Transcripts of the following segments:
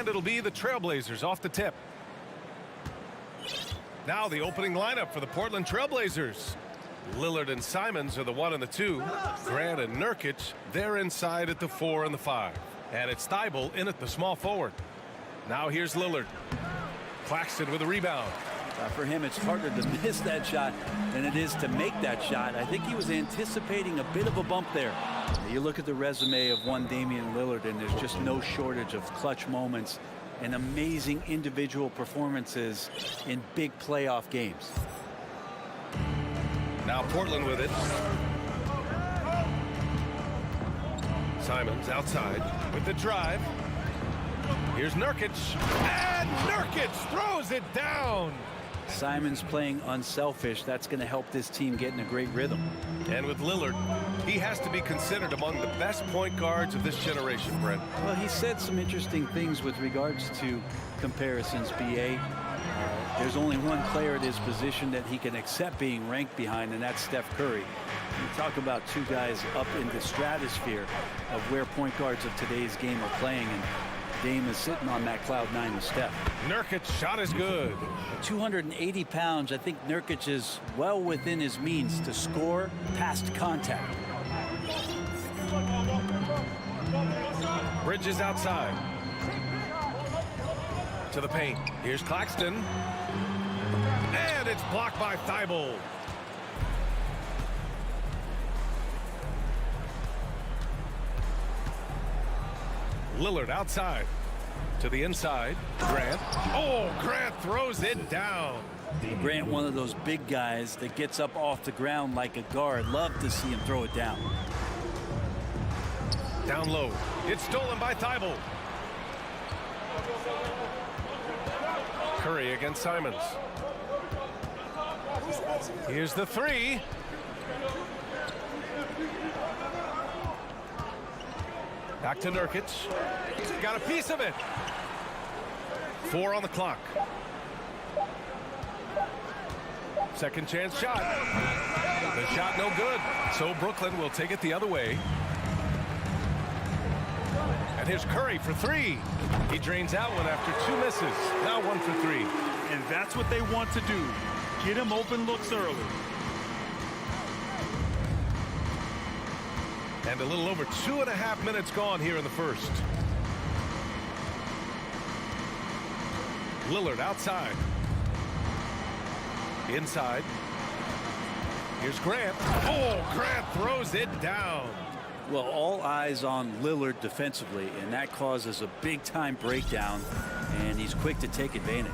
And it'll be the Trailblazers off the tip. Now the opening lineup for the Portland Trailblazers. Lillard and Simons are the 1 and the 2. Grant and Nurkic, they're inside at the 4 and the 5. And it's Thibault in at the small forward. Now here's Lillard. Claxton with a rebound. For him, it's harder to miss that shot than it is to make that shot. I think he was anticipating a bit of a bump there. You look at the resume of one Damian Lillard, and there's just no shortage of clutch moments and amazing individual performances in big playoff games. Now Portland with it. Simons outside with the drive. Here's Nurkic. And Nurkic throws it down. Simons playing unselfish. That's going to help this team get in a great rhythm. And with Lillard, he has to be considered among the best point guards of this generation, Brent. Well, he said some interesting things with regards to comparisons, B.A. There's only one player at his position that he can accept being ranked behind, and that's Steph Curry. You talk about two guys up in the stratosphere of where point guards of today's game are playing, and Dame is sitting on that cloud 9 with Steph. Nurkic shot is good. 280 pounds. I think Nurkic is well within his means to score past contact. Bridges outside. To the paint. Here's Claxton. And it's blocked by Thibault. Lillard outside. To the inside. Grant. Oh, Grant throws it down. Grant, one of those big guys that gets up off the ground like a guard. Love to see him throw it down. Down low. It's stolen by Thibault. Curry against Simons. Here's the 3. Back to Nurkic. Got a piece of it. 4 on the clock. Second chance shot. The shot no good. So Brooklyn will take it the other way. And here's Curry for 3. He drains out one after 2 misses. Now 1 for 3. And that's what they want to do. Get him open looks early. And a little over 2.5 minutes gone here in the first. Lillard outside. Inside. Here's Grant. Oh, Grant throws it down. Well, all eyes on Lillard defensively, and that causes a big-time breakdown, and he's quick to take advantage.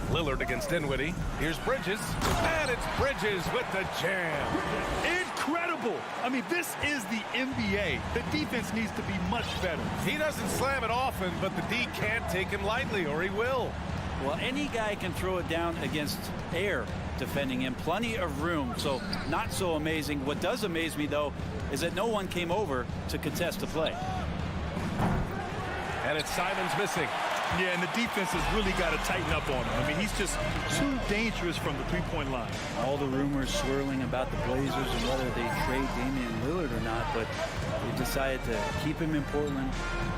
Lillard against Dinwiddie. Here's Bridges. And it's Bridges with the jam. Incredible. I mean, this is the NBA. The defense needs to be much better. He doesn't slam it often, but the D can't take him lightly, or he will. Well, any guy can throw it down against air defending him. Plenty of room, so not so amazing. What does amaze me, though, is that no one came over to contest the play. And it's Simons missing. Yeah, and the defense has really got to tighten up on him. I mean, he's just too dangerous from the three-point line. All the rumors swirling about the Blazers and whether they trade Damian Lillard or not, but they decided to keep him in Portland,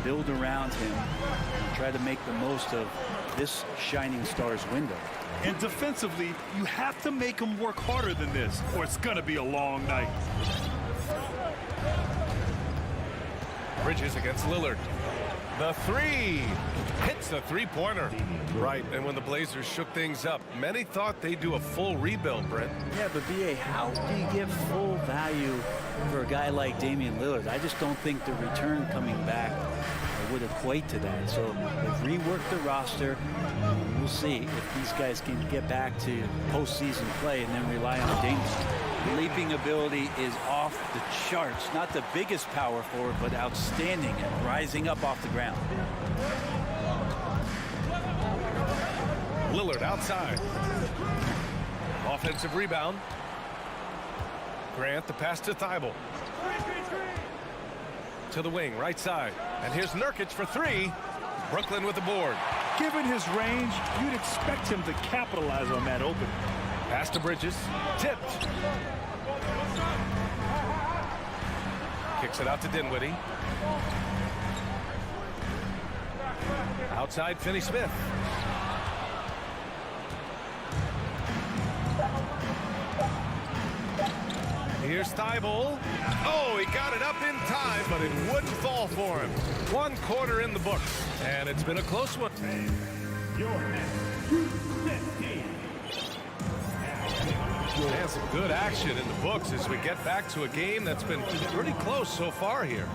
build around him, and try to make the most of this shining star's window. And defensively, you have to make him work harder than this, or it's going to be a long night. Bridges against Lillard. The 3 hits the three-pointer. Right, and when the Blazers shook things up, many thought they'd do a full rebuild, Brent. Yeah, but B.A., how do you give full value for a guy like Damian Lillard? I just don't think the return coming back would equate to that. So they've reworked the roster. We'll see if these guys can get back to postseason play and then rely on Damian. Leaping ability is off the charts. Not the biggest power forward, but outstanding and rising up off the ground. Lillard outside. Offensive rebound. Grant, the pass to Thibault. To the wing, right side. And here's Nurkic for 3. Brooklyn with the board. Given his range, you'd expect him to capitalize on that opening. Pass to Bridges. Tipped. Kicks it out to Dinwiddie. Outside, Finney-Smith. Here's Thibault. Oh, he got it up in time, but it wouldn't fall for him. 1 quarter in the books, and it's been a close one. And some good action in the books as we get back to a game that's been pretty close so far here.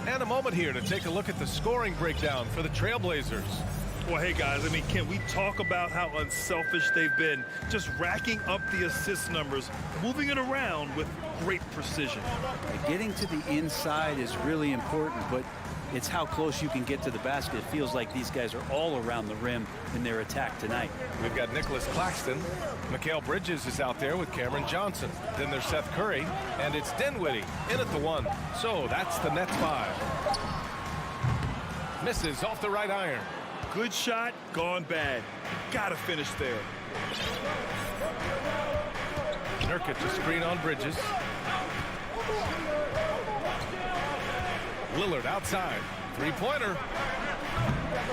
And a moment here to take a look at the scoring breakdown for the Trailblazers. Well, hey, guys, I mean, can we talk about how unselfish they've been? Just racking up the assist numbers, moving it around with great precision. Getting to the inside is really important, but it's how close you can get to the basket. It feels like these guys are all around the rim in their attack tonight. We've got Nicholas Claxton. Mikal Bridges is out there with Cameron Johnson. Then there's Seth Curry, and it's Dinwiddie in at the 1. So that's the Nets 5. Misses off the right iron. Good shot, gone bad. Gotta finish there. Nurkic a screen on Bridges. Lillard outside. Three-pointer.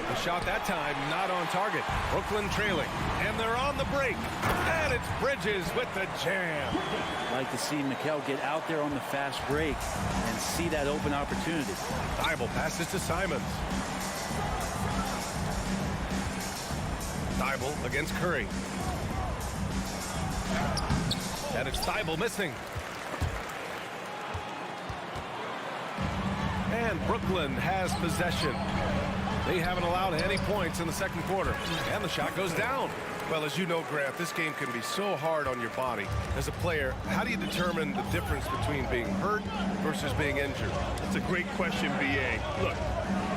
The shot that time not on target. Brooklyn trailing. And they're on the break. And it's Bridges with the jam. I'd like to see Mikal get out there on the fast break and see that open opportunity. Thibault passes to Simons. Thibault against Curry. And it's Thibault missing. And Brooklyn has possession. They haven't allowed any points in the second quarter. And the shot goes down. Well, as you know, Grant, this game can be so hard on your body. As a player, how do you determine the difference between being hurt versus being injured? That's a great question, B.A. Look,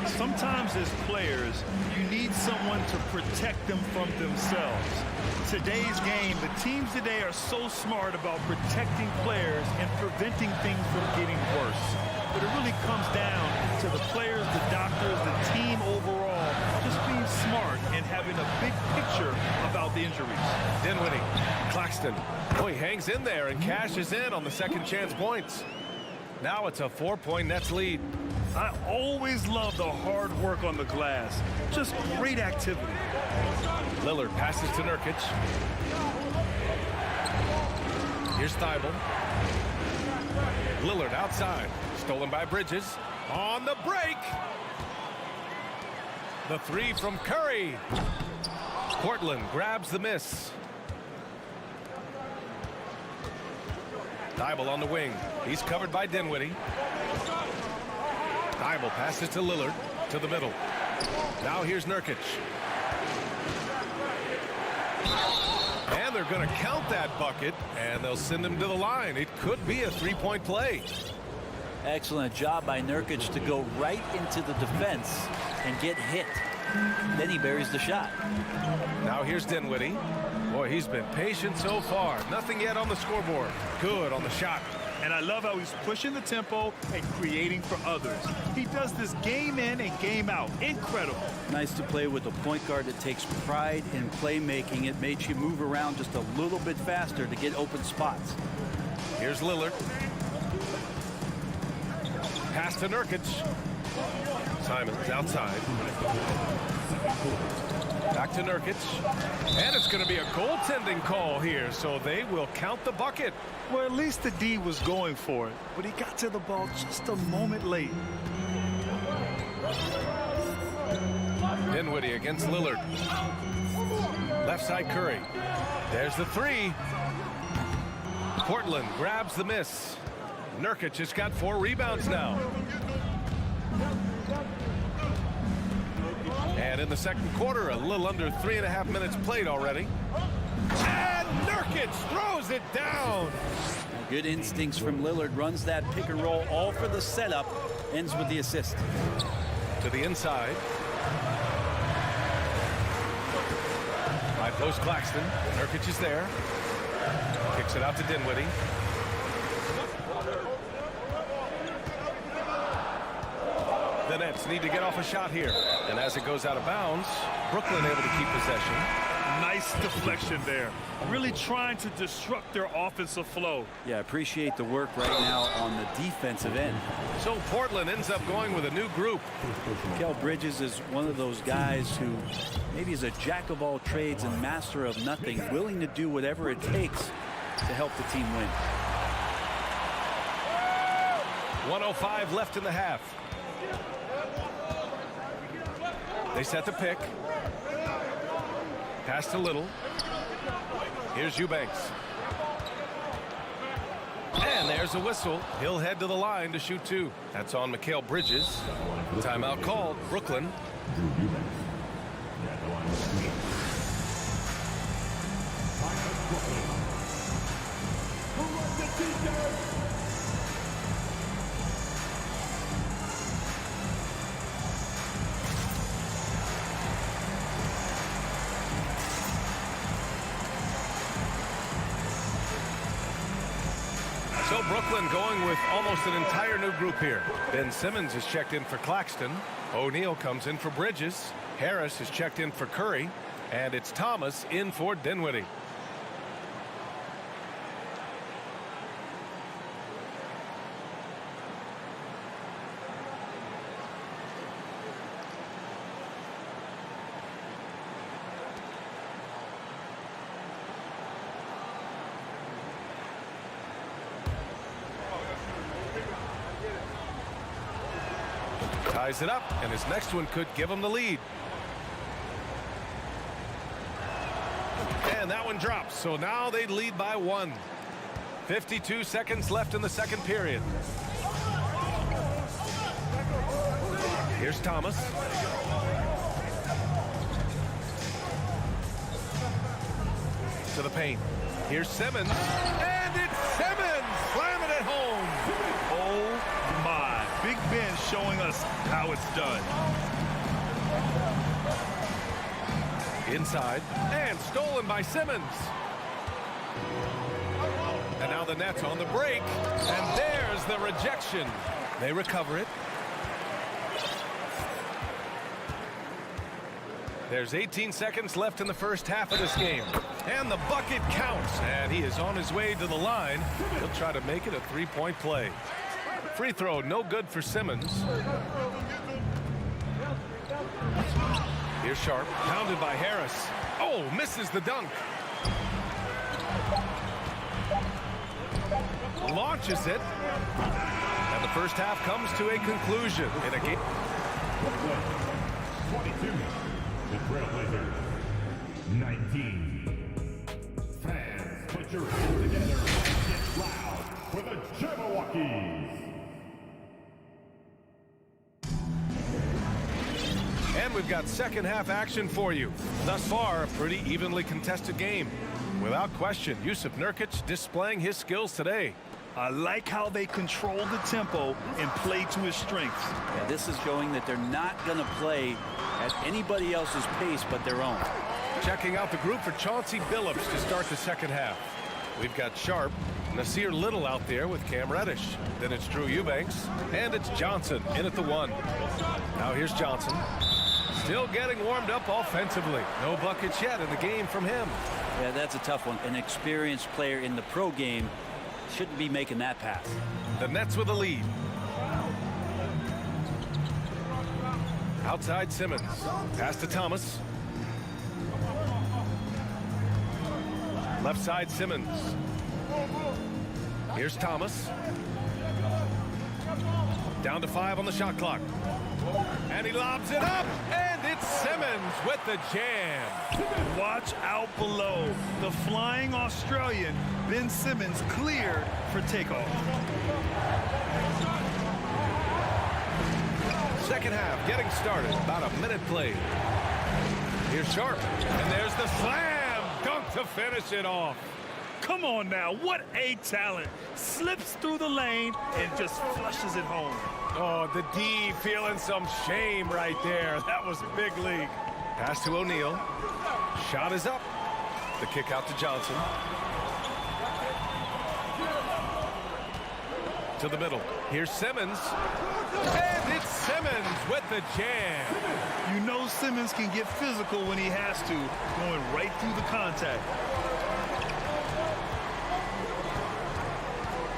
sometimes as players, you need someone to protect them from themselves. Today's game, the teams today are so smart about protecting players and preventing things from getting worse. But it really comes down to the players, the doctors, the team overall, just being smart and having a big picture about the injuries. Dinwiddie, Claxton. Oh, he hangs in there and cashes in on the second chance points. Now it's a 4-point Nets lead. I always love the hard work on the glass. Just great activity. Lillard passes to Nurkic. Here's Thibault. Lillard outside. Stolen by Bridges. On the break. The 3 from Curry. Portland grabs the miss. Thibault on the wing. He's covered by Dinwiddie. Thibault passes to Lillard to the middle. Now here's Nurkic. And they're going to count that bucket, and they'll send him to the line. It could be a 3-point play. Excellent job by Nurkic to go right into the defense and get hit. Then he buries the shot. Now here's Dinwiddie. Boy, he's been patient so far. Nothing yet on the scoreboard. Good on the shot. And I love how he's pushing the tempo and creating for others. He does this game in and game out. Incredible. Nice to play with a point guard that takes pride in playmaking. It makes you move around just a little bit faster to get open spots. Here's Lillard. Pass to Nurkic. Simons outside. Back to Nurkic. And it's going to be a goaltending call here, so they will count the bucket. Well, at least the D was going for it, but he got to the ball just a moment late. Dinwiddie against Lillard. Left side Curry. There's the 3. Portland grabs the miss. Nurkic has got 4 rebounds now. And in the second quarter, a little under 3.5 minutes played already. And Nurkic throws it down. Good instincts from Lillard. Runs that pick and roll all for the setup. Ends with the assist. To the inside. High post Claxton. Nurkic is there. Kicks it out to Dinwiddie. The Nets need to get off a shot here. And as it goes out of bounds, Brooklyn able to keep possession. Nice deflection there. Really trying to disrupt their offensive flow. Yeah, appreciate the work right now on the defensive end. So Portland ends up going with a new group. Mikal Bridges is one of those guys who maybe is a jack of all trades and master of nothing, willing to do whatever it takes to help the team win. 1:05 left in the half. They set the pick. Pass to Little. Here's Eubanks. And there's a whistle. He'll head to the line to shoot two. That's on Mikal Bridges. Timeout called. Brooklyn. So Brooklyn going with almost an entire new group here. Ben Simmons is checked in for Claxton. O'Neal comes in for Bridges. Harris is checked in for Curry. And it's Thomas in for Dinwiddie. Ties it up, and his next one could give him the lead. And that one drops, so now they lead by one. 52 seconds left in the second period. Here's Thomas. To the paint. Here's Simmons. And it's Simmons slamming it home. Oh my. Big Ben showing us how it's done. Inside. And stolen by Simmons. And now the Nets on the break. And there's the rejection. They recover it. There's 18 seconds left in the first half of this game. And the bucket counts. And he is on his way to the line. He'll try to make it a three-point play. Free throw, no good for Simmons. Here's Sharp, pounded by Harris. Oh, misses the dunk. Launches it. And the first half comes to a conclusion in a game. 22. The Trailblazers. 19. Fans, put your hands together and get loud for the JohnWickies. And we've got second half action for you. Thus far, a pretty evenly contested game. Without question, Jusuf Nurkic displaying his skills today. I like how they control the tempo and play to his strengths. Yeah, this is showing that they're not going to play at anybody else's pace but their own. Checking out the group for Chauncey Billups to start the second half. We've got Sharp, Nasir Little out there with Cam Reddish. Then it's Drew Eubanks, and it's Johnson in at the one. Now here's Johnson. Still getting warmed up offensively. No buckets yet in the game from him. Yeah, that's a tough one. An experienced player in the pro game shouldn't be making that pass. The Nets with a lead. Outside Simmons. Pass to Thomas. Left side Simmons. Here's Thomas. Down to 5 on the shot clock. And he lobs it up. And it's Simmons with the jam. Watch out below. The flying Australian, Ben Simmons, cleared for takeoff. Second half getting started. About a minute played. Here's Sharp. And there's the slam dunk to finish it off. Come on now, what a talent. Slips through the lane and just flushes it home. Oh, the D feeling some shame right there. That was big league. Pass to O'Neal. Shot is up. The kick out to Johnson. To the middle. Here's Simmons. And it's Simmons with the jam. You know Simmons can get physical when he has to, going right through the contact.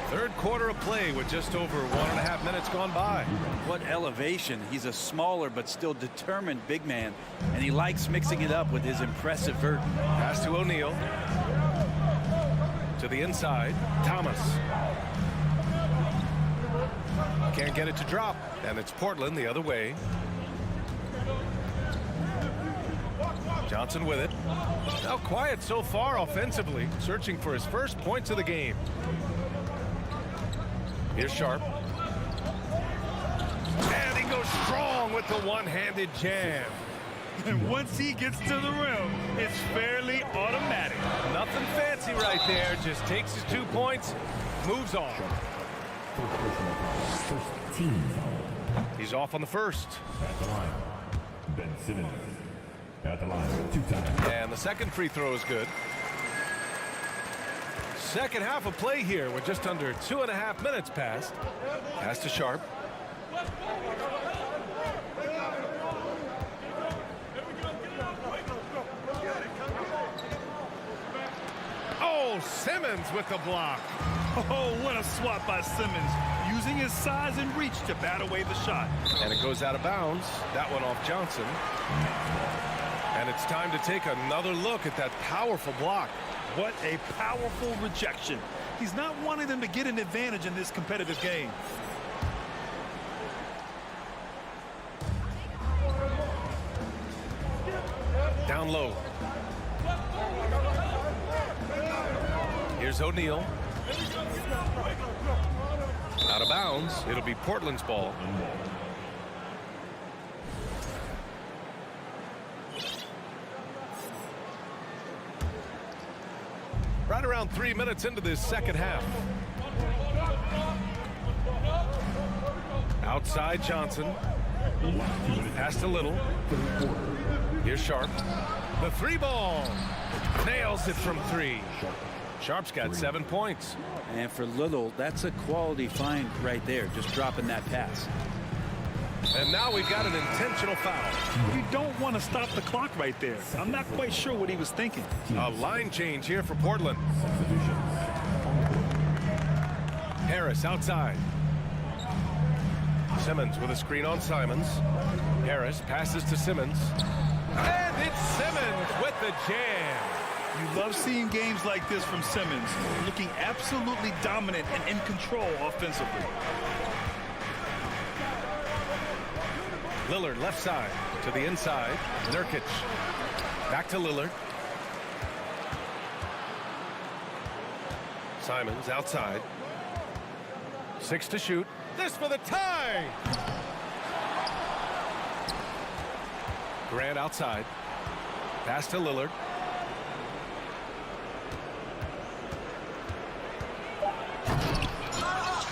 Third quarter of play with just over 1.5 minutes gone by. What elevation. He's a smaller but still determined big man, and he likes mixing it up with his impressive vert. Pass to O'Neal. To the inside, Thomas. Can't get it to drop, and it's Portland the other way. Johnson with it. Now quiet so far offensively, searching for his first points of the game. Here's Sharp. And he goes strong with the one-handed jam. And once he gets to the rim, it's fairly automatic. Nothing fancy right there. Just takes his 2 points, moves on. First team foul. He's off on the first. At the line, Ben Simmons. At the line, 2 times. And the second free throw is good. Second half of play here with just under 2.5 minutes passed. Pass to Sharp. Oh, Simmons with the block. Oh, what a swat by Simmons, using his size and reach to bat away the shot. And it goes out of bounds. That one off Johnson. And it's time to take another look at that powerful block. What a powerful rejection. He's not wanting them to get an advantage in this competitive game. Down low. Here's O'Neal. Out of bounds. It'll be Portland's ball. Right around 3 minutes into this second half. Outside Johnson. Pass to Little. Here's Sharp. The 3 ball. Nails it from 3. Sharp's got 7 points. And for Little, that's a quality find right there, just dropping that pass. And now we've got an intentional foul. You don't want to stop the clock right there. I'm not quite sure what he was thinking. A line change here for Portland. Harris outside. Simmons with a screen on Simons. Harris passes to Simmons. And it's Simmons with the jam. You love seeing games like this from Simmons, looking absolutely dominant and in control offensively. Lillard left side to the inside. Nurkic back to Lillard. Simons outside. 6 to shoot. This for the tie. Grant outside. Pass to Lillard.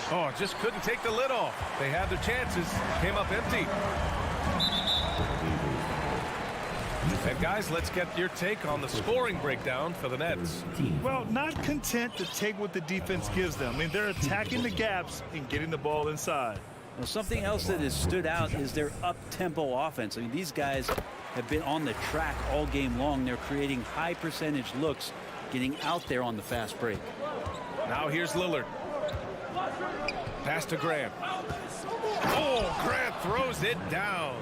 Oh, just couldn't take the lid off. They had their chances. Came up empty. And guys, let's get your take on the scoring breakdown for the Nets. Well, not content to take what the defense gives them. I mean, they're attacking the gaps and getting the ball inside. Well, something else that has stood out is their up-tempo offense. I mean, these guys have been on the track all game long. They're creating high percentage looks, getting out there on the fast break. Now here's Lillard. Pass to Grant. Oh, Grant throws it down.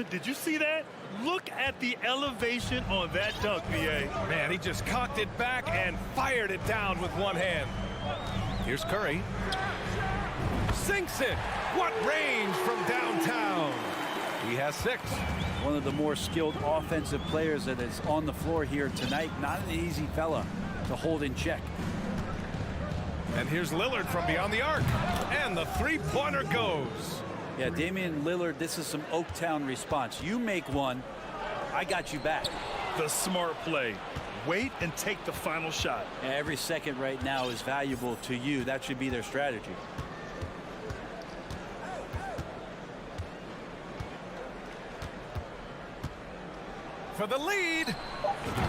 Did you see that? Look at the elevation on that dunk, BA. Man, he just cocked it back and fired it down with one hand. Here's Curry. Sinks it. What range from downtown. He has 6. One of the more skilled offensive players that is on the floor here tonight. Not an easy fella to hold in check. And here's Lillard from beyond the arc. And the three-pointer goes. Yeah, Damian Lillard, this is some Oaktown response. You make one, I got you back. The smart play. Wait and take the final shot. And every second right now is valuable to you. That should be their strategy. For the lead.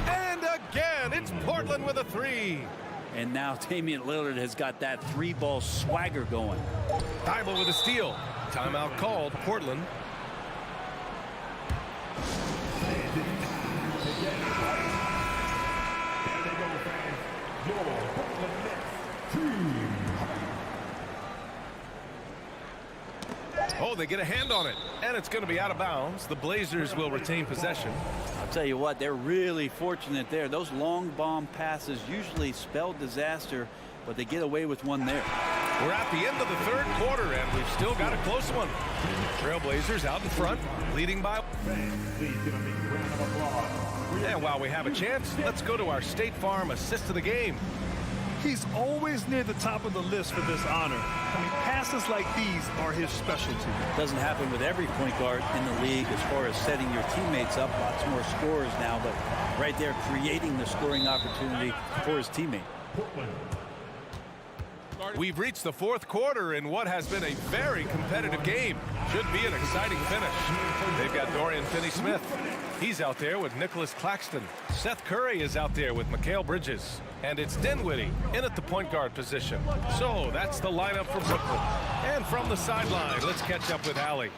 And again, it's Portland with a 3. And now Damian Lillard has got that 3-ball swagger going. Thibault with a steal. Timeout called. Portland. Oh, they get a hand on it, and it's going to be out of bounds. The Blazers will retain possession. I'll tell you what, they're really fortunate there. Those long bomb passes usually spell disaster, but they get away with one there. We're at the end of the third quarter, and we've still got a close one. Trailblazers out in front, leading by. Please give a big round of applause. And while we have a chance, let's go to our State Farm assist of the game. He's always near the top of the list for this honor. I mean, passes like these are his specialty. Doesn't happen with every point guard in the league as far as setting your teammates up. Lots more scorers now, but right there creating the scoring opportunity for his teammate. We've reached the fourth quarter in what has been a very competitive game. Should be an exciting finish. They've got Dorian Finney-Smith. He's out there with Nicholas Claxton. Seth Curry is out there with Mikal Bridges. And it's Dinwiddie in at the point guard position. So that's the lineup for Brooklyn. And from the sideline, let's catch up with Allie.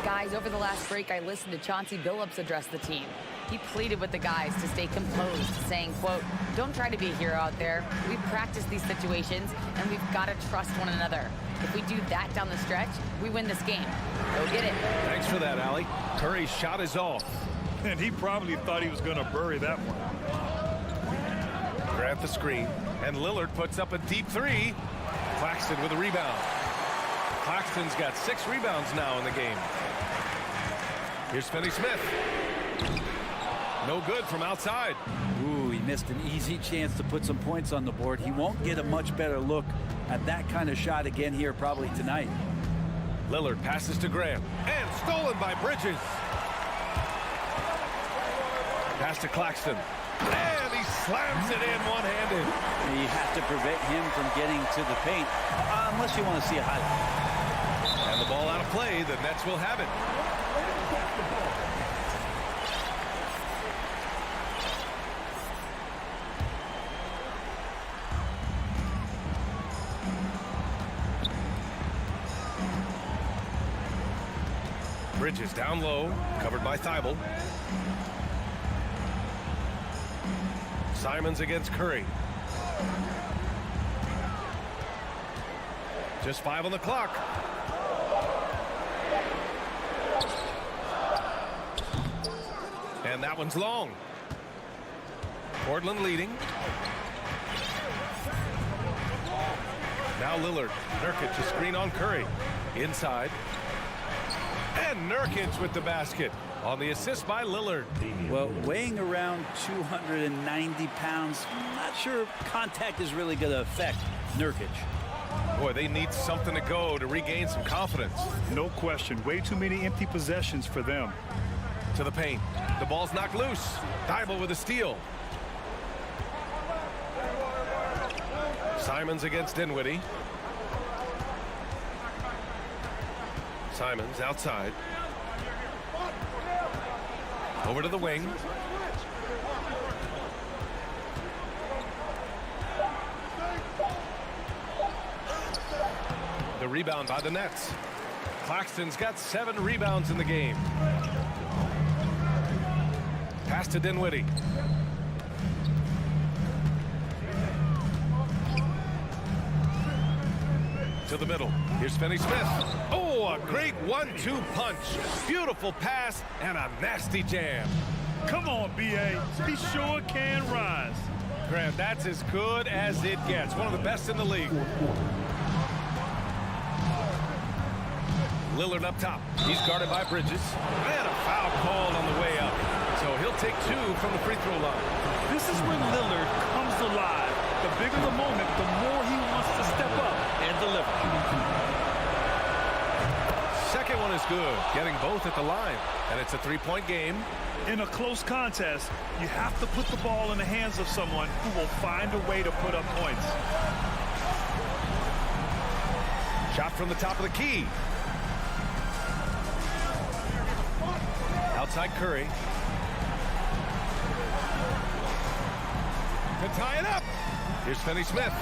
Guys, over the last break, I listened to Chauncey Billups address the team. He pleaded with the guys to stay composed, saying, quote, "Don't try to be a hero out there. We've practiced these situations, and we've got to trust one another. If we do that down the stretch, we win this game. Go get it." Thanks for that, Allie. Curry's shot is off. And he probably thought he was going to bury that one. Grant the screen, and Lillard puts up a deep three. Claxton with a rebound. Claxton's got 6 rebounds now in the game. Here's Finney-Smith. No good from outside. Ooh, he missed an easy chance to put some points on the board. He won't get a much better look at that kind of shot again here probably tonight. Lillard passes to Grant, and stolen by Bridges. Pass to Claxton, and he slams it in one-handed. You have to prevent him from getting to the paint, unless you want to see a highlight. And the ball out of play, the Nets will have it. Bridges down low, covered by Thibault. Simons against Curry. Just 5 on the clock. And that one's long. Portland leading. Now Lillard. Nurkic a screen on Curry. Inside. And Nurkic with the basket on the assist by Lillard. Well, weighing around 290 pounds, I'm not sure contact is really going to affect Nurkic. Boy, they need something to go to regain some confidence. No question. Way too many empty possessions for them. To the paint. The ball's knocked loose. Thibault with a steal. Simons against Dinwiddie. Simons outside. Over to the wing. The rebound by the Nets. Claxton's got 7 rebounds in the game. Pass to Dinwiddie. To the middle. Here's Finney-Smith. Oh, a great 1-2 punch. Beautiful pass and a nasty jam. Come on, B.A. He sure can rise. Grant, that's as good as it gets. One of the best in the league. Lillard up top. He's guarded by Bridges. And a foul called on the way up. So he'll take 2 from the free throw line. This is when Lillard comes alive. The bigger the moment, the more he wants to step up and deliver. Second one is good. Getting both at the line. And it's a 3-point game. In a close contest, you have to put the ball in the hands of someone who will find a way to put up points. Shot from the top of the key. Outside Curry. To tie it up. Here's Finney-Smith.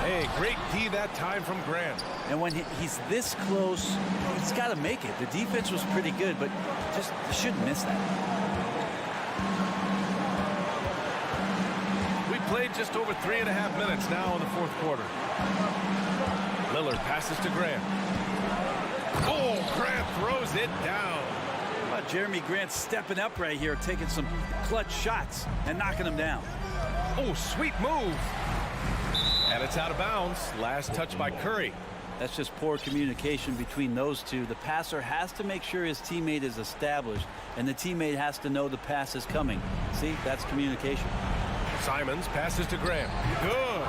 Hey, great D that time from Grant. And when he's this close, he's got to make it. The defense was pretty good, but just shouldn't miss that. We played just over 3.5 minutes now in the fourth quarter. Lillard passes to Grant. Oh, Grant throws it down. How about Jeremy Grant stepping up right here, taking some clutch shots and knocking them down. Oh, sweet move. And it's out of bounds. Last touch by Curry. That's just poor communication between those two. The passer has to make sure his teammate is established, and the teammate has to know the pass is coming. See, that's communication. Simons passes to Grant. Good.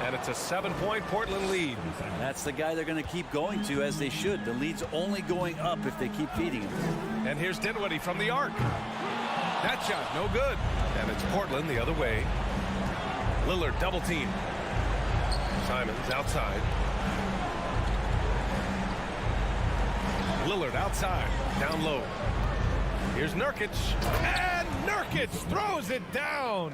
And it's a 7-point Portland lead. That's the guy they're going to keep going to, as they should. The lead's only going up if they keep feeding him. And here's Dinwiddie from the arc. That shot, no good. And it's Portland the other way. Lillard double team. Simons outside. Lillard outside, down low. Here's Nurkic, and Nurkic throws it down.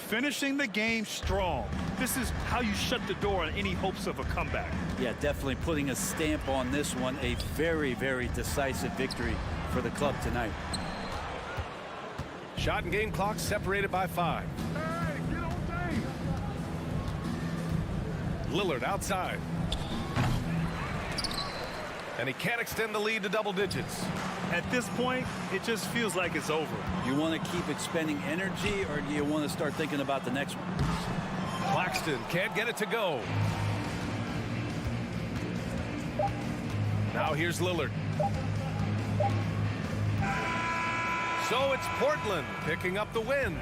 Finishing the game strong. This is how you shut the door on any hopes of a comeback. Yeah, definitely putting a stamp on this one. A very, very decisive victory for the club tonight. Shot and game clock separated by 5. Lillard outside. And he can't extend the lead to double digits. At this point, it just feels like it's over. You want to keep expending energy, or do you want to start thinking about the next one? Claxton can't get it to go. Now here's Lillard. So it's Portland picking up the win.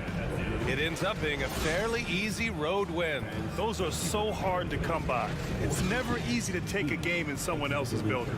It ends up being a fairly easy road win. Those are so hard to come by. It's never easy to take a game in someone else's building.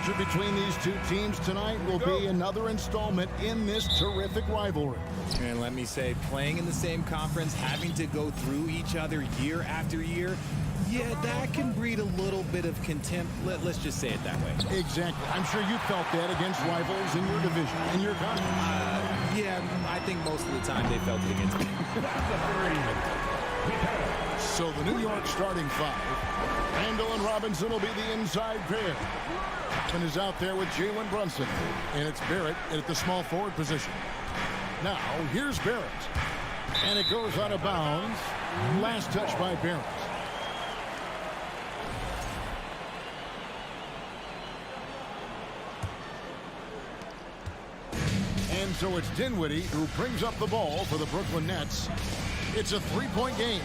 matchup between these two teams tonight will be another installment in this terrific rivalry. And let me say, playing in the same conference, having to go through each other year after year, yeah, that can breed a little bit of contempt. Let's just say it that way. Exactly. I'm sure you felt that against rivals in your division, in your conference. Yeah, I think most of the time they felt it against me. So the New York starting five. Randall and Robinson will be the inside pair. Toppin is out there with Jalen Brunson. And it's Barrett at the small forward position. Now, here's Barrett. And it goes out of bounds. Last touch by Barrett. And so it's Dinwiddie who brings up the ball for the Brooklyn Nets. It's a three-point game.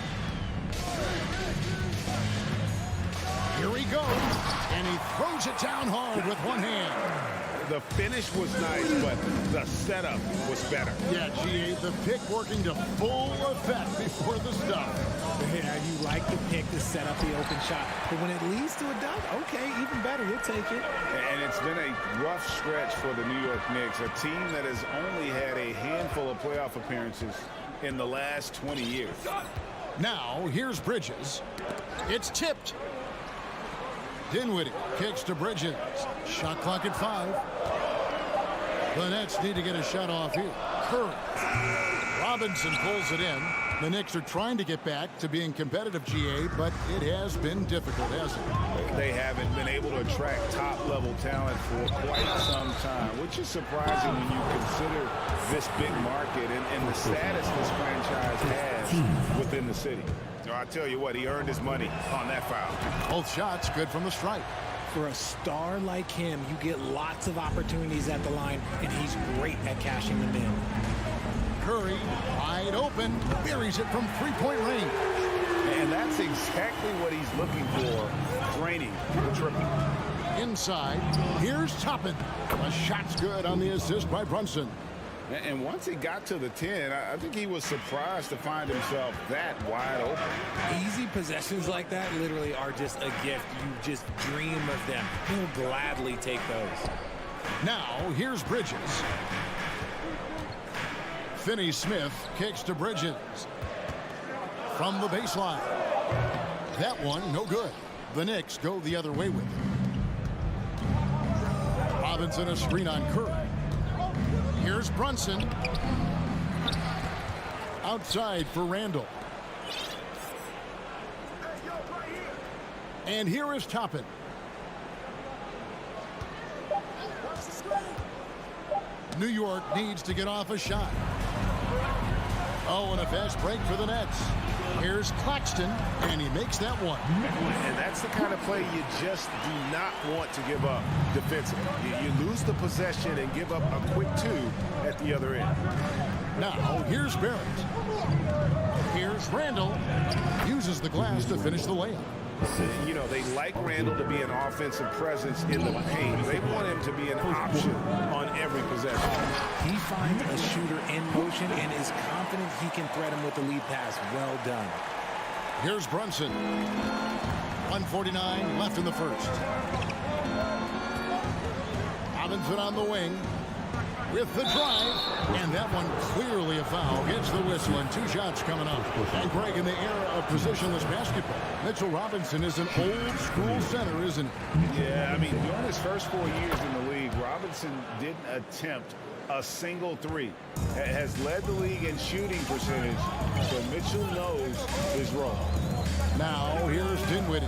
Here he goes, and he throws it down hard with one hand. The finish was nice, but the setup was better. Yeah, GA, the pick working to full effect before the stop. Yeah, you like the pick to set up the open shot, but when it leads to a dunk, okay, even better, you'll take it. And it's been a rough stretch for the New York Knicks, a team that has only had a handful of playoff appearances in the last 20 years. Now, here's Bridges. It's tipped. Dinwiddie kicks to Bridges. Shot clock at 5. The Nets need to get a shot off here. Curry. Robinson pulls it in. The Knicks are trying to get back to being competitive, GA, but it has been difficult, hasn't it? They haven't been able to attract top-level talent for quite some time, which is surprising when you consider this big market and the status this franchise has within the city. I tell you what, he earned his money on that foul. Both shots good from the stripe. For a star like him, you get lots of opportunities at the line, and he's great at cashing them in. Curry, wide open, buries it from three-point range. And that's exactly what he's looking for, draining the triple. Inside, here's Toppin. A shot's good on the assist by Brunson. And once he got to the 10, I think he was surprised to find himself that wide open. Easy possessions like that literally are just a gift. You just dream of them. He'll gladly take those. Now, here's Bridges. Finney-Smith kicks to Bridges. From the baseline. That one, no good. The Knicks go the other way with it. Robinson a screen on Curry. Here's Brunson. Outside for Randall. And here is Toppin. New York needs to get off a shot. Oh, and a fast break for the Nets. Here's Claxton, and he makes that one. And that's the kind of play you just do not want to give up defensively. You lose the possession and give up a quick 2 at the other end. Now, here's Barrett. Here's Randall. Uses the glass to finish the layup. You know, they like Randall to be an offensive presence in the paint. They want him to be an option on every possession. He finds a shooter in motion and is confident he can thread him with the lead pass. Well done. Here's Brunson. 1:49 left in the first. Robinson on the wing with the drive, and that one clearly a foul. Gets the whistle, and 2 shots coming up. And Greg, in the era of positionless basketball, Mitchell Robinson is an old-school center, isn't he? Yeah, I mean, during his first 4 years in the league, Robinson didn't attempt a single 3. Has led the league in shooting percentage, so Mitchell knows his role. Now, here's Dinwiddie.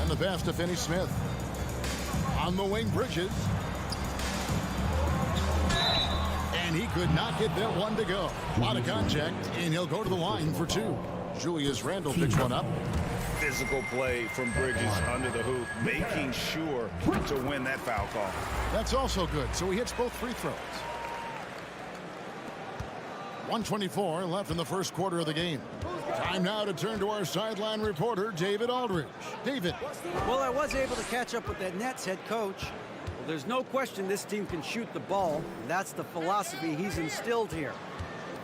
And the pass to Finney-Smith. On the wing, Bridges. And he could not get that one to go. A lot of contact, and he'll go to the line for 2. Julius Randle picks one up. Physical play from Bridges under the hoop, making sure to win that foul call. That's also good, so he hits both free throws. 1:24 left in the first quarter of the game. Time now to turn to our sideline reporter, David Aldridge. David. Well, I was able to catch up with that Nets head coach. Well, there's no question this team can shoot the ball. That's the philosophy he's instilled here.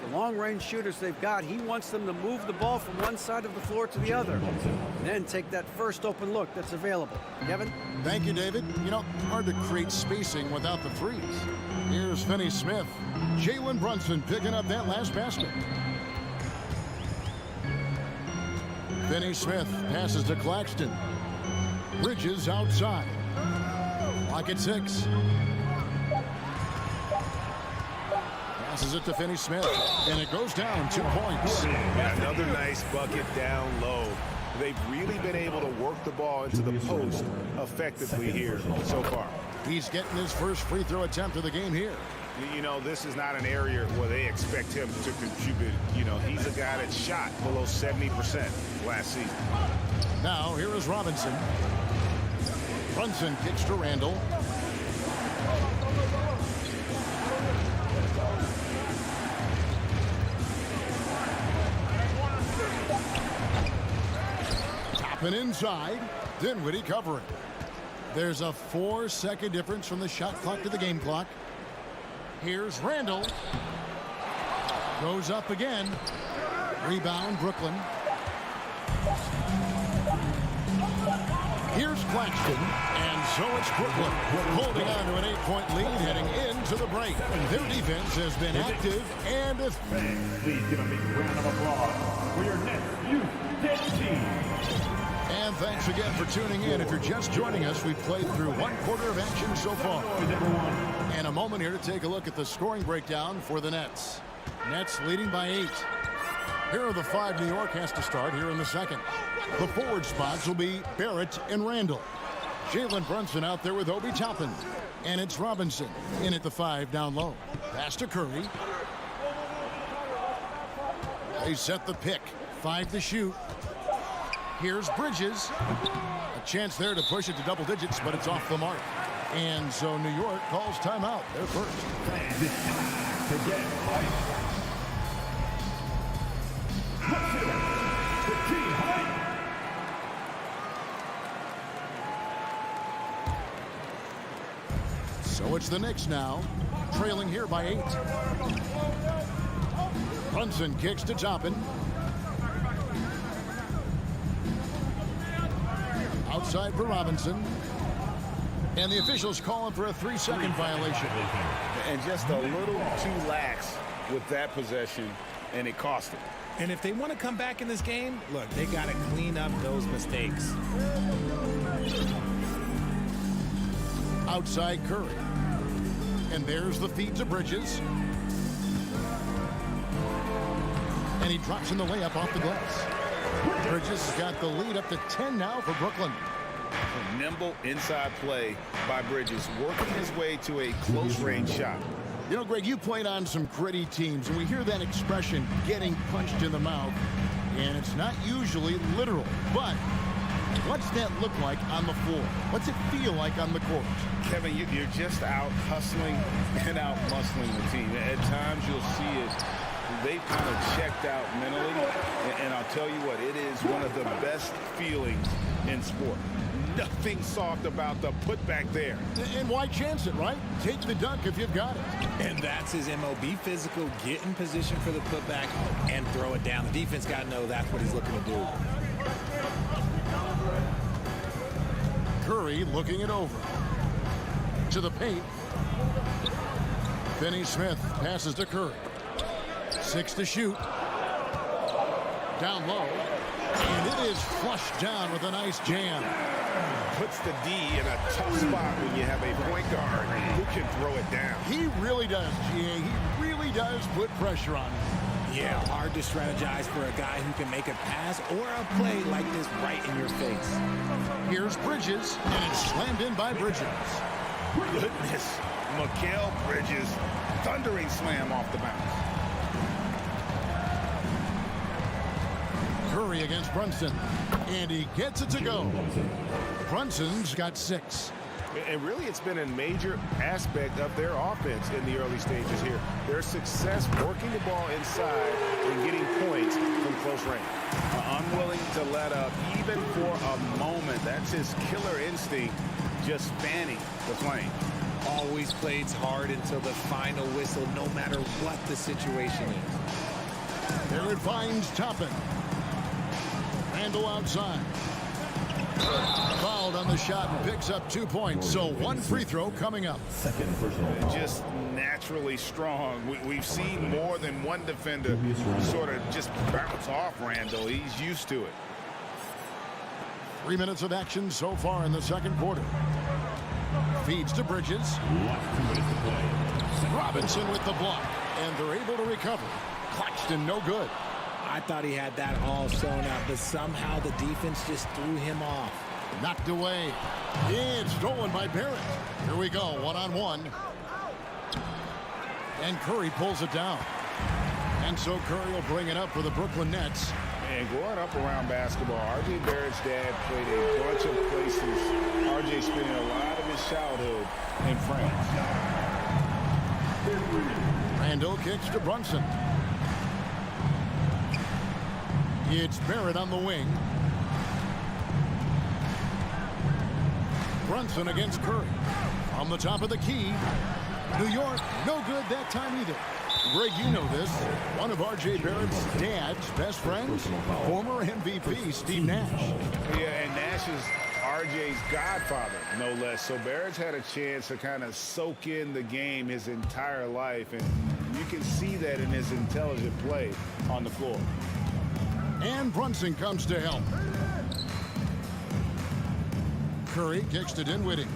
The long-range shooters they've got, he wants them to move the ball from one side of the floor to the other. And then take that first open look that's available. Kevin? Thank you, David. You know, hard to create spacing without the threes. Here's Finney-Smith. Jalen Brunson picking up that last basket. Finney-Smith passes to Claxton. Bridges outside. Clock at 6. Passes it to Finney-Smith, and it goes down 2 points. Another nice bucket down low. They've really been able to work the ball into the post effectively here so far. He's getting his first free throw attempt of the game here. You know, this is not an area where they expect him to contribute. You know, he's a guy that shot below 70% last season. Now, here is Robinson. Brunson kicks to Randall. Topping inside. Dinwiddie covering. There's a 4-second difference from the shot clock to the game clock. Here's Randall. Goes up again. Rebound, Brooklyn. Here's Claxton, and so it's Brooklyn holding on to an 8-point lead heading into the break. Their defense has been active and Please give a big round of applause for your next youth team. And thanks again for tuning in. If you're just joining us, we've played through 1 quarter of action so far. And a moment here to take a look at the scoring breakdown for the Nets. Nets leading by 8. Here are the 5 New York has to start here in the second. The forward spots will be Barrett and Randall. Jalen Brunson out there with Obi Toppin. And it's Robinson in at the 5 down low. Pass to Curry. They set the pick. 5 to shoot. Here's Bridges. A chance there to push it to double digits, but it's off the mark. And so New York calls timeout. They're first. And it's time to get hype. The team hype. So it's the Knicks now, trailing here by 8. Brunson kicks to Toppin. Outside for Robinson. And the officials calling for a 3-second violation. And just a little too lax with that possession, and it cost them. And if they want to come back in this game, look, they got to clean up those mistakes. Outside Curry. And there's the feed to Bridges. And he drops in the layup off the glass. Bridges has got the lead up to 10 now for Brooklyn. Nimble inside play by Bridges, working his way to a close-range shot. You know, Greg, you played on some gritty teams, and we hear that expression, getting punched in the mouth, and it's not usually literal. But what's that look like on the floor? What's it feel like on the court? Kevin, you're just out hustling and out muscling the team. At times you'll see it. They've kind of checked out mentally, and I'll tell you what, it is one of the best feelings in sport. Nothing soft about the putback there. And why chance it, right? Take the dunk if you've got it. And that's his MO. Be physical, get in position for the putback, and throw it down. The defense got to know that's what he's looking to do. Curry looking it over. To the paint. Finney-Smith passes to Curry. 6 to shoot. Down low. And it is flushed down with a nice jam. Puts the D in a tough spot when you have a point guard who can throw it down. He really does, GA. He really does put pressure on him. Yeah, hard to strategize for a guy who can make a pass or a play like this right in your face. Here's Bridges, and it's slammed in by Bridges. Goodness, Mikal Bridges, thundering slam off the bounce. Curry against Brunson, and he gets it to go. Brunson's got 6. And really, it's been a major aspect of their offense in the early stages here. Their success working the ball inside and getting points from close range. Unwilling to let up even for a moment. That's his killer instinct, just fanning the flame. always plays hard until the final whistle, no matter what the situation is. There it finds Toppin. Randall outside. Fouled on the shot and picks up 2 points. So one free throw coming up. Second personal. Just naturally strong. We've seen more than one defender sort of just bounce off Randall. He's used to it. 3 minutes of action so far in the second quarter. Feeds to Bridges. Robinson with the block. And they're able to recover. Claxton no good. I thought he had that all sewn up, but somehow the defense just threw him off. Knocked away. It's stolen by Barrett. Here we go, one-on-one. And Curry pulls it down. And so Curry will bring it up for the Brooklyn Nets. And growing up around basketball, R.J. Barrett's dad played a bunch of places. R.J. spending a lot of his childhood in France. Randall kicks to Brunson. It's Barrett on the wing. Brunson against Curry. On the top of the key. New York, no good that time either. Greg, you know this. One of R.J. Barrett's dad's best friends, former MVP Steve Nash. Yeah, and Nash is R.J.'s godfather, no less. So Barrett's had a chance to kind of soak in the game his entire life, and you can see that in his intelligent play on the floor. And Brunson comes to help. Curry kicks to Dinwiddie.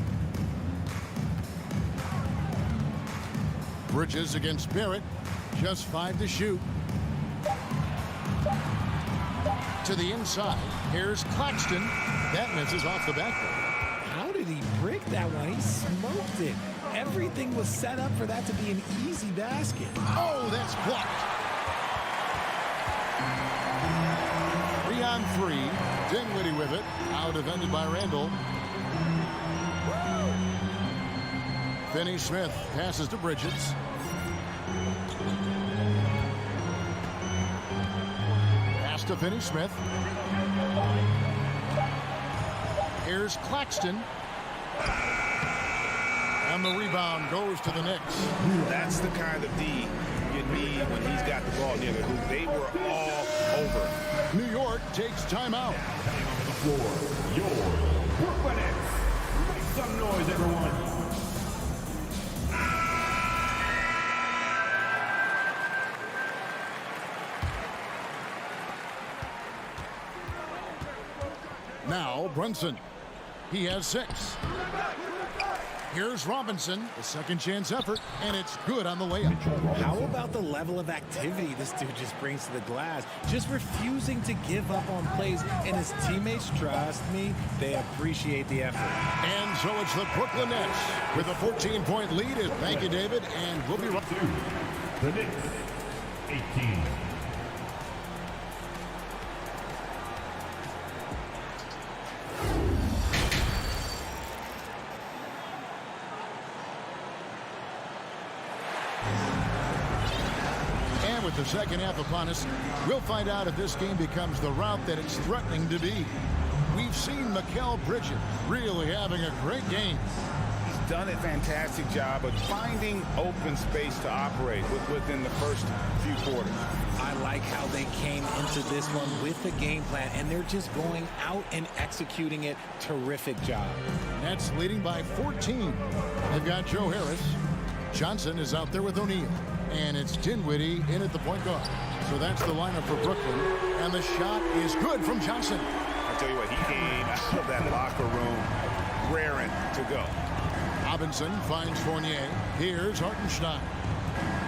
Bridges against Barrett. Just 5 to shoot. To the inside. Here's Claxton. That misses off the backboard. How did he brick that one? He smoked it. Everything was set up for that to be an easy basket. Oh, that's blocked. 3 on 3. Dinwiddie with it. Out defended by Randall. Finney-Smith passes to Bridges. Pass to Finney-Smith. Here's Claxton. And the rebound goes to the Knicks. That's the kind of D you need when he's got the ball near the hoop. They were all over. New York takes timeout. On the floor, your Brooklyn Nets. Make some noise, everyone. Now Brunson. He has 6. Here's Robinson, the second chance effort, and it's good on the layup. How about the level of activity this dude just brings to the glass? Just refusing to give up on plays, and his teammates, trust me, they appreciate the effort. And so it's the Brooklyn Nets with a 14-point lead. Thank you, David, and we'll be right back. The Knicks, 18. With the second half upon us, we'll find out if this game becomes the route that it's threatening to be. We've seen Mikal Bridges really having a great game. He's done a fantastic job of finding open space to operate within the first few quarters. I like how they came into this one with the game plan, and they're just going out and executing it. Terrific job. Nets leading by 14. They've got Joe Harris. Johnson is out there with O'Neal. And it's Dinwiddie in at the point guard. So that's the lineup for Brooklyn. And the shot is good from Johnson. I tell you what, he came out of that locker room raring to go. Robinson finds Fournier. Here's Hartenstein.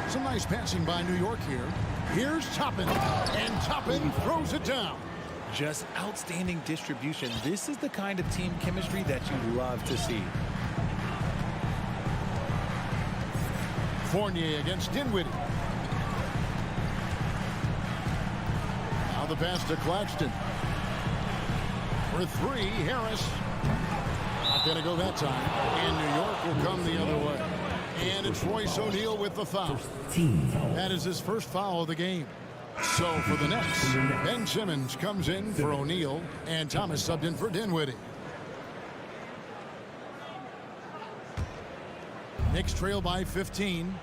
Some nice passing by New York here. Here's Toppin. And Toppin throws it down. Just outstanding distribution. This is the kind of team chemistry that you love to see. Fournier against Dinwiddie. Now the pass to Claxton. For 3, Harris. Not going to go that time. And New York will come the other way. And it's Royce O'Neal with the foul. That is his first foul of the game. So for the Nets, Ben Simmons comes in for O'Neal, and Thomas subbed in for Dinwiddie. Knicks trail by 15.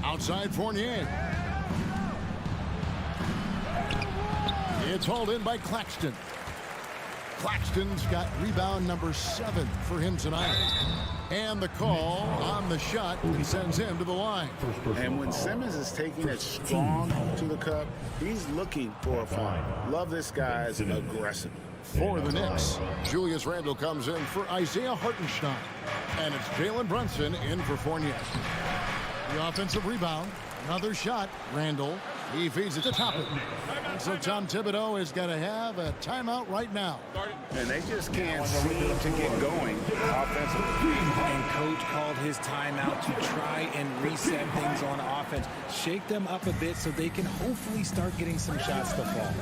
Outside Fournier. It's hauled in by Claxton. Claxton's got rebound number 7 for him tonight. And the call on the shot sends him to the line. And when Simmons is taking it strong to the cup, he's looking for a find. Love this guy's aggressive. For the Knicks, Julius Randle comes in for Isaiah Hartenstein. And it's Jalen Brunson in for Fournier. The offensive rebound. Another shot. Randle. He feeds it to Toppin. So Tom Thibodeau is going to have a timeout right now. And they just can't seem to get going offensively. And coach called his timeout to try and reset things on offense. Shake them up a bit so they can hopefully start getting some shots to fall.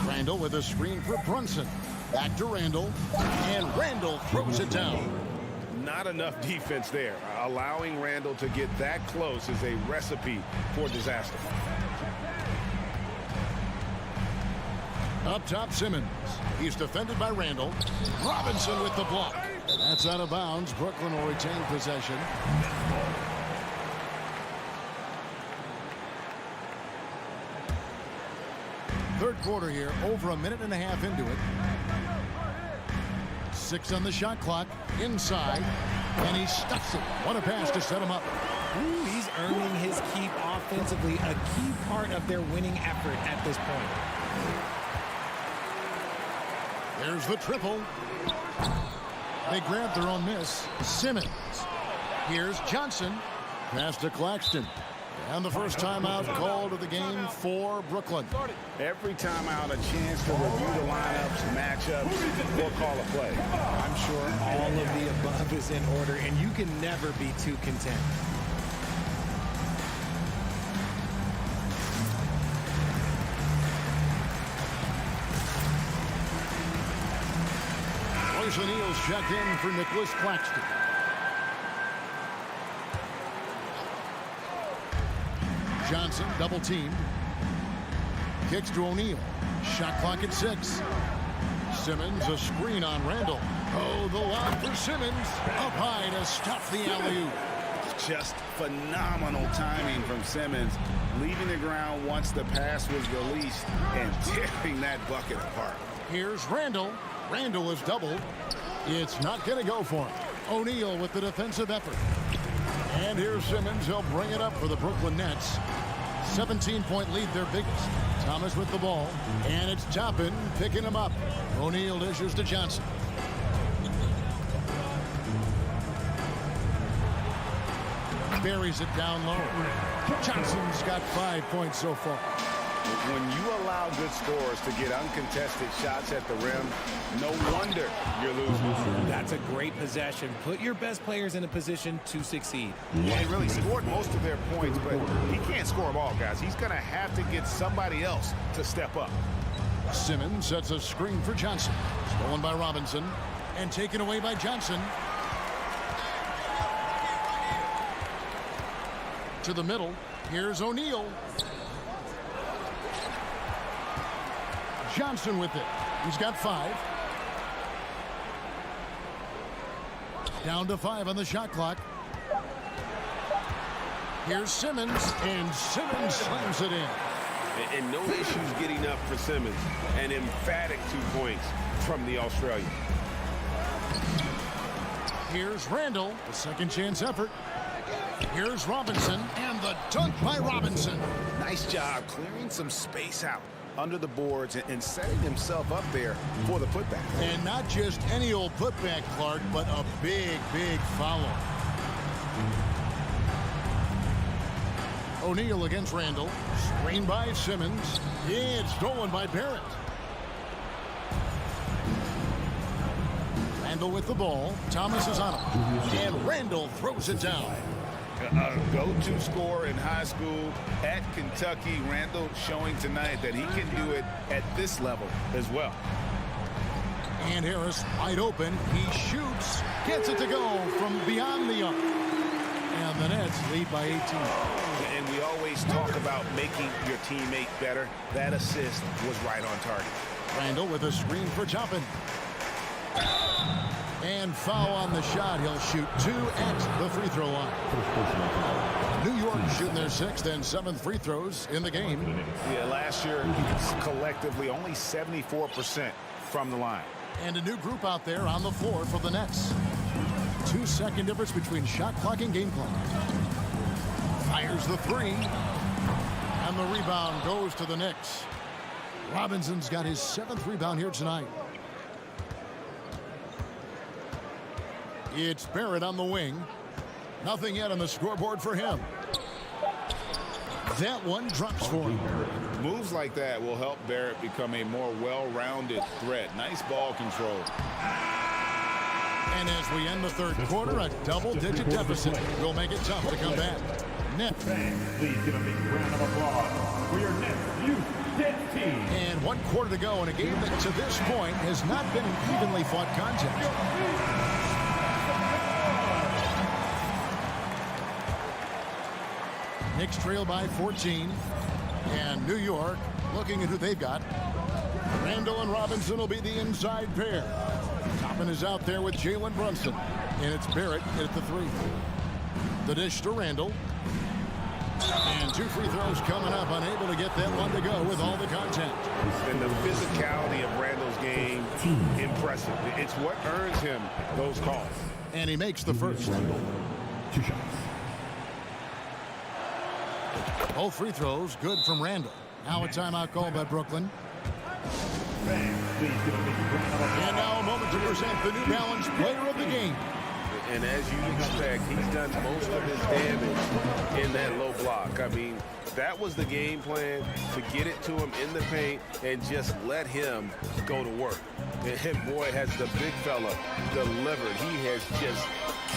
Randle with a screen for Brunson. Back to Randle. And Randle throws it down. Not enough defense there. Allowing Randle to get that close is a recipe for disaster. Up top, Simmons. He's defended by Randle. Robinson with the block. That's out of bounds. Brooklyn will retain possession. Third quarter here, over a minute and a half into it. 6 on the shot clock, inside, and he stuffs it. What a pass to set him up. Ooh, he's earning his keep offensively, a key part of their winning effort at this point. There's the triple. They grab their own miss. Simmons. Here's Johnson. Pass to Claxton. And the first timeout called of the game for Brooklyn. Every timeout, a chance to review the lineups, matchups, or call a play. I'm sure all of the above is in order, and you can never be too content. Royce O'Neal's checked in for Nicholas Claxton. Johnson double teamed. Kicks to O'Neal. Shot clock at 6. Simmons a screen on Randle. Oh, the lob for Simmons. Up high to stop the alley-oop. Just phenomenal timing from Simmons, leaving the ground once the pass was released and tearing that bucket apart. Here's Randle. Randle is doubled. It's not going to go for him. O'Neal with the defensive effort. And here's Simmons. He'll bring it up for the Brooklyn Nets. 17-point lead, their biggest. Thomas with the ball. And it's Toppin picking him up. O'Neal dishes to Johnson. Buries it down low. Johnson's got 5 points so far. When you allow good scorers to get uncontested shots at the rim, no wonder you're losing. That's a great possession. Put your best players in a position to succeed. They really scored most of their points, but he can't score them all, guys. He's going to have to get somebody else to step up. Simmons sets a screen for Johnson. Stolen by Robinson and taken away by Johnson. To the middle. Here's O'Neal. Johnson with it. He's got 5. Down to 5 on the shot clock. Here's Simmons, and Simmons slams it in. And no issues getting up for Simmons. An emphatic 2 points from the Australian. Here's Randle, the second chance effort. Here's Robinson, and the dunk by Robinson. Nice job clearing some space out under the boards and setting himself up there for the putback. And not just any old putback, Clark, but a big, big foul. O'Neal against Randle. Screen by Simmons. It's stolen by Barrett. Randle with the ball. Thomas is on him. And Randle throws it down. A go-to scorer in high school at Kentucky. Randle showing tonight that he can do it at this level as well. And Harris wide open. He shoots. Gets it to go from beyond the arc. And the Nets lead by 18. And we always talk about making your teammate better. That assist was right on target. Randle with a screen for Toppin. And foul on the shot. He'll shoot 2 at the free throw line. New York shooting their 6th and 7th free throws in the game. Yeah, last year, collectively, only 74% from the line. And a new group out there on the floor for the Nets. 2-second difference between shot clock and game clock. Fires the 3. And the rebound goes to the Knicks. Robinson's got his 7th rebound here tonight. It's Barrett on the wing. Nothing yet on the scoreboard for him. That one drops for him. Moves like that will help Barrett become a more well-rounded threat. Nice ball control. And as we end the 3rd quarter, a double-digit deficit will make it tough to come back. Nets. Please give a big round of applause for your Nets Youth Kids team. And 1 quarter to go in a game that to this point has not been an evenly fought contest. Knicks trail by 14. And New York looking at who they've got. Randall and Robinson will be the inside pair. Toppin is out there with Jalen Brunson. And it's Barrett at the 3. The dish to Randall. And 2 free throws coming up. Unable to get that one to go with all the contact. And the physicality of Randall's game, impressive. It's what earns him those calls. And he makes the first. 2 shots. Both free throws good from Randall. Now a timeout call by Brooklyn. And now a moment to present the New Balance Player of the Game. And as you'd expect, he's done most of his damage in that low block. I mean, that was the game plan, to get it to him in the paint and just let him go to work. And boy, has the big fella delivered. He has just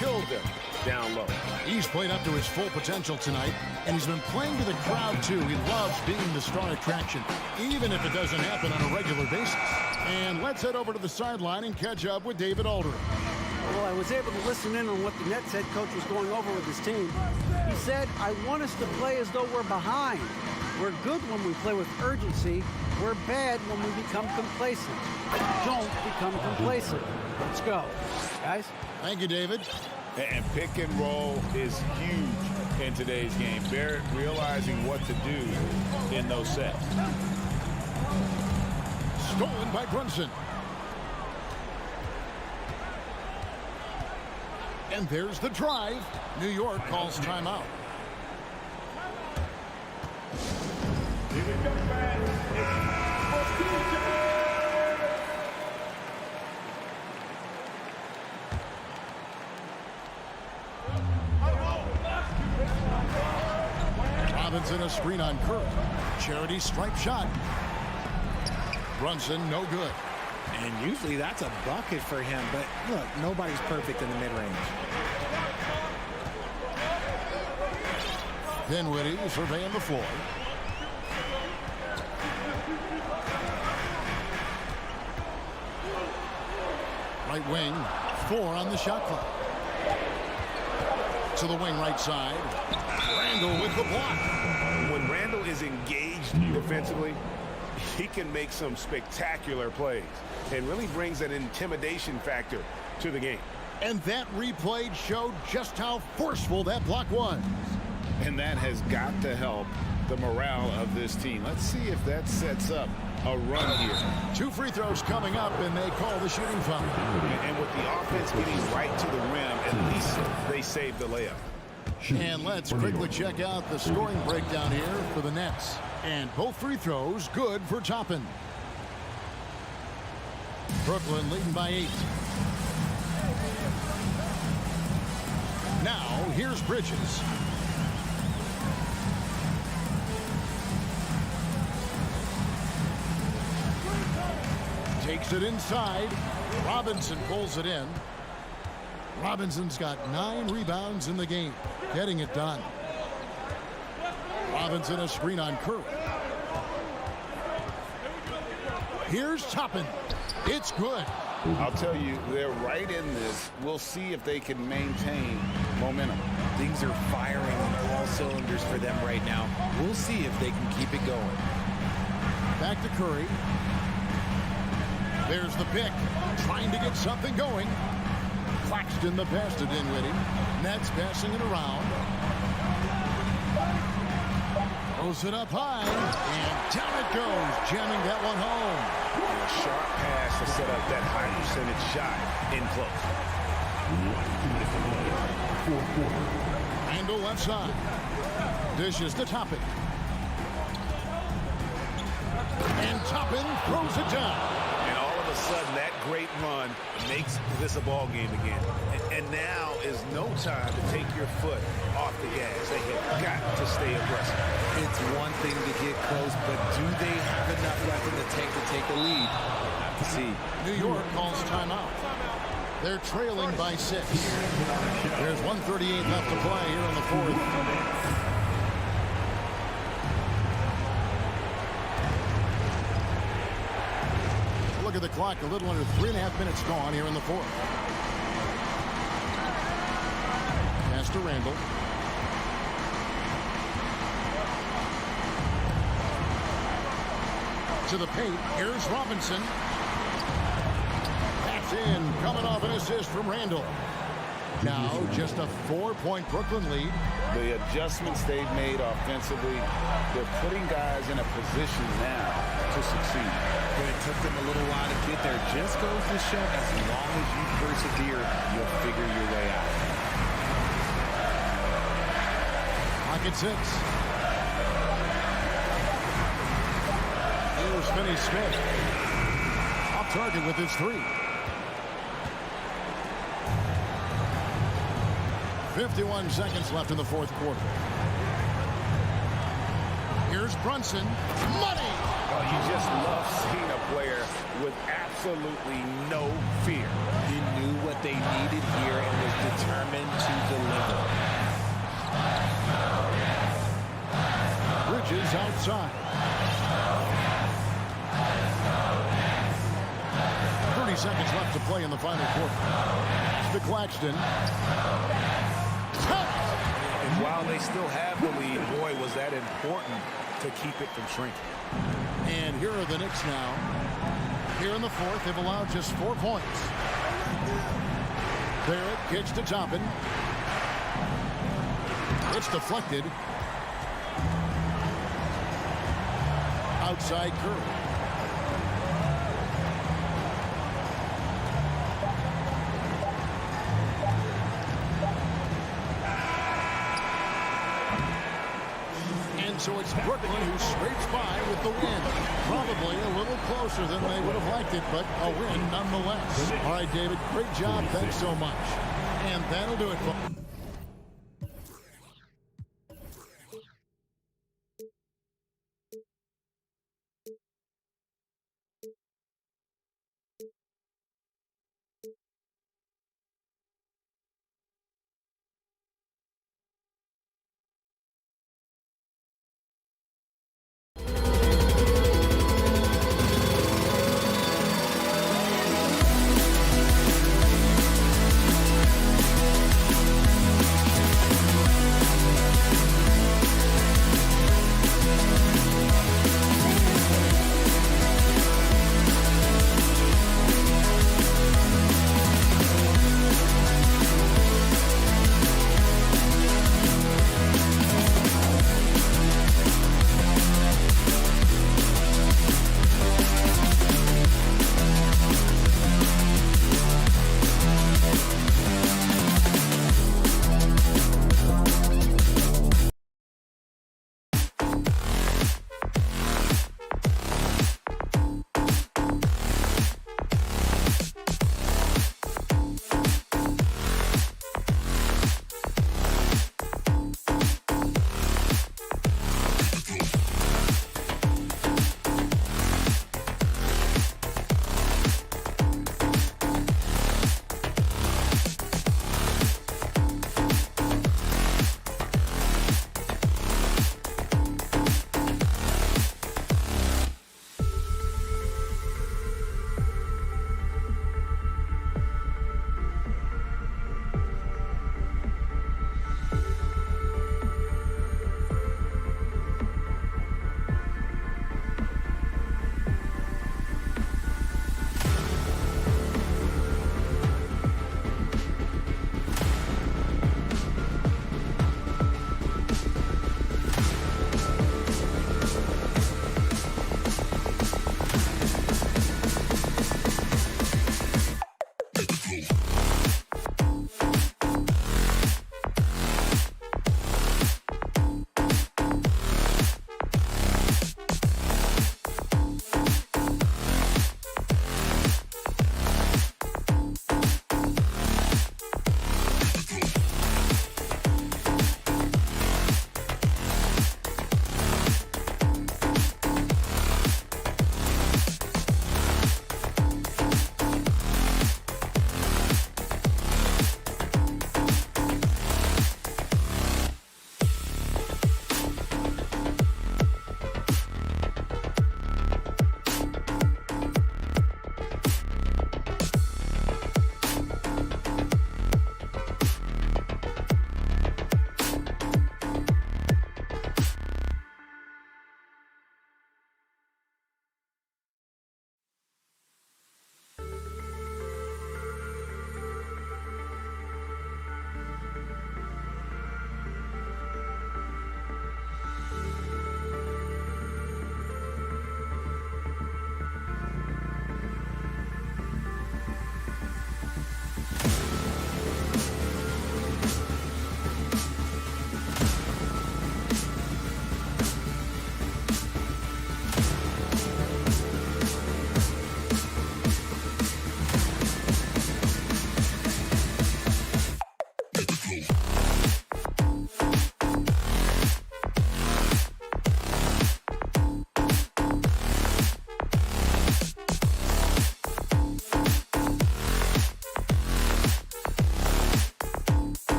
killed them down low. He's played up to his full potential tonight, and he's been playing to the crowd, too. He loves being the star attraction, even if it doesn't happen on a regular basis. And let's head over to the sideline and catch up with David Aldridge. Well, I was able to listen in on what the Nets head coach was going over with his team. He said, I want us to play as though we're behind. We're good when we play with urgency. We're bad when we become complacent. Don't become complacent. Let's go. Guys? Thank you, David. And pick and roll is huge in today's game. Barrett realizing what to do in those sets. Stolen by Brunson. And there's the drive. New York calls timeout. Robinson a screen on Kirk. Charity stripe shot. Brunson no good. And usually that's a bucket for him, but look, nobody's perfect in the mid-range. Dinwiddie surveying the floor. Right wing, 4 on the shot clock. To the wing right side. Randall with the block. When Randall is engaged defensively, he can make some spectacular plays and really brings an intimidation factor to the game. And that replay showed just how forceful that block was. And that has got to help the morale of this team. Let's see if that sets up a run here. 2 free throws coming up, and they call the shooting foul. And with the offense getting right to the rim, at least they saved the layup. And let's quickly check out the scoring breakdown here for the Nets. And both free throws good for Toppin. Brooklyn leading by 8. Now, here's Bridges. Takes it inside. Robinson pulls it in. Robinson's got 9 rebounds in the game, getting it done. Robinson a screen on Curry. Here's Toppin. It's good. I'll tell you, they're right in this. We'll see if they can maintain momentum. Things are firing on all cylinders for them right now. We'll see if they can keep it going. Back to Curry. There's the pick. Trying to get something going. Claxton the pass to Dinwiddie. Nets passing it around. Throws it up high. And down it goes. Jamming that one home. And a sharp pass to set up that high percentage shot in close. Handle left side. Dishes to Toppin. And Toppin throws it down. And all of a sudden, that great run makes this a ball game again. And now is no time to take your foot off the gas. They have got to stay aggressive. It's one thing to get close, but do they have enough left in the tank to take the lead? Have to see. New York calls timeout. They're trailing by 6. There's 1:38 left to play here in the fourth. Look at the clock. A little under 3.5 minutes gone here in the fourth. Pass to Randall. To the paint. Here's Robinson. That's in. Coming off an assist from Randall. Now just a 4-point Brooklyn lead. The adjustments they've made offensively, they're putting guys in a position now to succeed. But it took them a little while to get there. Just goes to show as long as you persevere, you'll figure your way out. Clock at 6. Here's Finney-Smith. Off target with his 3. 51 seconds left in the fourth quarter. Here's Brunson. Money! Oh, you just love seeing a player with absolutely no fear. He knew what they needed here and was determined to deliver. Bridges outside. 30 seconds left to play in the final quarter. To Claxton. And while they still have the lead, boy, was that important to keep it from shrinking. And here are the Knicks now. Here in the fourth, they've allowed just 4 points. Barrett kicks to Toppin. It's deflected. Outside Curry. So it's Brooklyn who scrapes by with the win. Probably a little closer than they would have liked it, but a win nonetheless. All right, David, great job. Thanks so much. And that'll do it for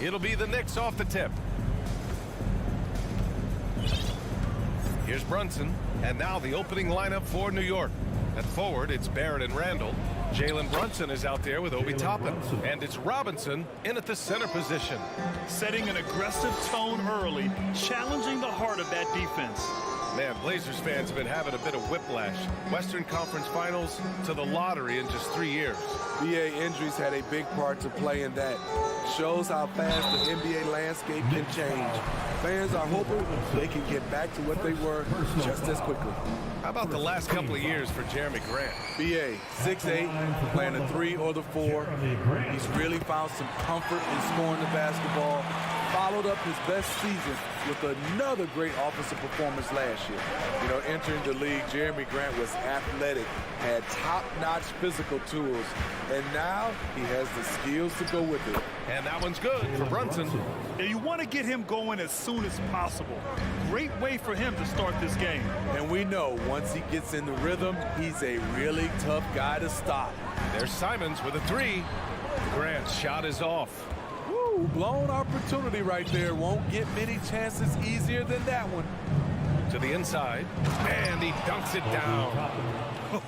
It'll be the Knicks off the tip. Here's Brunson, and now the opening lineup for New York. At forward, it's Barrett and Randall. Jalen Brunson is out there with Obi Toppin, and it's Robinson in at the center position. Setting an aggressive tone early, challenging the heart of that defense. Man, Blazers fans have been having a bit of whiplash. Western Conference Finals to the lottery in just 3 years. BA injuries had a big part to play in that. Shows how fast the NBA landscape can change. Fans are hoping they can get back to what they were just as quickly. How about the last couple of years for Jeremy Grant? BA, 6'8", playing the 3 or the 4. He's really found some comfort in scoring the basketball. Followed up his best season with another great offensive performance last year. You know, entering the league, Jeremy Grant was athletic, had top-notch physical tools, and now he has the skills to go with it. And that one's good for Brunson. Yeah, you want to get him going as soon as possible. Great way for him to start this game. And we know once he gets in the rhythm, he's a really tough guy to stop. There's Simons with a 3. Grant's shot is off. Woo, blown opportunity right there. Won't get many chances easier than that one. To the inside, and he dunks it down.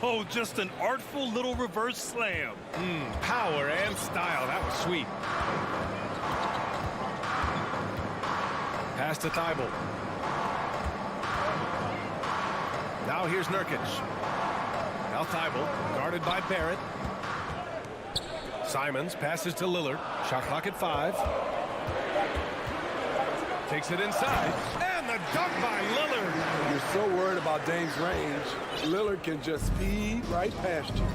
Oh, just an artful little reverse slam. Power and style. That was sweet. Pass to Thibault. Now here's Nurkic. Now Thibault, guarded by Barrett. Simons passes to Lillard. Shot clock at 5. Takes it inside. And the dunk by Lillard. You're so worried about Dame's range. Lillard can just speed right past you.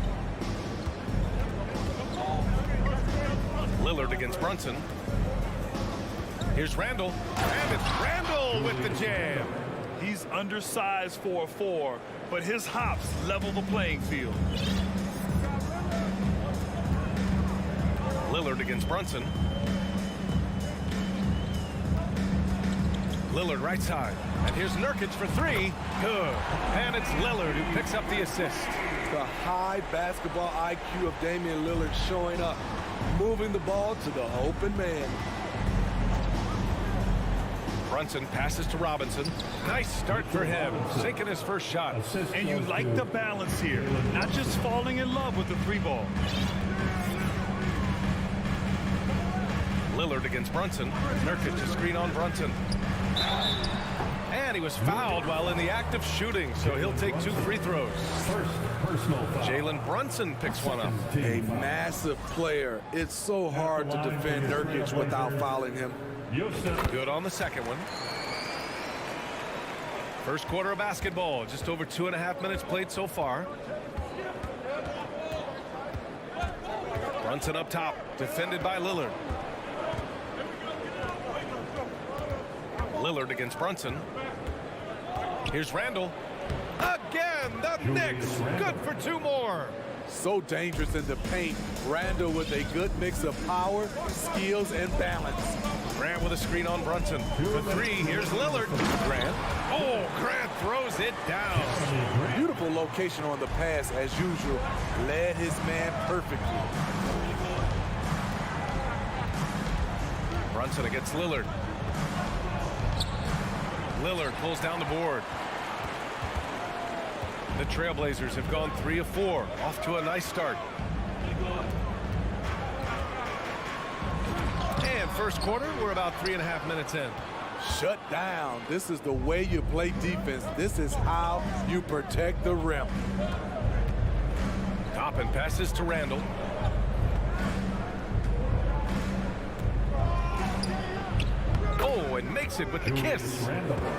Lillard against Brunson. Here's Randall. And it's Randall with the jam. He's undersized for a 4, but his hops level the playing field. Lillard against Brunson. Lillard right side. And here's Nurkic for 3. Good. And it's Lillard who picks up the assist. The high basketball IQ of Damian Lillard showing up, moving the ball to the open man. Brunson passes to Robinson. Nice start for him, sinking his first shot. And you like the balance here, not just falling in love with the 3 ball. Lillard against Brunson. Nurkic a screen on Brunson. And he was fouled while in the act of shooting, so he'll take 2 free throws. Jalen Brunson picks one up. A massive player. It's so hard to defend Nurkic without fouling him. Good on the second one. First quarter of basketball, just over 2.5 minutes played so far. Brunson up top, defended by Lillard. Lillard against Brunson. Here's Randall. Again, the Knicks. Good for 2 more. So dangerous in the paint. Randall with a good mix of power, skills, and balance. Grant with a screen on Brunson. For 3, here's Lillard. Grant. Oh, Grant throws it down. Beautiful location on the pass, as usual. Led his man perfectly. Brunson against Lillard. Lillard pulls down the board. The Trailblazers have gone 3 of 4. Off to a nice start. And first quarter, we're about 3.5 minutes in. Shut down. This is the way you play defense. This is how you protect the rim. Toppin passes to Randall. Oh, and makes it with the kiss.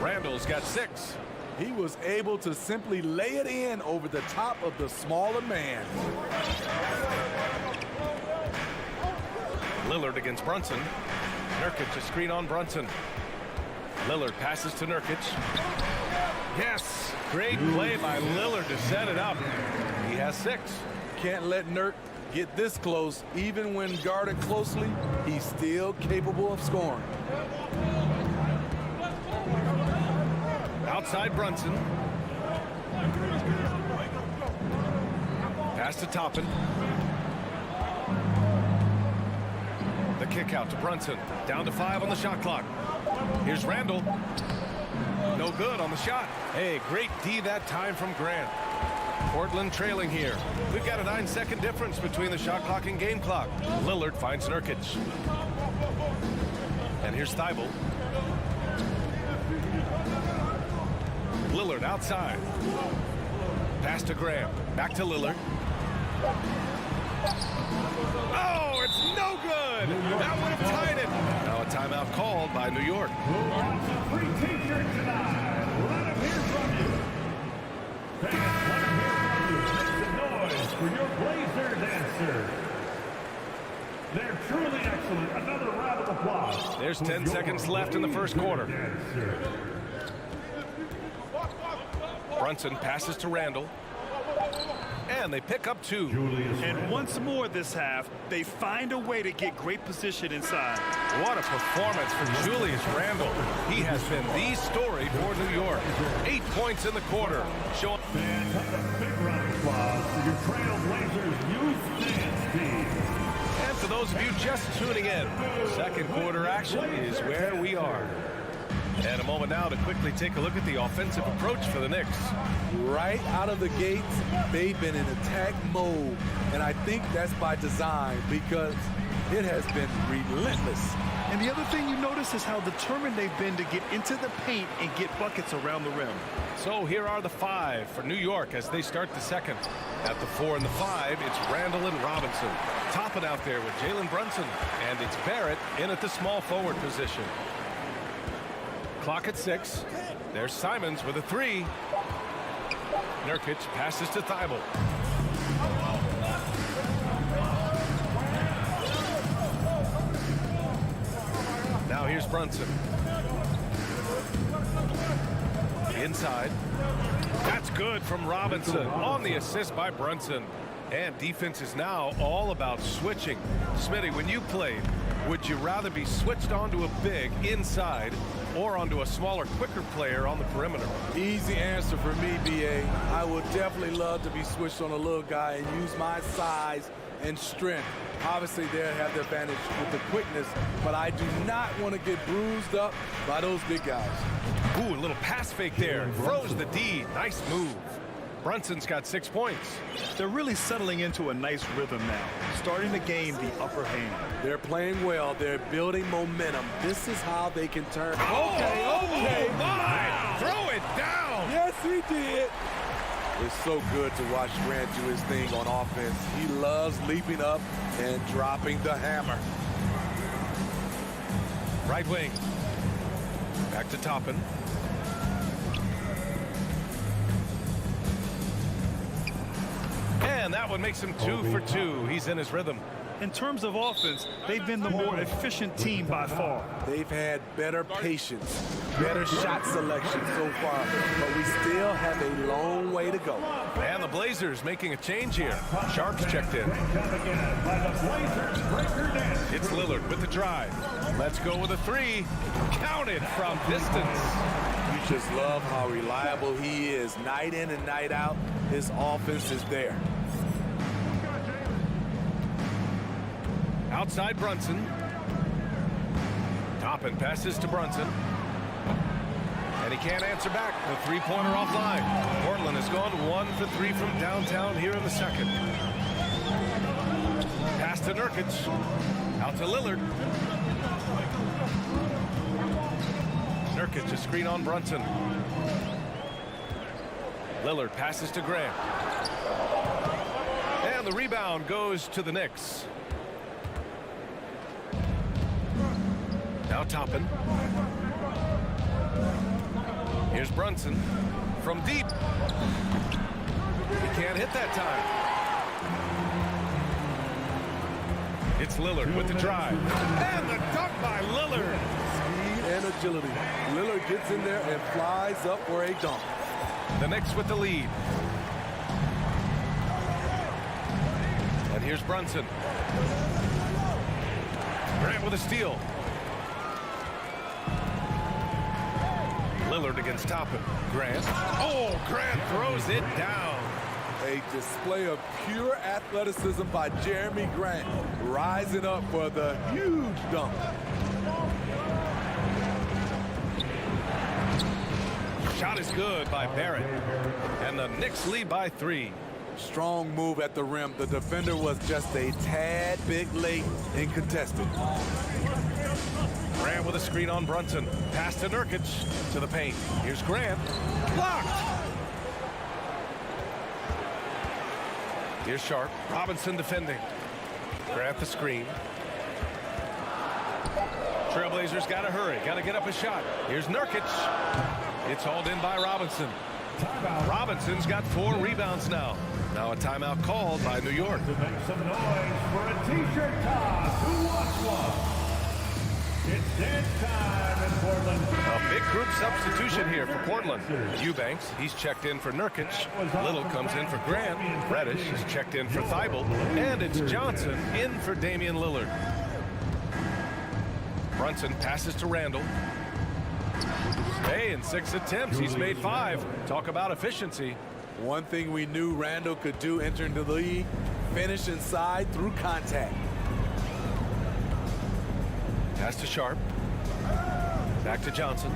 Randall's got 6. He was able to simply lay it in over the top of the smaller man. Lillard against Brunson. Nurkic a screen on Brunson. Lillard passes to Nurkic. Yes, great play by Lillard to set it up. He has 6. Can't let Nurk get this close. Even when guarded closely, he's still capable of scoring. Outside Brunson. Pass to Toppin. The kick out to Brunson. Down to 5 on the shot clock. Here's Randall. No good on the shot. Hey, great D that time from Grant. Portland trailing here. We've got a 9-second difference between the shot clock and game clock. Lillard finds Nurkic. And here's Thibault. Lillard outside. Pass to Graham. Back to Lillard. Oh, it's no good. That would have tied it. Now a timeout called by New York. Free t-shirt tonight. Let them hear from you. Fans, let them hear from you. Make some noise for your Blazer dancers. They're truly excellent. Another round of applause. There's 10 seconds left in the first quarter. Brunson passes to Randall. And they pick up 2. And once more this half, they find a way to get great position inside. What a performance from Julius Randall. He has been the story for New York. 8 points in the quarter. Showing. Fans, a big round of applause for your Trailblazers youth dance team. And for those of you just tuning in, second quarter action is where we are. And a moment now to quickly take a look at the offensive approach for the Knicks. Right out of the gates, they've been in attack mode. And I think that's by design because it has been relentless. And the other thing you notice is how determined they've been to get into the paint and get buckets around the rim. So here are the 5 for New York as they start the second. At the 4 and the 5, it's Randall and Robinson. Topping out there with Jalen Brunson. And it's Barrett in at the small forward position. Clock at 6. There's Simons with a 3. Nurkic passes to Thibault. Now here's Brunson. Inside. That's good from Robinson on the assist by Brunson. And defense is now all about switching. Smitty, when you played, would you rather be switched onto a big inside or onto a smaller, quicker player on the perimeter? Easy answer for me, B.A. I would definitely love to be switched on a little guy and use my size and strength. Obviously, they'll have the advantage with the quickness, but I do not want to get bruised up by those big guys. Ooh, a little pass fake there. Froze the D. Nice move. Brunson's got 6 points. They're really settling into a nice rhythm now, starting to gain the upper hand. They're playing well. They're building momentum. This is how they can turn. Okay. Oh, my! Throw it down! Yes, he did. It's so good to watch Grant do his thing on offense. He loves leaping up and dropping the hammer. Right wing. Back to Toppin. And that one makes him 2 for 2. He's in his rhythm. In terms of offense, they've been the more efficient team by far. They've had better patience, better shot selection so far, but we still have a long way to go. And the Blazers making a change here. Sharp's checked in. It's Lillard with the drive. Let's go with a three. Counted from distance. You just love how reliable he is. Night in and night out, his offense is there. Outside Brunson. Toppin passes to Brunson. And he can't answer back. The three-pointer offline. Portland has gone 1 for 3 from downtown here in the second. Pass to Nurkic. Out to Lillard. Nurkic, a screen on Brunson. Lillard passes to Graham. And the rebound goes to the Knicks. Now Toppin. Here's Brunson from deep. He can't hit that time. It's Lillard with the drive. And the dunk by Lillard. Speed and agility. Lillard gets in there and flies up for a dunk. The Knicks with the lead. And here's Brunson. Grant with a steal. Lillard against Toppin. Grant. Oh, Grant throws it down. A display of pure athleticism by Jeremy Grant, rising up for the huge dunk. Shot is good by Barrett. And the Knicks lead by 3. Strong move at the rim. The defender was just a tad bit late in contesting. Grant with a screen on Brunson. Pass to Nurkic to the paint. Here's Grant. Blocked. Here's Sharp. Robinson defending. Grant the screen. Trailblazers got to hurry. Got to get up a shot. Here's Nurkic. It's hauled in by Robinson. Robinson's got 4 rebounds now. Now a timeout called by New York. To make some noise for a t-shirt toss. Who wants one? It's dance time in Portland. A big group substitution here for Portland. Eubanks, he's checked in for Nurkic. Little comes in for Grant. Reddish is checked in for Thibault. And it's Johnson in for Damian Lillard. Brunson passes to Randall. Hey, in 6 attempts, he's made 5. Talk about efficiency. One thing we knew Randall could do entering the league, finish inside through contact. Pass to Sharp. Back to Johnson.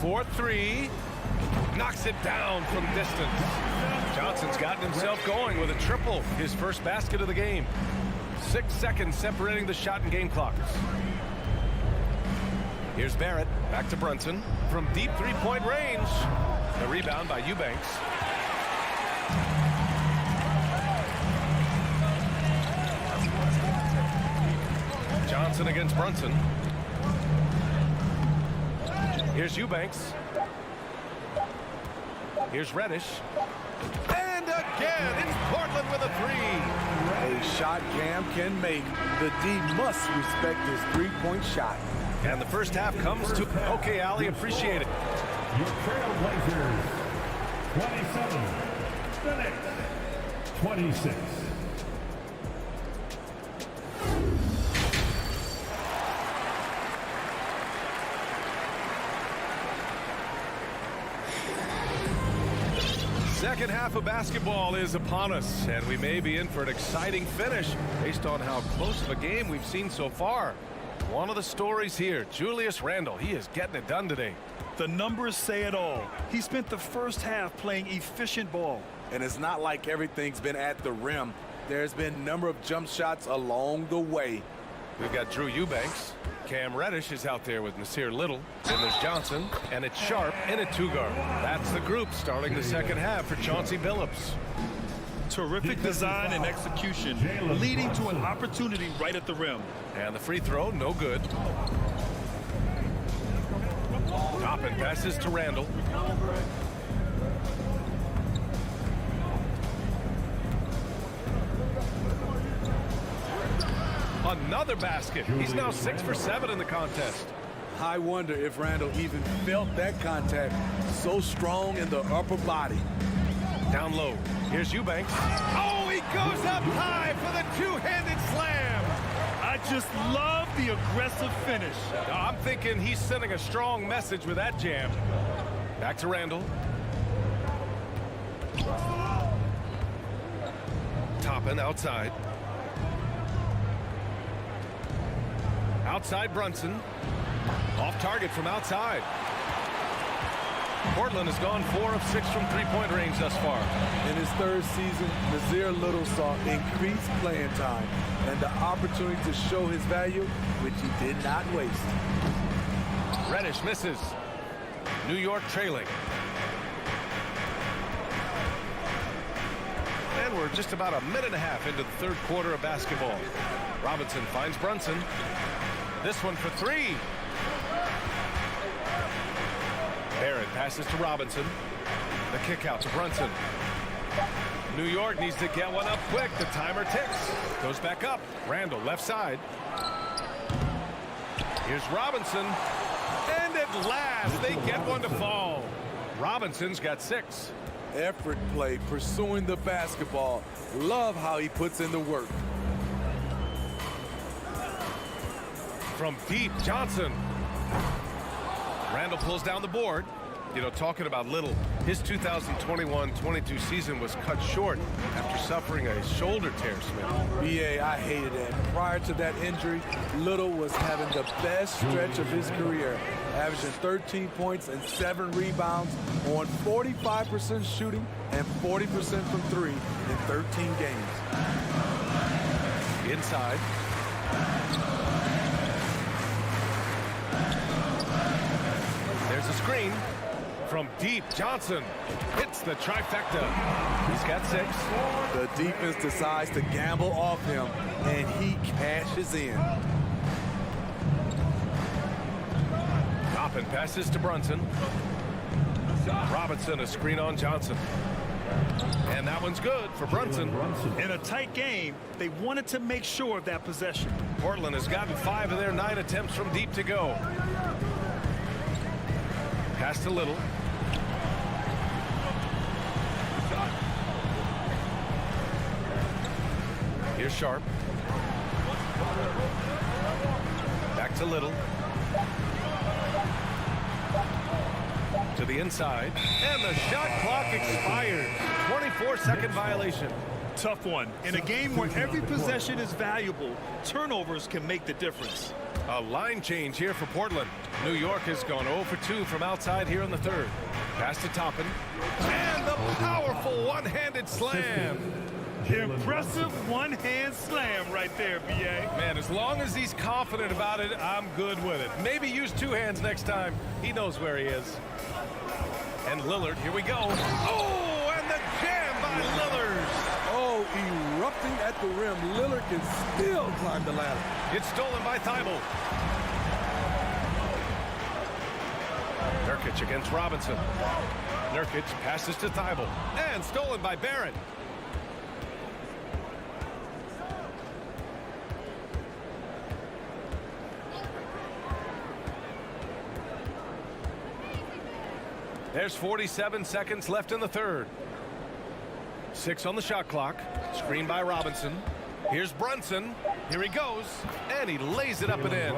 4-3. Knocks it down from distance. Johnson's gotten himself going with a triple. His first basket of the game. 6 seconds separating the shot and game clocks. Here's Barrett. Back to Brunson. From deep three-point range. The rebound by Eubanks. Johnson against Brunson. Here's Eubanks. Here's Reddish. And again, it's Portland with a 3. A shot Cam can make. The D must respect his three-point shot. And the first half comes to... Okay, Ali, appreciate it. Your Trailblazers, 27. The Knicks, 26. Second half of basketball is upon us, and we may be in for an exciting finish based on how close of a game we've seen so far. One of the stories here, Julius Randle, he is getting it done today. The numbers say it all. He spent the first half playing efficient ball. And it's not like everything's been at the rim. There's been a number of jump shots along the way. We've got Drew Eubanks. Cam Reddish is out there with Nasir Little. Then there's Johnson, and it's Sharp in a 2-guard. That's the group starting the second half for Chauncey Billups. Terrific design and execution, leading to an opportunity right at the rim. And the free throw, no good. Toppin passes to Randall. Another basket. He's now 6 for 7 in the contest. I wonder if Randall even felt that contact, so strong in the upper body. Down low. Here's Eubanks. Oh, he goes up high for the two-handed slam. I just love the aggressive finish. I'm thinking he's sending a strong message with that jam. Back to Randall. Toppin outside. Outside Brunson. Off target from outside. Portland has gone 4 of 6 from three-point range thus far. In his third season, Nazir Little saw increased playing time and the opportunity to show his value, which he did not waste. Reddish misses. New York trailing. And we're just about a minute and a half into the third quarter of basketball. Robinson finds Brunson. This one for 3. Barrett passes to Robinson. The kick out to Brunson. New York needs to get one up quick. The timer ticks. Goes back up. Randall left side. Here's Robinson. And at last they get one to fall. Robinson's got 6. Effort play, pursuing the basketball. Love how he puts in the work. From deep, Johnson. Randall pulls down the board. You know, talking about Little, his 2021-22 season was cut short after suffering a shoulder tear, Smith. BA, I hated it. Prior to that injury, Little was having the best stretch of his career, averaging 13 points and 7 rebounds on 45% shooting and 40% from 3 in 13 games. Inside. There's a screen. From deep, Johnson hits the trifecta. He's got 6. The defense decides to gamble off him, and he cashes in. Toppin passes to Brunson. Robinson, a screen on Johnson. And that one's good for Brunson. In a tight game, they wanted to make sure of that possession. Portland has gotten 5 of their 9 attempts from deep to go. Pass to Little. Here's Sharp. Back to Little. To the inside. And the shot clock expires. 24-second violation. Tough one. In a game where every possession is valuable, turnovers can make the difference. A line change here for Portland. New York has gone 0 for 2 from outside here in the third. Pass to Toppin. And the powerful one-handed slam. Impressive one-hand slam right there, B.A. Man, as long as he's confident about it, I'm good with it. Maybe use 2 hands next time. He knows where he is. And Lillard, here we go. Oh, and the jam by Lillard. Oh, erupting at the rim. Lillard can still climb the ladder. It's stolen by Thibault. Nurkic against Robinson. Nurkic passes to Thibault. And stolen by Barrett. There's 47 seconds left in the third. 6 on the shot clock. Screen by Robinson. Here's Brunson. Here he goes. And he lays it up and in.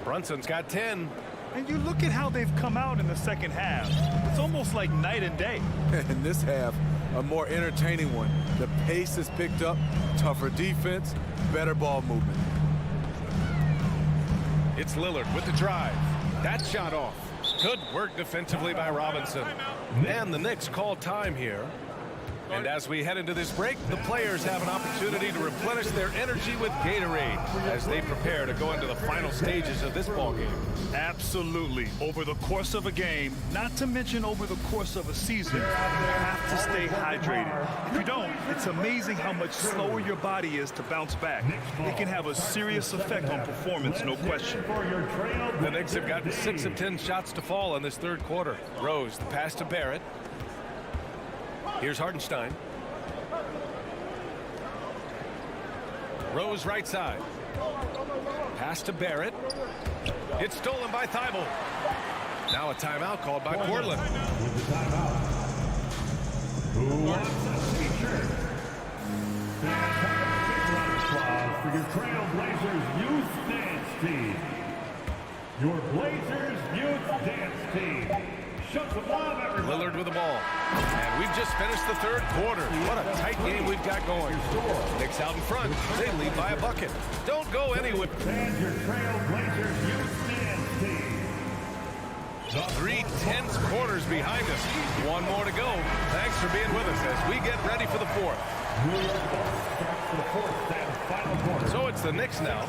Brunson's got 10. And you look at how they've come out in the second half. It's almost like night and day. In this half, a more entertaining one. The pace is picked up, tougher defense, better ball movement. It's Lillard with the drive. That shot off. Good work defensively by Robinson. And the Knicks call time here. And as we head into this break, the players have an opportunity to replenish their energy with Gatorade as they prepare to go into the final stages of this ballgame. Absolutely. Over the course of a game, not to mention over the course of a season, you have to stay hydrated. If you don't, it's amazing how much slower your body is to bounce back. It can have a serious effect on performance, no question. The Knicks have gotten 6 of 10 shots to fall in this third quarter. Rose, the pass to Barrett. Here's Hartenstein. Rose right side. Pass to Barrett. It's stolen by Thibault. Now a timeout called by Portland. With the timeout. Who wants a t-shirt? Applause for your Trailblazers Youth Dance Team. Your Blazers Youth Dance Team. Show some love, everybody. Lillard with the ball. And we've just finished the third quarter. What a tight game we've got going. Knicks out in front. They lead by a bucket. Don't go anywhere. And your Trailblazers Youth Dance Team. 3 tense quarters behind us. One more to go. Thanks for being with us as we get ready for the fourth. So it's the Knicks now.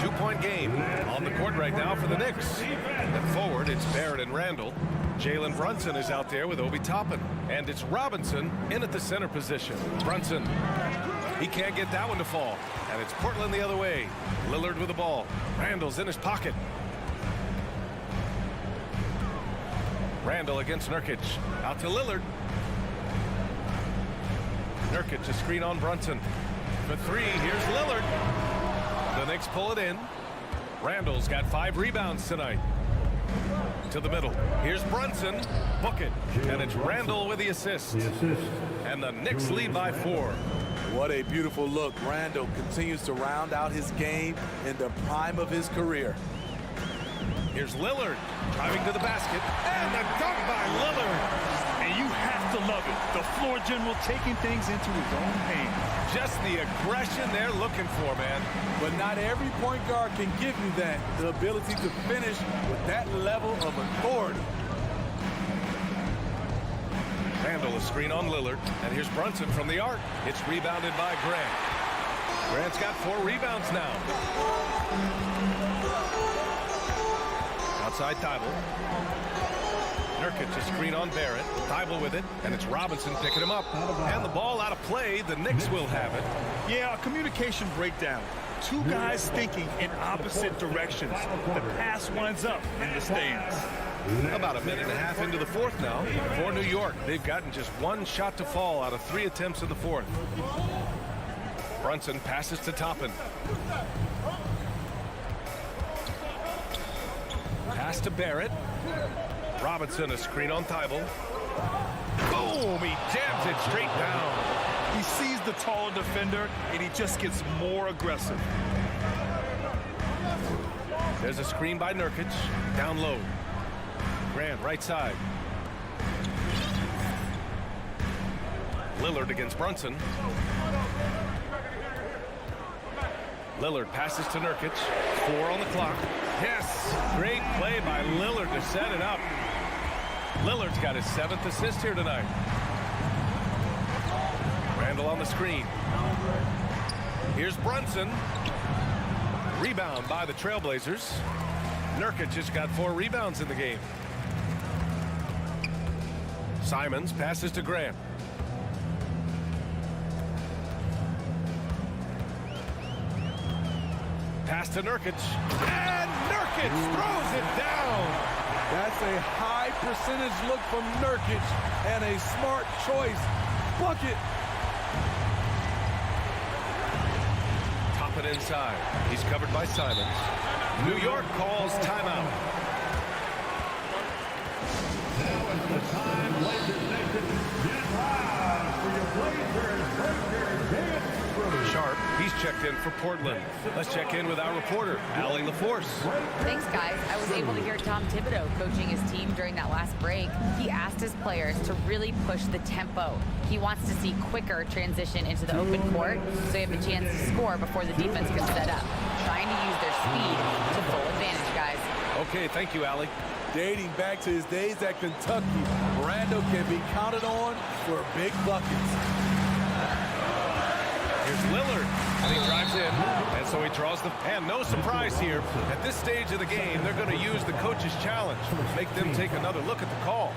2-point game on the court right now for the Knicks. At forward, it's Barrett and Randall. Jalen Brunson is out there with Obi Toppin. And it's Robinson in at the center position. Brunson, he can't get that one to fall. And it's Portland the other way. Lillard with the ball. Randall's in his pocket. Randall against Nurkic. Out to Lillard. Nurkic, a screen on Brunson. For three, here's Lillard. The Knicks pull it in. Randall's got 5 rebounds tonight. To the middle. Here's Brunson. Book it. And it's Randall with the assist. And the Knicks lead by 4. What a beautiful look. Randall continues to round out his game in the prime of his career. Here's Lillard driving to the basket. And the dunk by Lillard. And you have to love it. The floor general taking things into his own hands. Just the aggression they're looking for, man. But not every point guard can give you that. The ability to finish with that level of authority. Randall, a screen on Lillard. And here's Brunson from the arc. It's rebounded by Grant. Grant's got 4 rebounds now. Outside Thibault. Nurkic, a screen on Barrett. Thibault with it, and it's Robinson picking him up. And the ball out of play. The Knicks will have it. Yeah, a communication breakdown. 2 guys thinking in opposite directions. The pass winds up in the stands. About a minute and a half into the fourth now. For New York, they've gotten just 1 shot to fall out of 3 attempts in the fourth. Brunson passes to Toppin. Pass to Barrett. Robinson, a screen on Thibault. Boom! He jams it straight down. He sees the taller defender, and he just gets more aggressive. There's a screen by Nurkic. Down low. Grant, right side. Lillard against Brunson. Lillard passes to Nurkic. 4 on the clock. Yes! Great play by Lillard to set it up. Lillard's got his 7th assist here tonight. Randall on the screen. Here's Brunson. Rebound by the Trailblazers. Nurkic just got 4 rebounds in the game. Simons passes to Grant. Pass to Nurkic. And Nurkic throws it down. That's a high percentage look from Nurkic and a smart choice. Bucket. Top it inside. He's covered by Simons. New York calls timeout. Now is the time, Blazers Nation. Get live for your Blazers Breaker Dance Crew. Sharp, he's checked in for Portland. Let's check in with our reporter, Allie LaForce. Thanks, guys. I was able to hear Tom Thibodeau coaching his team during that last break. He asked his players to really push the tempo. He wants to see quicker transition into the open court so they have a chance to score before the defense can set up. Trying to use their speed to full advantage, guys. Okay, thank you, Allie. Dating back to his days at Kentucky, Randall can be counted on for big buckets. Here's Lillard, and he drives in, and so he draws the... And no surprise here, at this stage of the game, they're going to use the coach's challenge, make them take another look at the call.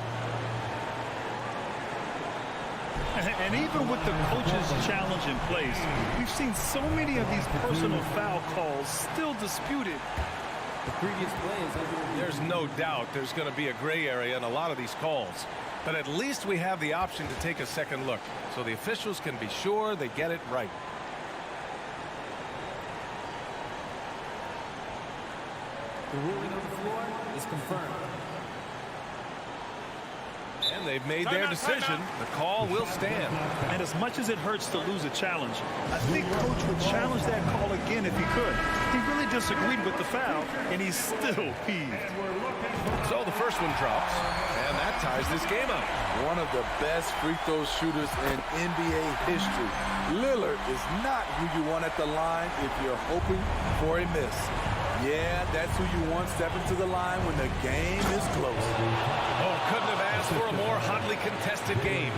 And even with the coach's challenge in place, we've seen so many of these personal foul calls still disputed. The previous play is under. There's no doubt there's going to be a gray area in a lot of these calls. But at least we have the option to take a second look, so the officials can be sure they get it right. The ruling on the floor is confirmed. And they've made their decision. The call will stand. And as much as it hurts to lose a challenge, I think Coach would challenge that call again if he could. He really disagreed with the foul, and he's still peeved. So the first one drops, and that ties this game up. One of the best free throw shooters in NBA history. Lillard is not who you want at the line if you're hoping for a miss. Yeah, that's who you want stepping to the line when the game is close. Oh, couldn't have asked for a more hotly contested game.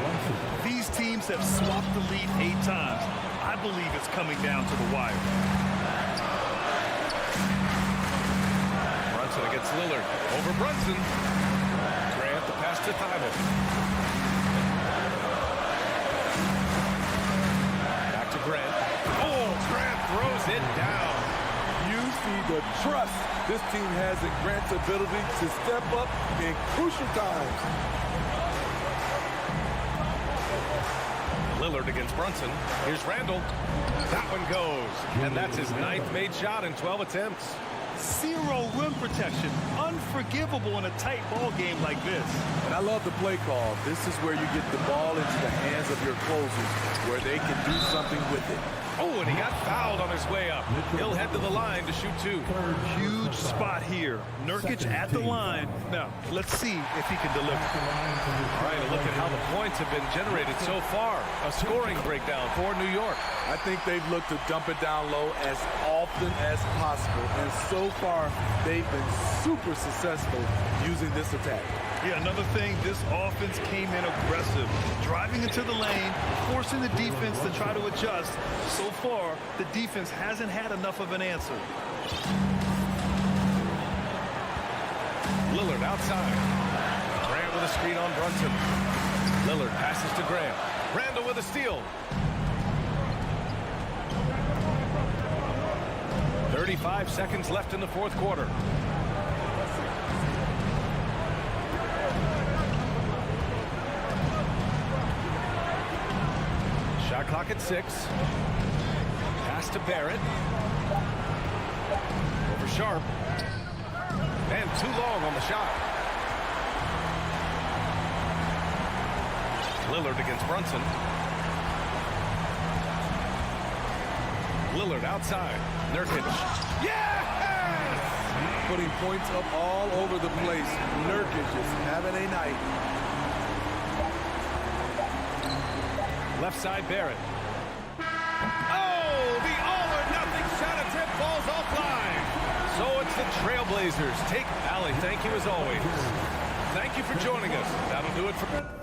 These teams have swapped the lead 8 times. I believe it's coming down to the wire. Brunson against Lillard. Over Brunson. Grant the pass to Thibault. Back to Grant. Oh, Grant throws it down. You see the trust this team has in Grant's ability to step up in crucial times. Lillard against Brunson. Here's Randall. That one goes. And that's his 9th made shot in 12 attempts. 0 rim protection. Unforgivable in a tight ball game like this. And I love the play call. This is where you get the ball into the hands of your closers, where they can do something with it. Oh, and he got fouled on his way up. He'll head to the line to shoot 2. Huge spot here. Nurkic at the line. Now, let's see if he can deliver. All right, a look at how the points have been generated so far. A scoring breakdown for New York. I think they've looked to dump it down low as often as possible. And so far, they've been super successful using this attack. Yeah, another thing, this offense came in aggressive, driving into the lane, forcing the defense to try to adjust. So far, the defense hasn't had enough of an answer. Lillard outside. Grant with a screen on Brunson. Lillard passes to Grant. Randall with a steal. 35 seconds left in the 4th quarter. Shot clock at 6. Pass to Barrett. Over Sharp. And too long on the shot. Lillard against Brunson. Lillard outside. Nurkic. Yes! Putting points up all over the place. Nurkic is having a night. Left side, Barrett. Oh, the all-or-nothing shot attempt falls offline. So it's the Trailblazers. Take Allie, thank you as always. Thank you for joining us. That'll do it for...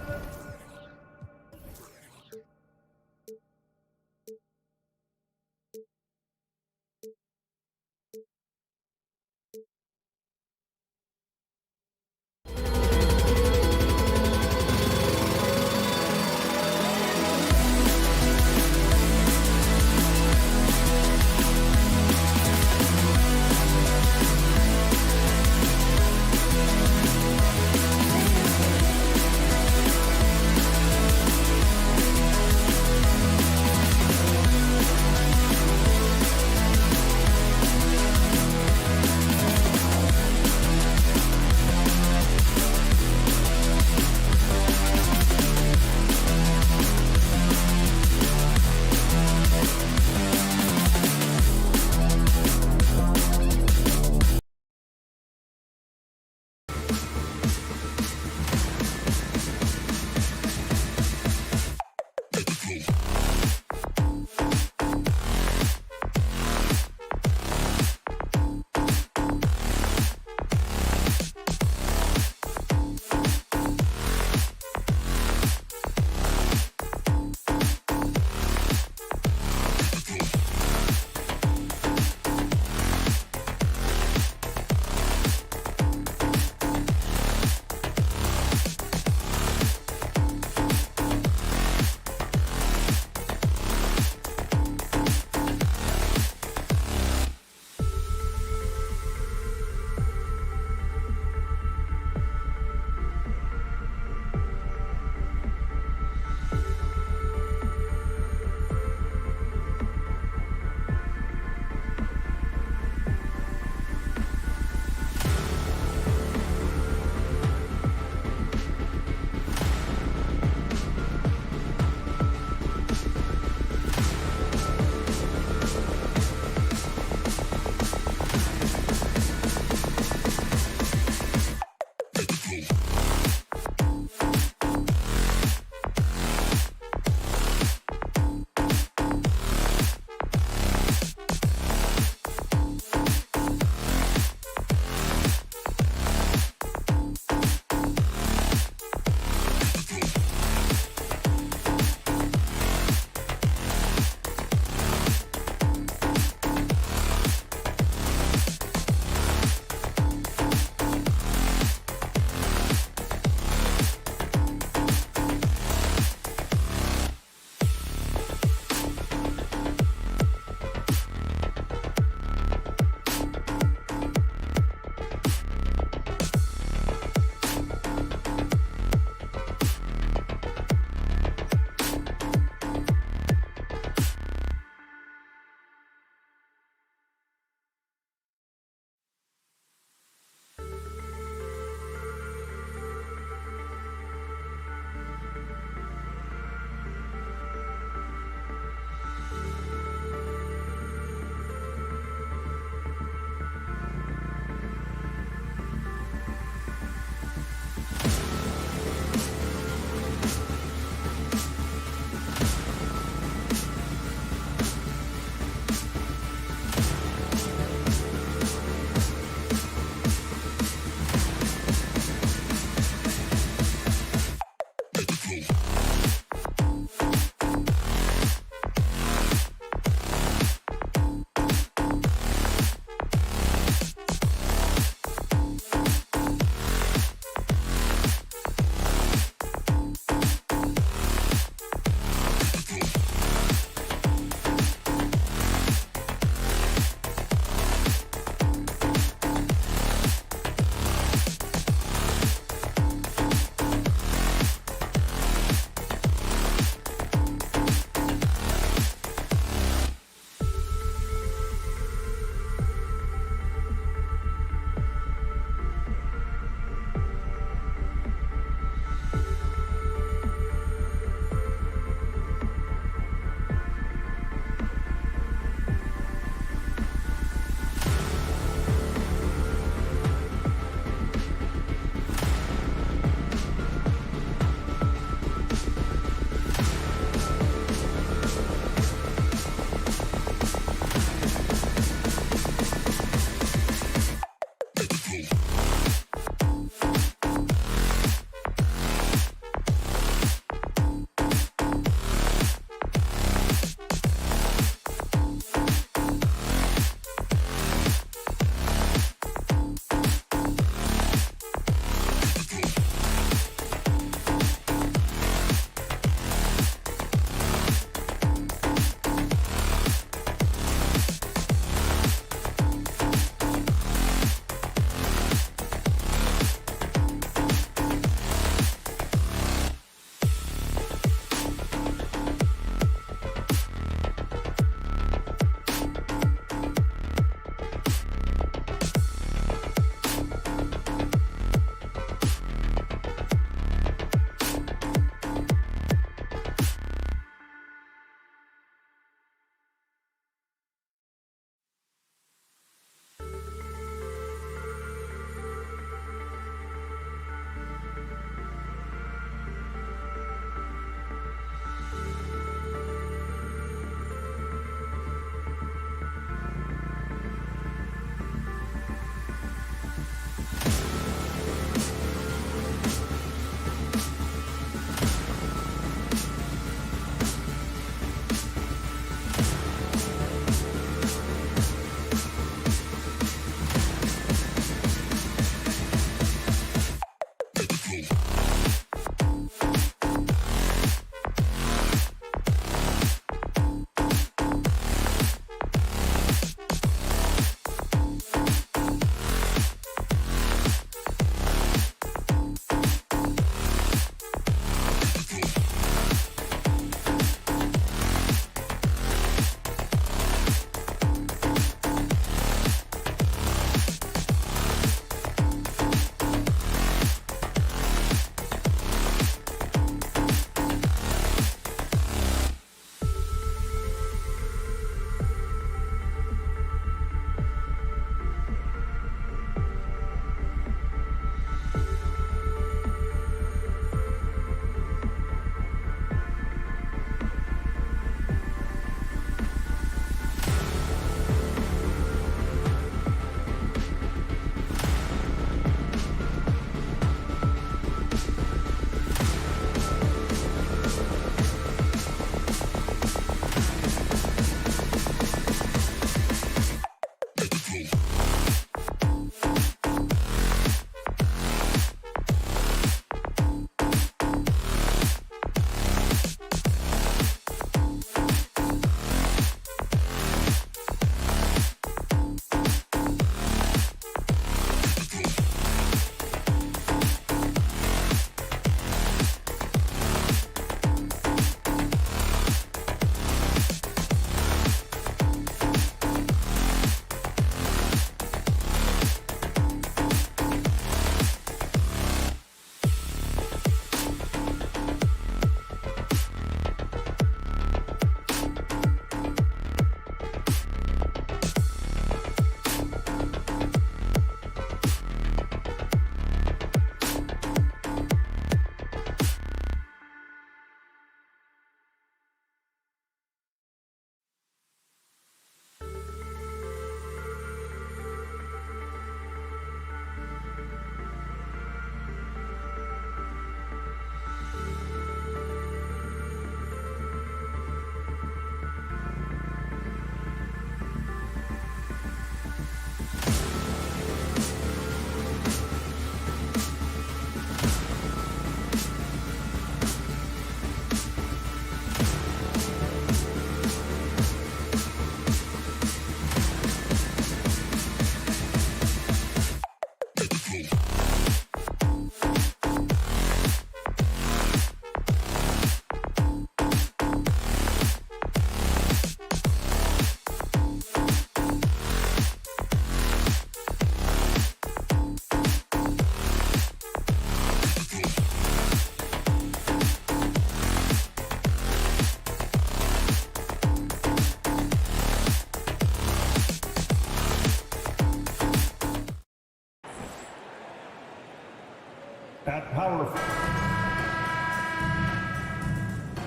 at power forward.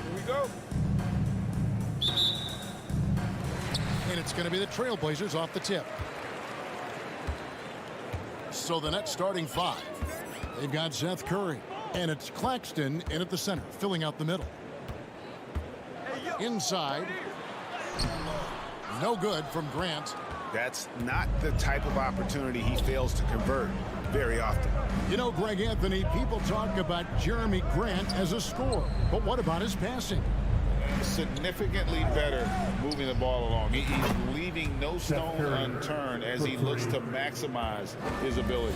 Here we go. And it's going to be the Trailblazers off the tip. So the Nets starting 5. They've got Seth Curry. And it's Claxton in at the center, filling out the middle. Inside. No good from Grant. That's not the type of opportunity he fails to convert very often. You know, Greg Anthony, people talk about Jeremy Grant as a scorer. But what about his passing? Significantly better moving the ball along. He's leaving no stone unturned as he looks to maximize his abilities.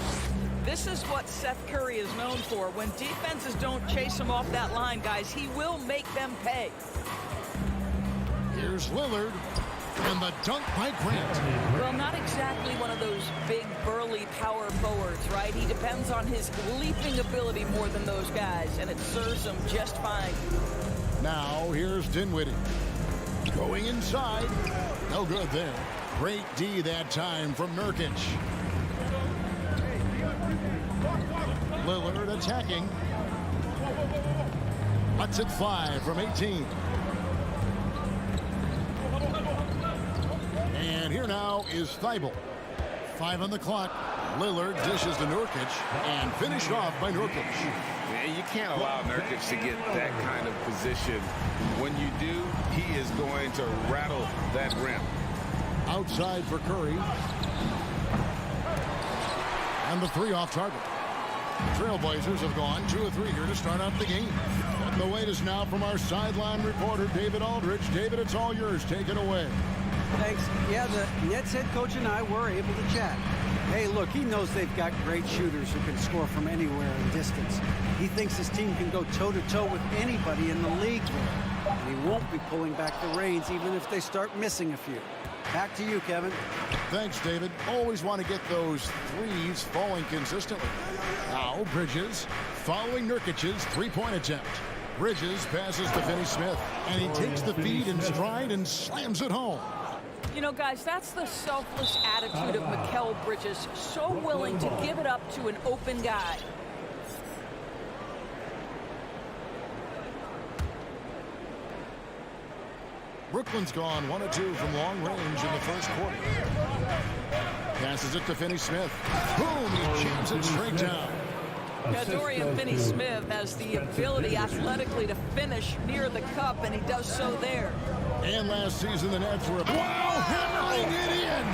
This is what Seth Curry is known for. When defenses don't chase him off that line, guys, he will make them pay. Here's Lillard. And the dunk by Grant. Well, not exactly one of those big, burly power forwards, right? He depends on his leaping ability more than those guys, and it serves him just fine. Now, here's Dinwiddie. Going inside. No good there. Great D that time from Nurkic. Lillard attacking. Cuts it 5 from 18. And here now is Thibault. 5 on the clock. Lillard dishes to Nurkic and finished off by Nurkic. Man, you can't allow Nurkic to get that kind of position. When you do, he is going to rattle that rim. Outside for Curry. And the 3 off target. Trailblazers have gone 2 of 3 here to start out the game. And the wait is now from our sideline reporter, David Aldridge. David, it's all yours. Take it away. Thanks. Yeah, the Nets head coach and I were able to chat. Hey, look, he knows they've got great shooters who can score from anywhere in distance. He thinks his team can go toe-to-toe with anybody in the league there. And he won't be pulling back the reins even if they start missing a few. Back to you, Kevin. Thanks, David. Always want to get those threes falling consistently. Now, Bridges following Nurkic's three-point attempt. Bridges passes to Finney Smith, and he takes the feed in stride and slams it home. You know, guys, that's the selfless attitude of Mikal Bridges. So willing to give it up to an open guy. Brooklyn's gone 1 of 2 from long range in the first quarter. Passes it to Finney Smith. Boom! He jams it straight down. Now, Dorian Finney-Smith has the ability athletically to finish near the cup, and he does so there. And last season, the Nets were hammering it in.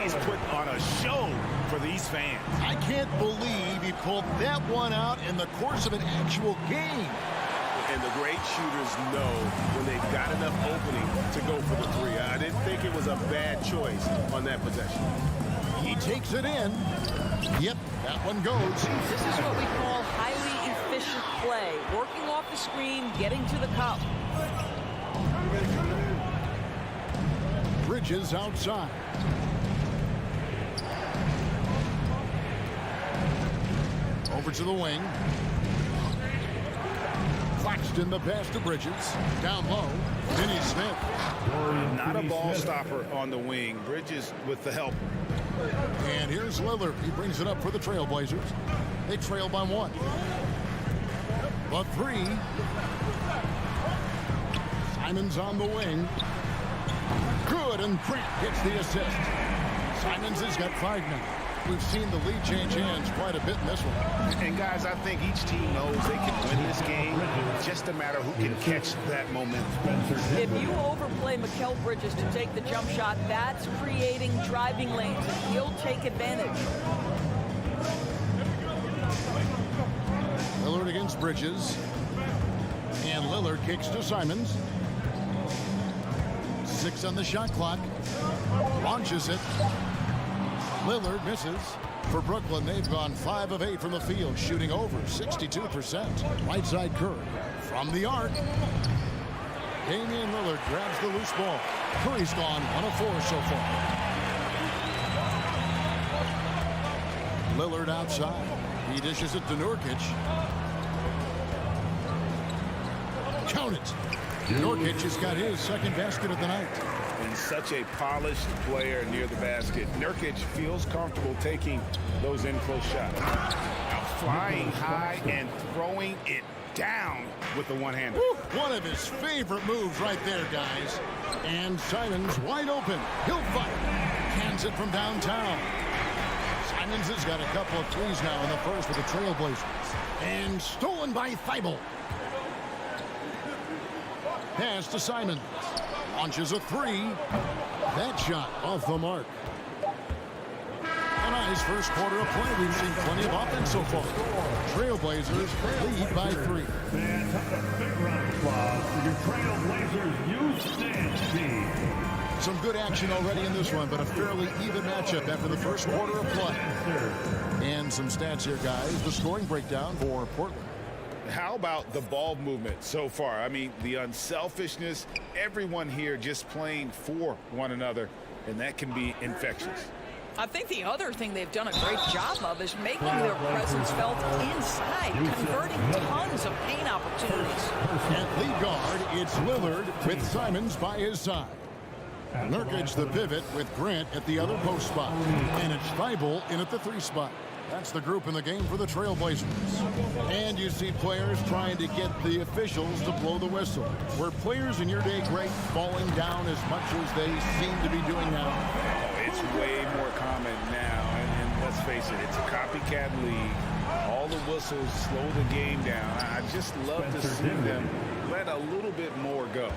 He's put on a show for these fans. I can't believe he pulled that one out in the course of an actual game. And the great shooters know when they've got enough opening to go for the 3. I didn't think it was a bad choice on that possession. He takes it in. Yep, that one goes. This is what we call highly efficient play. Working off the screen, getting to the cup. Bridges outside. Over to the wing. Claxton the pass to Bridges. Down low. Finney Smith. Not a ball stopper on the wing. Bridges with the help. And here's Lillard. He brings it up for the Trailblazers. They trail by 1. But 3. Simons on the wing. Good, and Grant gets the assist. Simons has got 5 now. We've seen the lead change hands quite a bit in this one. And guys, I think each team knows they can win this game. It's just a matter who can catch that momentum. If you overplay Mikal Bridges to take the jump shot, that's creating driving lanes, and he'll take advantage. Lillard against Bridges. And Lillard kicks to Simons. 6 on the shot clock. Launches it. Lillard misses. For Brooklyn, they've gone 5 of 8 from the field, shooting over 62%. Right side Curry. From the arc. Damian Lillard grabs the loose ball. Curry's gone 1 of 4 so far. Lillard outside. He dishes it to Nurkic. Count it. Nurkic has got his second basket of the night. And such a polished player near the basket. Nurkic feels comfortable taking those in-close shots. Now flying high and throwing it down with the one-hander. One of his favorite moves right there, guys. And Simons wide open. He'll fight. Hands it from downtown. Simons has got a couple of threes now in the first with the Trailblazers. And stolen by Thibault. Pass to Simons. Launches a three. That shot off the mark. A nice first quarter of play. We've seen plenty of offense so far. Trailblazers lead by 3. Fans, a big round of applause for your Trailblazers youth stance team. Some good action already in this one, but a fairly even matchup after the first quarter of play. And some stats here, guys. The scoring breakdown for Portland. How about the ball movement so far? I mean, the unselfishness, everyone here just playing for one another, and that can be infectious. I think the other thing they've done a great job of is making their presence felt inside, converting tons of paint opportunities. At lead guard, it's Lillard with Simons by his side. Nurkic the pivot with Grant at the other post spot. And it's Thibault in at the 3 spot. That's the group in the game for the Trailblazers. And you see players trying to get the officials to blow the whistle. Were players in your day great falling down as much as they seem to be doing now? It's way more common now, and let's face it, it's a copycat league. All the whistles slow the game down. I just love to see them let a little bit more go.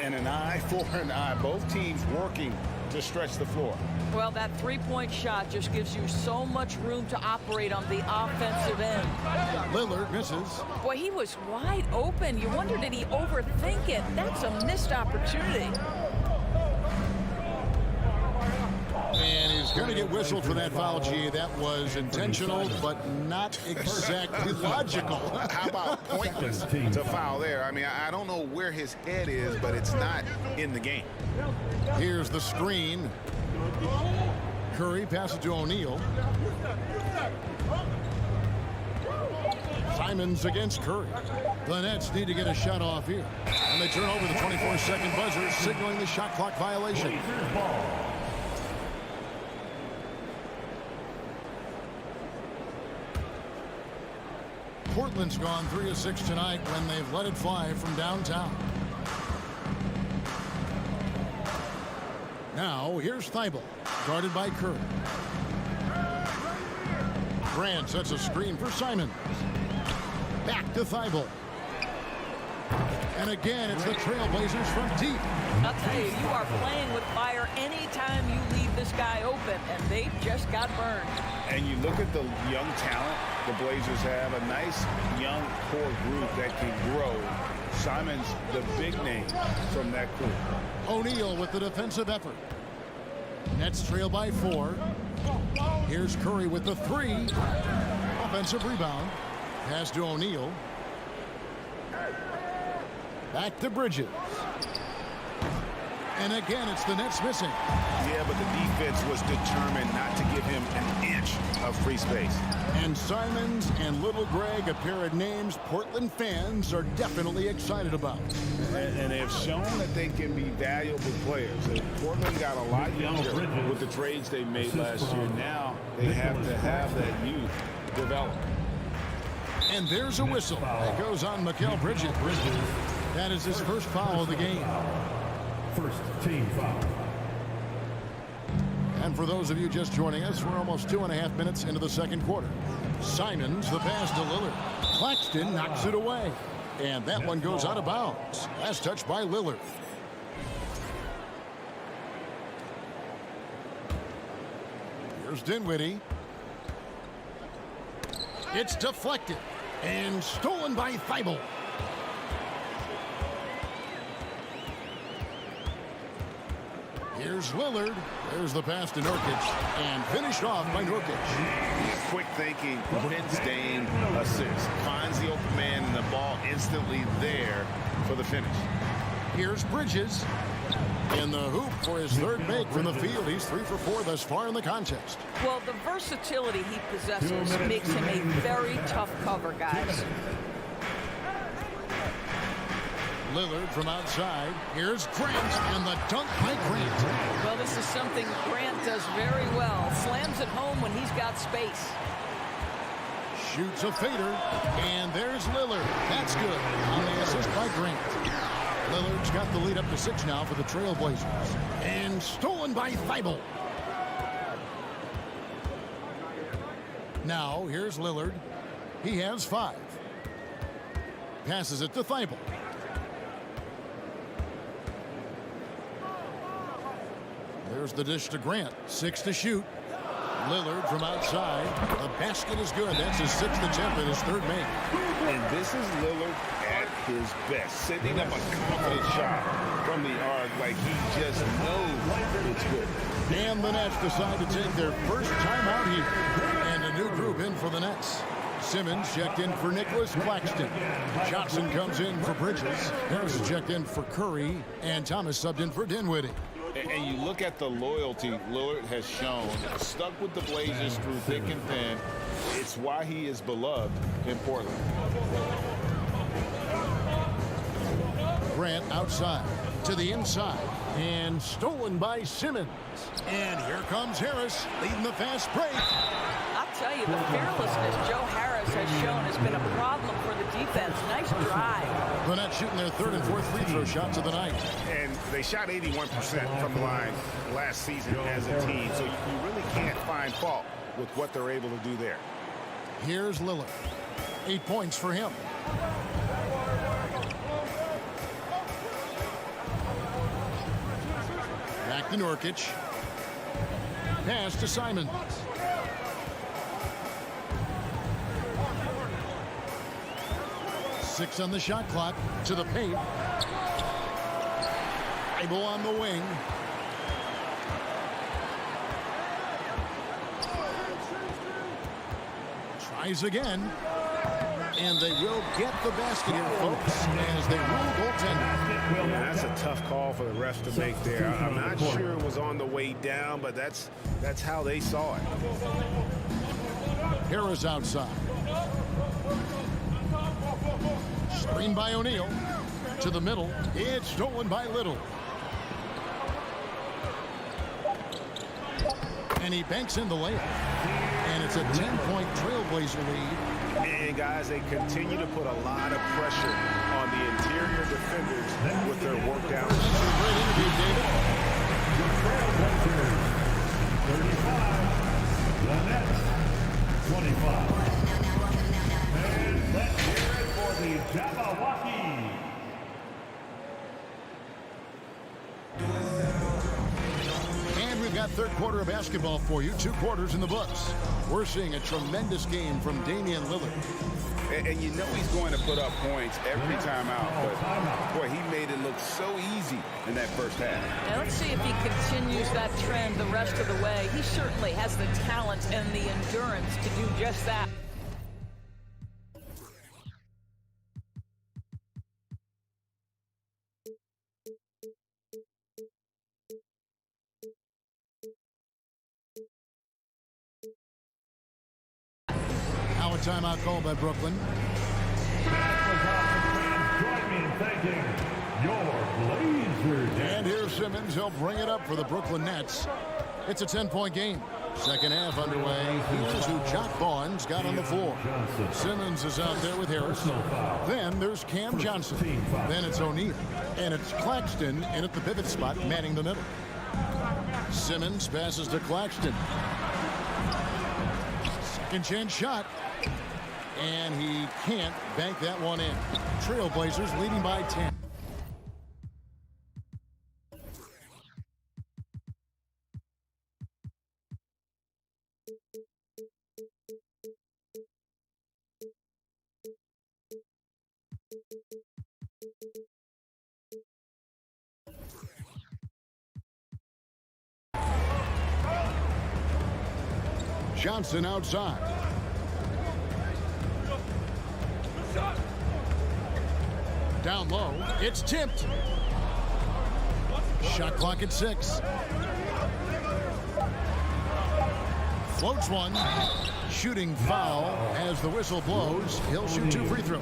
And an eye for an eye. Both teams working to stretch the floor. Well, that three-point shot just gives you so much room to operate on the offensive end. Lillard misses. Boy, he was wide open. You wonder, did he overthink it? That's a missed opportunity. And he's going to get whistled for that foul, G. That was intentional, but not exactly logical. How about pointless to foul there? I mean, I don't know where his head is, but it's not in the game. Here's the screen. Curry passes to O'Neal. Simons against Curry. The Nets need to get a shot off here. And they turn over the 24-second buzzer, signaling the shot clock violation. Portland's gone 3 of 6 tonight when they've let it fly from downtown. Now, here's Thibault, guarded by Curry. Grant sets a screen for Simons. Back to Thibault. And again, it's the Trailblazers from deep. I'll tell you, you are playing with fire anytime you leave this guy open, and they just got burned. And you look at the young talent the Blazers have, a nice young core group that can grow. Simons, the big name from that group. O'Neal with the defensive effort. Nets trail by 4. Here's Curry with the 3. Offensive rebound. Pass to O'Neal. Back to Bridges. And again, it's the Nets missing. Yeah, but the defense was determined not to give him an inch of free space. And Simons and Little Greg, a pair of names Portland fans are definitely excited about. And they've shown that they can be valuable players. Portland got a lot younger with the trades they made last year. Now they have to have that youth develop. And there's a whistle. It goes on Mikal Bridges. That is his first foul of the game. First team foul. And for those of you just joining us, we're almost 2.5 minutes into the second quarter. Simons, the pass to Lillard. Claxton knocks it away. And that one goes out of bounds. Last touch by Lillard. Here's Dinwiddie. It's deflected and stolen by Thibault. Here's Lillard. There's the pass to Nurkic. And finished off by Nurkic. Quick thinking, pin stain assist. Finds the open man and the ball instantly there for the finish. Here's Bridges. In the hoop for his third make from the field. He's 3 for 4 thus far in the contest. Well, the versatility he possesses makes him a very tough cover, guys. Lillard from outside. Here's Grant, and the dunk by Grant. Well, this is something Grant does very well. Slams it home when he's got space. Shoots a fader, and there's Lillard. That's good. On the assist by Grant. Lillard's got the lead up to 6 now for the Trailblazers. And stolen by Thibault. Now, here's Lillard. He has 5. Passes it to Thibault. There's the dish to Grant. 6 to shoot. Lillard from outside. The basket is good. That's his 6th attempt and his 3rd make. And this is Lillard at his best, sending up a confident shot from the arc like he just knows it's good. And the Nets decide to take their first time out here. And a new group in for the Nets. Simmons checked in for Nicholas Claxton. Johnson comes in for Bridges. Harris checked in for Curry. And Thomas subbed in for Dinwiddie. And you look at the loyalty Lillard has shown, stuck with the Blazers through thick and thin. It's why he is beloved in Portland. Grant outside to the inside and stolen by Simmons. And here comes Harris leading the fast break. I'll tell you, the fearlessness Joe Harris has shown has been a problem for the defense. Nice drive. The Nets shooting their 3rd and 4th free throw shots of the night. And they shot 81% from the line last season as a team, so you really can't find fault with what they're able to do there. Here's Lillard. 8 points for him. Back to Nurkic. Pass to Simons. Six on the shot clock. To the paint. Thibault on the wing. Tries again. And they will get the basket here, folks, as they rule goaltender. That's a tough call for the refs to make there. I'm not sure it was on the way down, but that's how they saw it. Harris outside. Screen by O'Neal. To the middle. It's stolen by Little. And he banks in the layup. And it's a 10-point Trailblazer lead. And guys, they continue to put a lot of pressure on the interior defenders with their work down. That's a great interview, David. The Trailblazers, 35. The Nets, 25. And let's hear it for the Jabberwocky. And we've got 3rd quarter of basketball for you. 2 quarters in the books. We're seeing a tremendous game from Damian Lillard. And you know he's going to put up points every time out. But, boy, he made it look so easy in that first half. Now let's see if he continues that trend the rest of the way. He certainly has the talent and the endurance to do just that. Now a timeout called by Brooklyn. Join me in thanking your Blazers. And here's Simmons. He'll bring it up for the Brooklyn Nets. It's a 10-point game. Second half underway. Here's who Jock Vaughn's got on the floor. Simmons is out there with Harris. Then there's Cam Johnson. Then it's O'Neal. And it's Claxton in at the pivot spot, manning the middle. Simmons passes to Claxton. Second chance shot. And he can't bank that one in. Trailblazers leading by 10. Johnson outside. Down low, it's tipped. Shot clock at 6. Floats one. Shooting foul as the whistle blows. He'll shoot 2 free throws.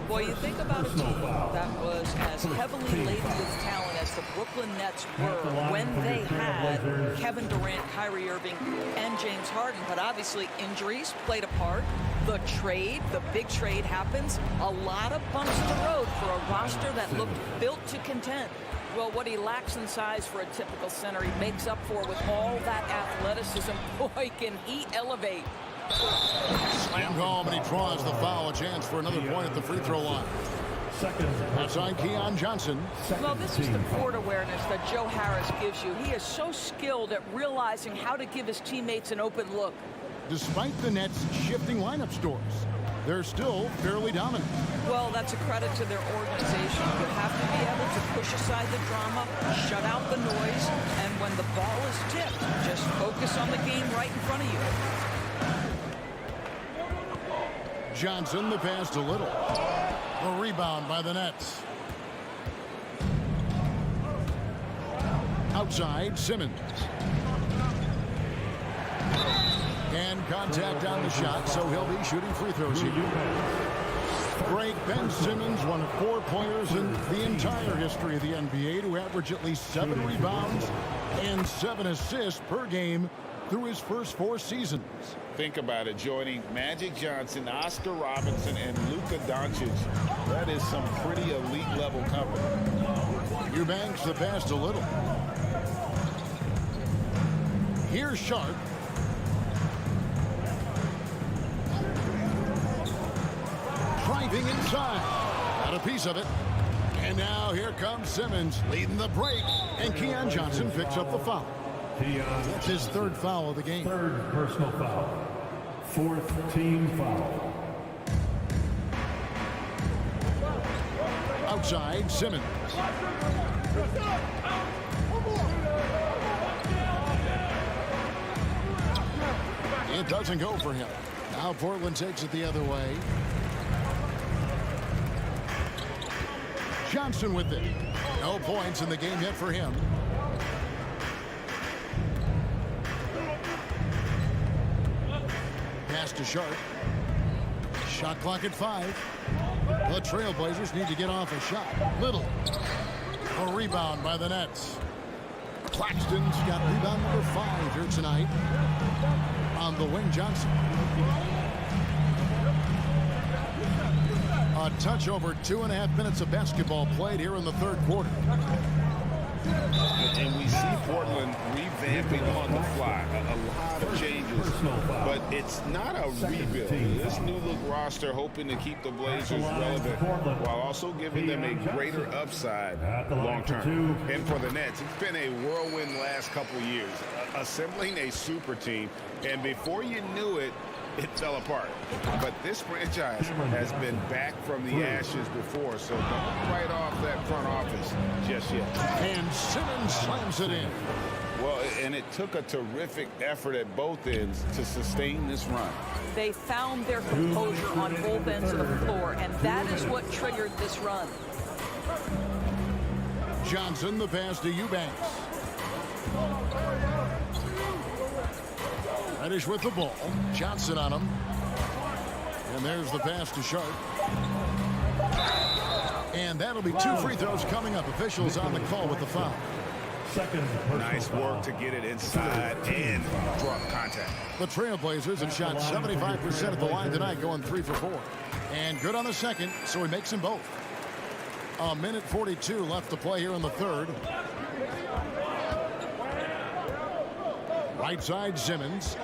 Boy, you think about a team that was as heavily laden with talent as the Brooklyn Nets were when they had Kevin Durant, Kyrie Irving, and James Harden. But obviously injuries played a part. The big trade happens. A lot of bumps in the road for a roster that looked built to contend. Well, what he lacks in size for a typical center, he makes up for with all that athleticism. Boy, can he elevate. Slam home, and he draws the foul. A chance for another point at the free throw line. That's on Keon Johnson. Well, this is the court awareness that Joe Harris gives you. He is so skilled at realizing how to give his teammates an open look. Despite the Nets shifting lineup scores, they're still fairly dominant. Well, that's a credit to their organization. You have to be able to push aside the drama, shut out the noise, and when the ball is tipped, just focus on the game right in front of you. Johnson, the pass to Little. A rebound by the Nets. Outside, Simmons. And contact on the shot, so he'll be shooting free throws here. Great Ben Simmons, one of 4 players in the entire history of the NBA to average at least 7 rebounds and 7 assists per game through his first 4 seasons. Think about it, joining Magic Johnson, Oscar Robertson, and Luka Doncic. That is some pretty elite level company. Eubanks, the pass to Little. Here's Sharp. Driving inside. Got a piece of it. And now here comes Simmons leading the break. And Keon Johnson picks up the foul. That's his 3rd foul of the game. 3rd personal foul. 4th team foul. Outside, Simmons. It doesn't go for him. Now Portland takes it the other way. Johnson with it. No points in the game yet for him. Pass to Sharp. Shot clock at 5. The Trailblazers need to get off a shot. Little. A rebound by the Nets. Claxton's got rebound number 5 here tonight. On the wing, Johnson. A touch over 2.5 minutes of basketball played here in the 3rd quarter. And we see Portland revamping on the fly. A lot of changes, but it's not a rebuild. This new look roster hoping to keep the Blazers relevant while also giving them a greater upside long term. And for the Nets, it's been a whirlwind last couple years, assembling a super team, and before you knew it, it fell apart. But this franchise has been back from the ashes before, so don't write off that front office just yet. And Simmons slams it in. Well, and it took a terrific effort at both ends to sustain this run. They found their composure on both ends of the floor, and that is what triggered this run. Johnson, the pass to Eubanks. Reddish with the ball. Johnson on him. And there's the pass to Sharp. And that'll be 2 free throws coming up. Officials on the call with the foul. Nice work to get it inside and draw contact. The Trailblazers have shot 75% at the line tonight, going 3 for 4. And good on the second, so he makes them both. 1:42 left to play here in the 3rd. Right side, Simmons.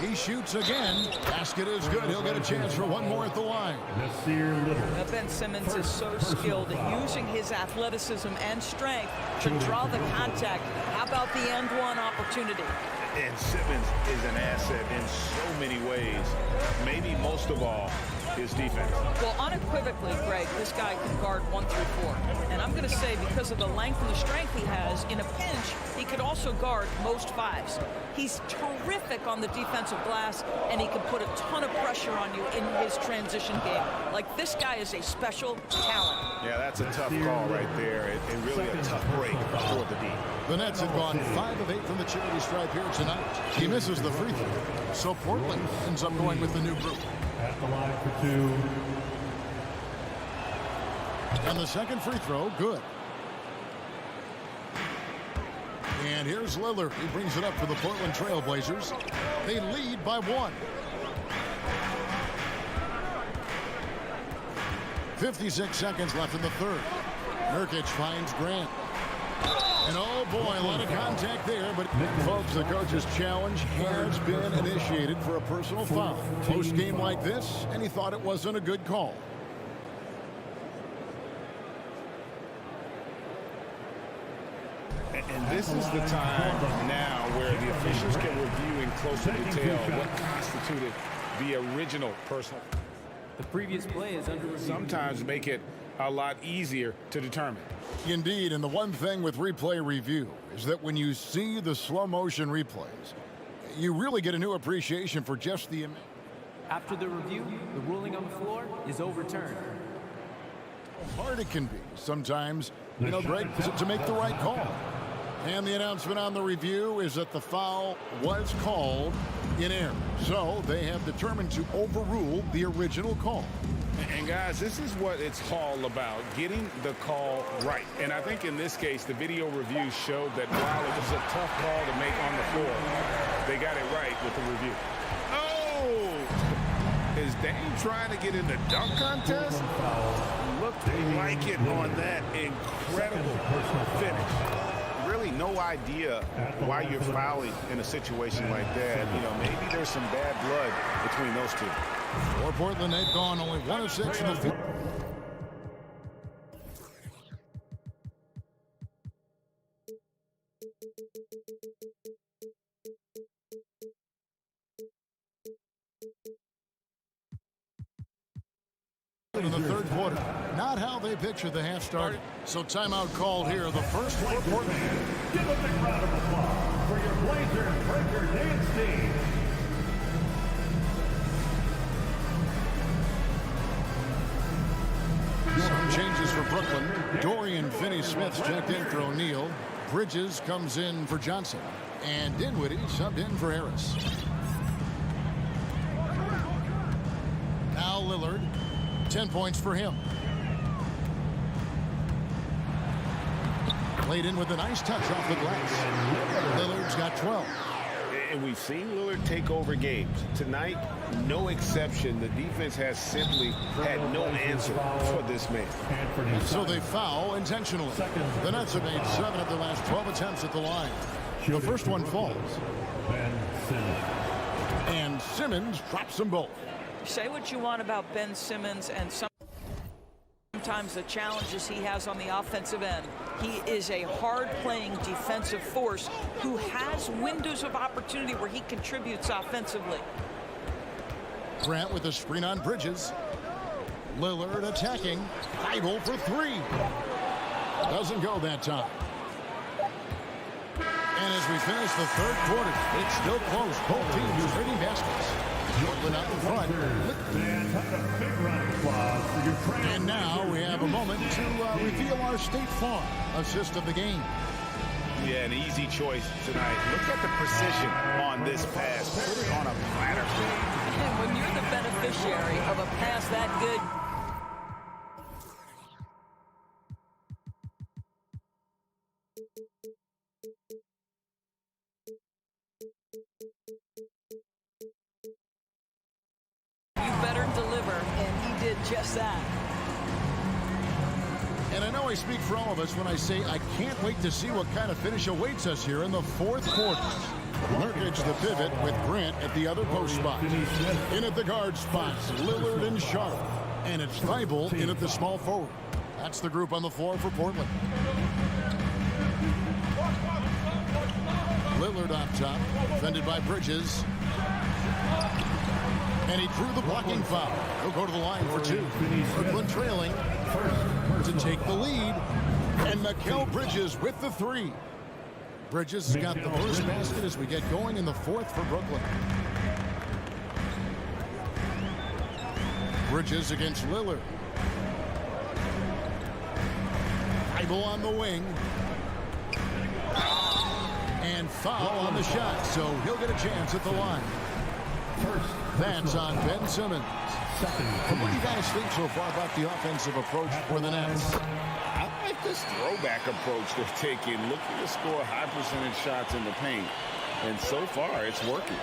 He shoots again. Basket is good. He'll get a chance for one more at the line. Now Ben Simmons is so skilled at using his athleticism and strength to draw the contact. How about the end one opportunity? And Simmons is an asset in so many ways. Maybe most of all, his defense. Well, unequivocally, Greg, this guy can guard 1 through 4. And I'm going to say because of the length and the strength he has, in a pinch, he could also guard most 5s. He's terrific on the defensive glass, and he can put a ton of pressure on you in his transition game. Like, this guy is a special talent. Yeah, that's a tough call right there, and really a tough break for the D. The Nets have gone 5 of 8 from the charity stripe here tonight. He misses the free throw, so Portland ends up going with the new group. At the line for 2. And the second free throw, good. And here's Lillard. He brings it up for the Portland Trail Blazers. They lead by 1. 56 seconds left in the third. Nurkic finds Grant. And oh boy, a lot of contact there, but folks, the coach's challenge has been initiated for a personal foul. Post game like this, and he thought it wasn't a good call. And this is the time now where the officials can review in closer detail what constituted the original personal. The previous play is under review. Sometimes make it a lot easier to determine. Indeed, and the one thing with replay review is that when you see the slow motion replays, you really get a new appreciation for just the... After the review, the ruling on the floor is overturned. Hard it can be sometimes, Greg, to make the right call. And the announcement on the review is that the foul was called in error. So they have determined to overrule the original call. And guys, this is what it's all about, getting the call right. And I think in this case, the video review showed that while it was a tough call to make on the floor, they got it right with the review. Oh! Is Dame trying to get in the dunk contest? Looked like it on that incredible finish. Really no idea why you're fouling in a situation like that. Maybe there's some bad blood between those two. For Portland, they've gone only 1 of 6 in the field. In the third quarter, not how they picture the half started. So timeout called here, the first for Portland. Give a big round of applause for your Blazer breaker dance team. Some changes for Brooklyn. Dorian Finney-Smith checked in for O'Neal. Bridges comes in for Johnson. And Dinwiddie subbed in for Harris. Now Lillard. 10 points for him. Played in with a nice touch off the glass. Lillard's got 12. And we've seen Lillard take over games. Tonight, no exception. The defense has simply had no answer for this man. So they foul intentionally. The Nets have made 7 of their last 12 attempts at the line. The first one falls. And Simmons drops them both. Say what you want about Ben Simmons and sometimes the challenges he has on the offensive end. He is a hard-playing defensive force who has windows of opportunity where he contributes offensively. Grant with a screen on Bridges. Lillard attacking. Idle for 3. Doesn't go that time. And as we finish the third quarter, it's still close. Both teams trading baskets. Portland out in front. And now we have a moment to reveal our State Farm assist of the game. Yeah, an easy choice tonight. Look at the precision on this pass. Put it on a platter. And when you're the beneficiary of a pass that good, just that. And I know I speak for all of us when I say I can't wait to see what kind of finish awaits us here in the fourth quarter. Nurkic the pivot with Grant at the other post spot. In at the guard spots, Lillard and Sharp. And it's Thibault in at the small forward. That's the group on the floor for Portland. Lillard on top, defended by Bridges. And he drew the blocking foul. He'll go to the line for two. Brooklyn trailing to take the lead. And Mikal Bridges with the three. Bridges has got the first basket as we get going in the fourth for Brooklyn. Bridges against Lillard. Thibault on the wing. And foul on the shot, so he'll get a chance at the line. That's on Ben Simmons. What do you guys think so far about the offensive approach for the Nets? I like this throwback approach they're taking, looking to score high percentage shots in the paint. And so far, it's working.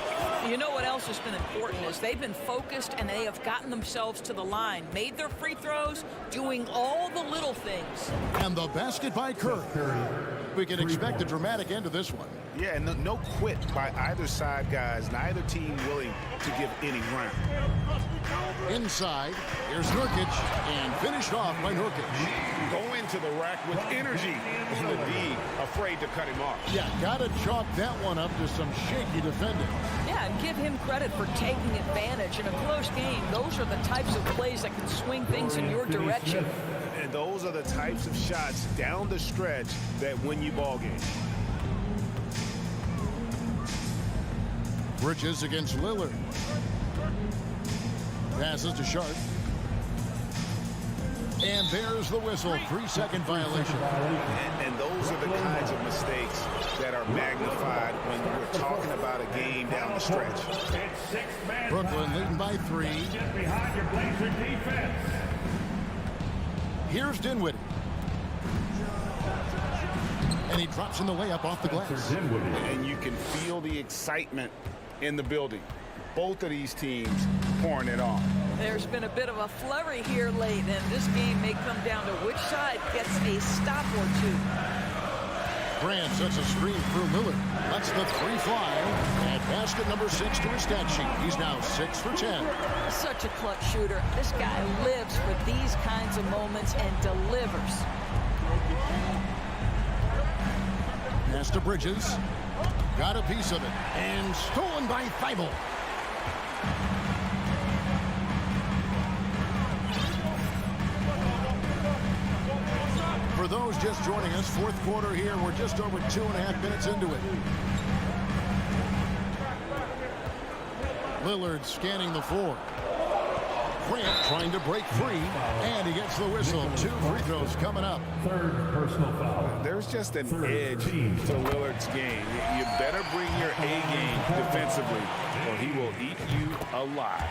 You know what else has been important is they've been focused and they have gotten themselves to the line, made their free throws, doing all the little things. And the basket by Curry. We can expect a dramatic end to this one. Yeah, and no quit by either side, guys. Neither team willing to give any ground. Inside, here's Nurkic, and finished off by Nurkic. Go into the rack with energy, and the D afraid to cut him off. Yeah, gotta chalk that one up to some shaky defending. Yeah, and give him credit for taking advantage in a close game. Those are the types of plays that can swing things in your direction. And those are the types of shots down the stretch that win you ball games. Bridges against Lillard. Passes to Sharp. And there's the whistle. 3-second violation. And those are the kinds of mistakes that are magnified when we're talking about a game down the stretch. Brooklyn leading by 3. Get behind your Blazer defense. Here's Dinwiddie. And he drops in the layup off the glass. And you can feel the excitement in the building. Both of these teams pouring it on. There's been a bit of a flurry here late, and this game may come down to which side gets a stop or two. Grant sets a screen through Lillard. Lets the three fly. And basket number 6 to his stat sheet. He's now 6 for 10. Such a clutch shooter. This guy lives for these kinds of moments and delivers. Pass to Bridges. Got a piece of it. And stolen by Thibault. For those just joining us, fourth quarter here. We're just over 2.5 minutes into it. Lillard scanning the floor. Grant trying to break free, and he gets the whistle. 2 free throws coming up. Third personal foul. There's just an edge to Lillard's game. You better bring your A game defensively, or he will eat you alive.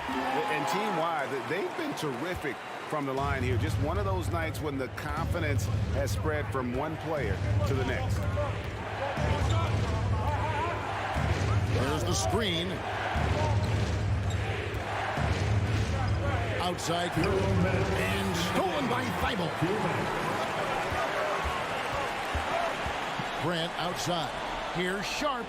And team-wide, they've been terrific from the line here. Just one of those nights when the confidence has spread from one player to the next. There's the screen. Outside and stolen by Thibault. Grant outside. Here's Sharp.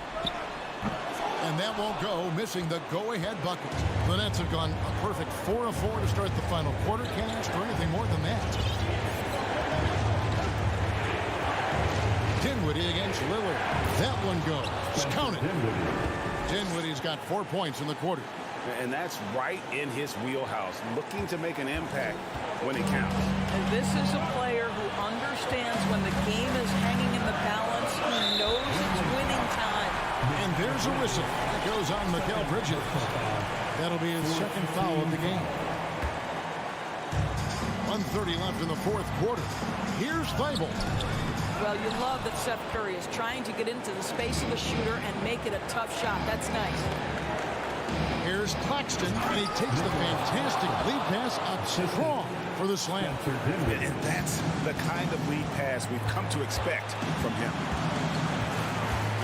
And that won't go, missing the go-ahead bucket. The Nets have gone a perfect 4 of 4 to start the final quarter. Can't ask for anything more than that. Dinwiddie against Lillard. That one goes. Count it. Dinwiddie's got 4 points in the quarter. And that's right in his wheelhouse, looking to make an impact when it counts. And this is a player who understands when the game is hanging in the balance. He knows it's winning time. And there's a whistle. It goes on Mikal Bridges. That'll be his second foul of the game. 1:30 left in the fourth quarter. Here's Thibault. Well, you love that Seth Curry is trying to get into the space of the shooter and make it a tough shot. That's nice. Here's Claxton, and he takes the fantastic lead pass up strong for the slam. And that's the kind of lead pass we've come to expect from him.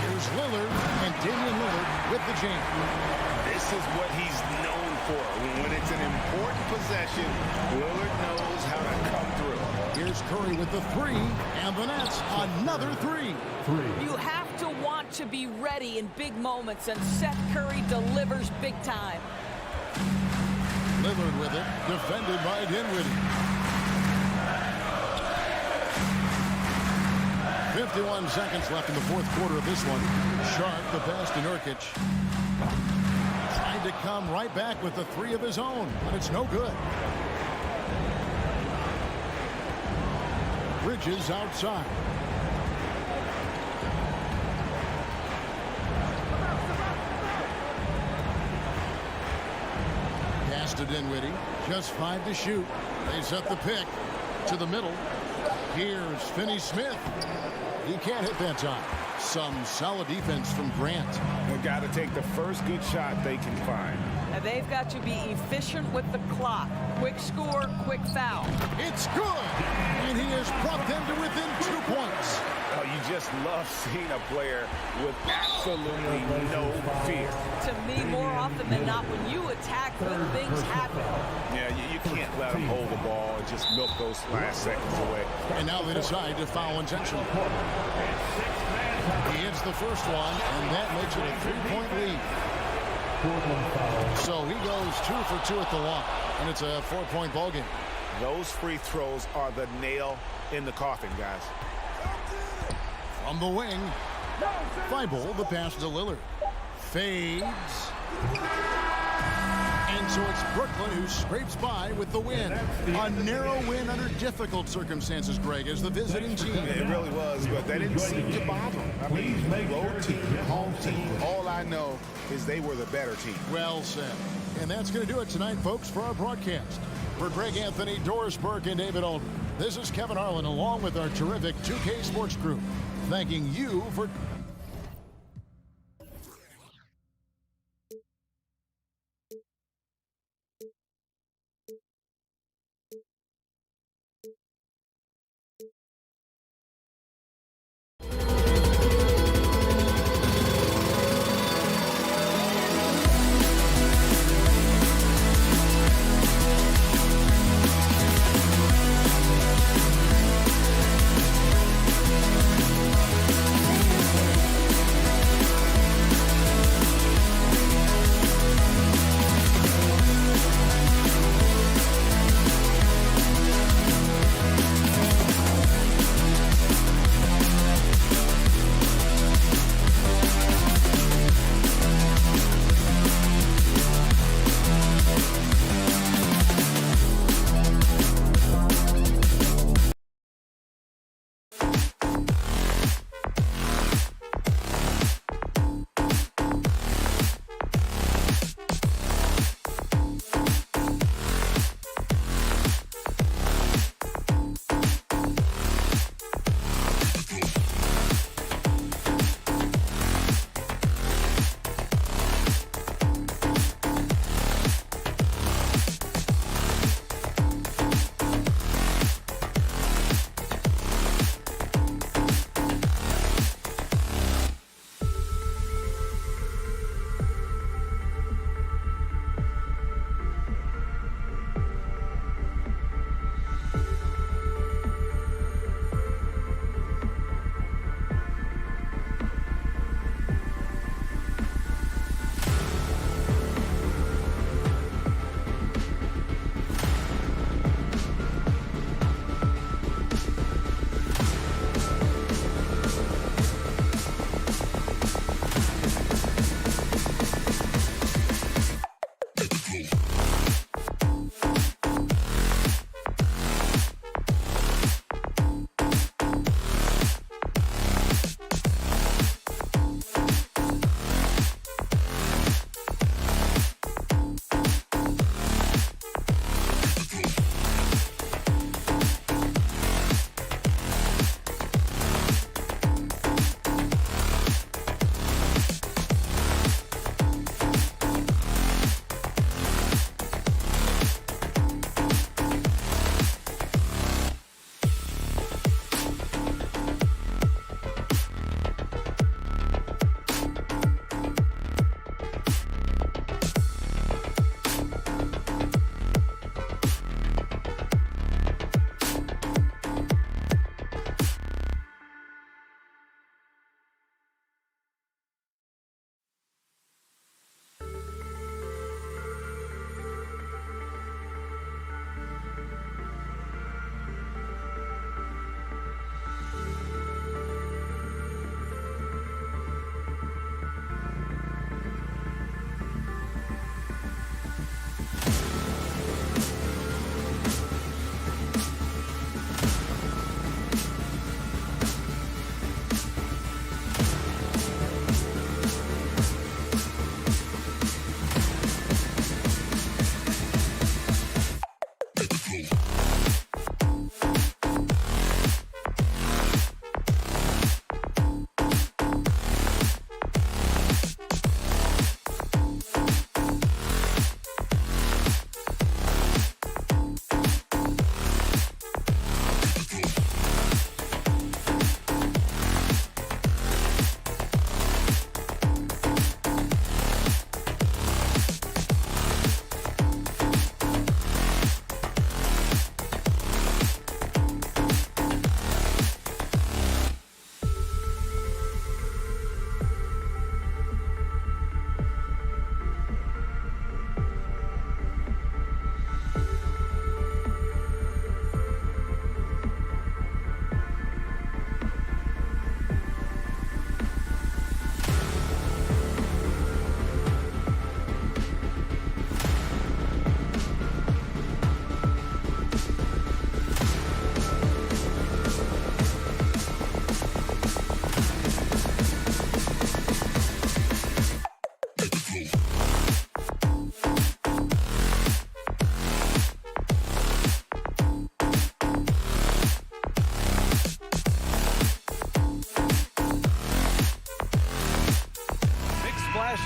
Here's Lillard, and Damian Lillard with the jam. This is what he's known for. When it's an important possession, Lillard knows how to come through. Here's Curry with the 3, and the Nets another 3. You have to want to be ready in big moments, and Seth Curry delivers big time. Lillard with it, defended by Dinwiddie. 51 seconds left in the fourth quarter of this one. Sharp, the pass to Nurkic. Tried to come right back with the 3 of his own, but it's no good. Bridges outside. Pass to Dinwiddie. Just 5 to shoot. They set the pick to the middle. Here's Finney-Smith. He can't hit that time. Some solid defense from Grant. They've got to take the first good shot they can find. And they've got to be efficient with the clock. Quick score, quick foul. It's good! And he has brought them to within 2 points. Oh, you just love seeing a player with absolutely no fear. To me, more often than not, when you attack, good things happen. Yeah, you can't let him hold the ball and just milk those last seconds away. And now they decide to foul intentionally. He hits the first one, and that makes it a 3-point lead. So he goes 2 for 2 at the line, and it's a 4-point ball game. Those free throws are the nail in the coffin, guys. From the wing, Thibault, the pass to Lillard. Fades. And so it's Brooklyn who scrapes by with the win. A narrow win under difficult circumstances, Greg, as the visiting team. It really was, but that didn't seem to bother them. I mean, road team, home team, all I know is they were the better team. Well said. And that's going to do it tonight, folks, for our broadcast. For Greg Anthony, Doris Burke, and David Aldridge, this is Kevin Harlan along with our terrific 2K Sports crew, thanking you for...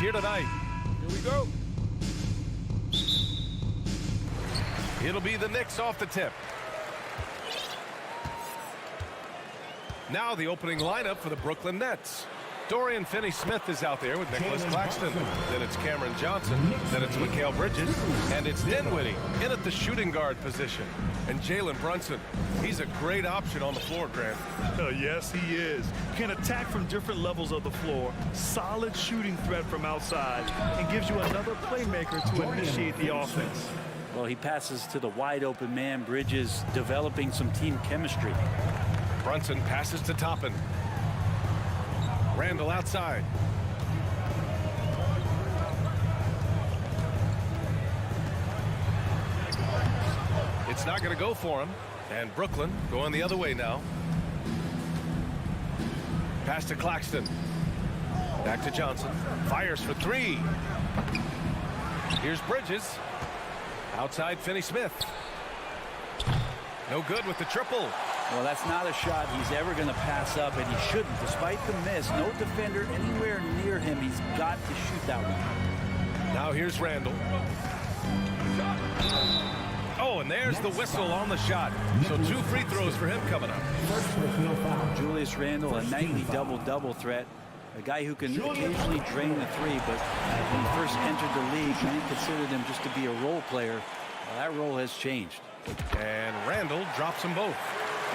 here tonight. Here we go. It'll be the Knicks off the tip. Now the opening lineup for the Brooklyn Nets. Dorian Finney-Smith is out there with Nicholas Claxton. Then it's Cameron Johnson. Then it's Mikal Bridges. And it's Dinwiddie in at the shooting guard position. And Jalen Brunson. He's a great option on the floor, Grant. Yes, he is. Can attack from different levels of the floor. Solid shooting threat from outside. And gives you another playmaker to initiate the offense. Well, he passes to the wide open man. Bridges developing some team chemistry. Brunson passes to Toppin. Randall outside. It's not going to go for him. And Brooklyn going the other way now. Pass to Claxton. Back to Johnson. Fires for three. Here's Bridges. Outside Finney-Smith. No good with the triple. Well, that's not a shot he's ever going to pass up, and he shouldn't. Despite the miss, no defender anywhere near him. He's got to shoot that one. Now here's Randall. Oh, and there's the whistle on the shot. So 2 free throws for him coming up. Julius Randle, a nightly double-double threat. A guy who can occasionally drain the three, but when he first entered the league, many considered him just to be a role player. Well, that role has changed. And Randall drops them both.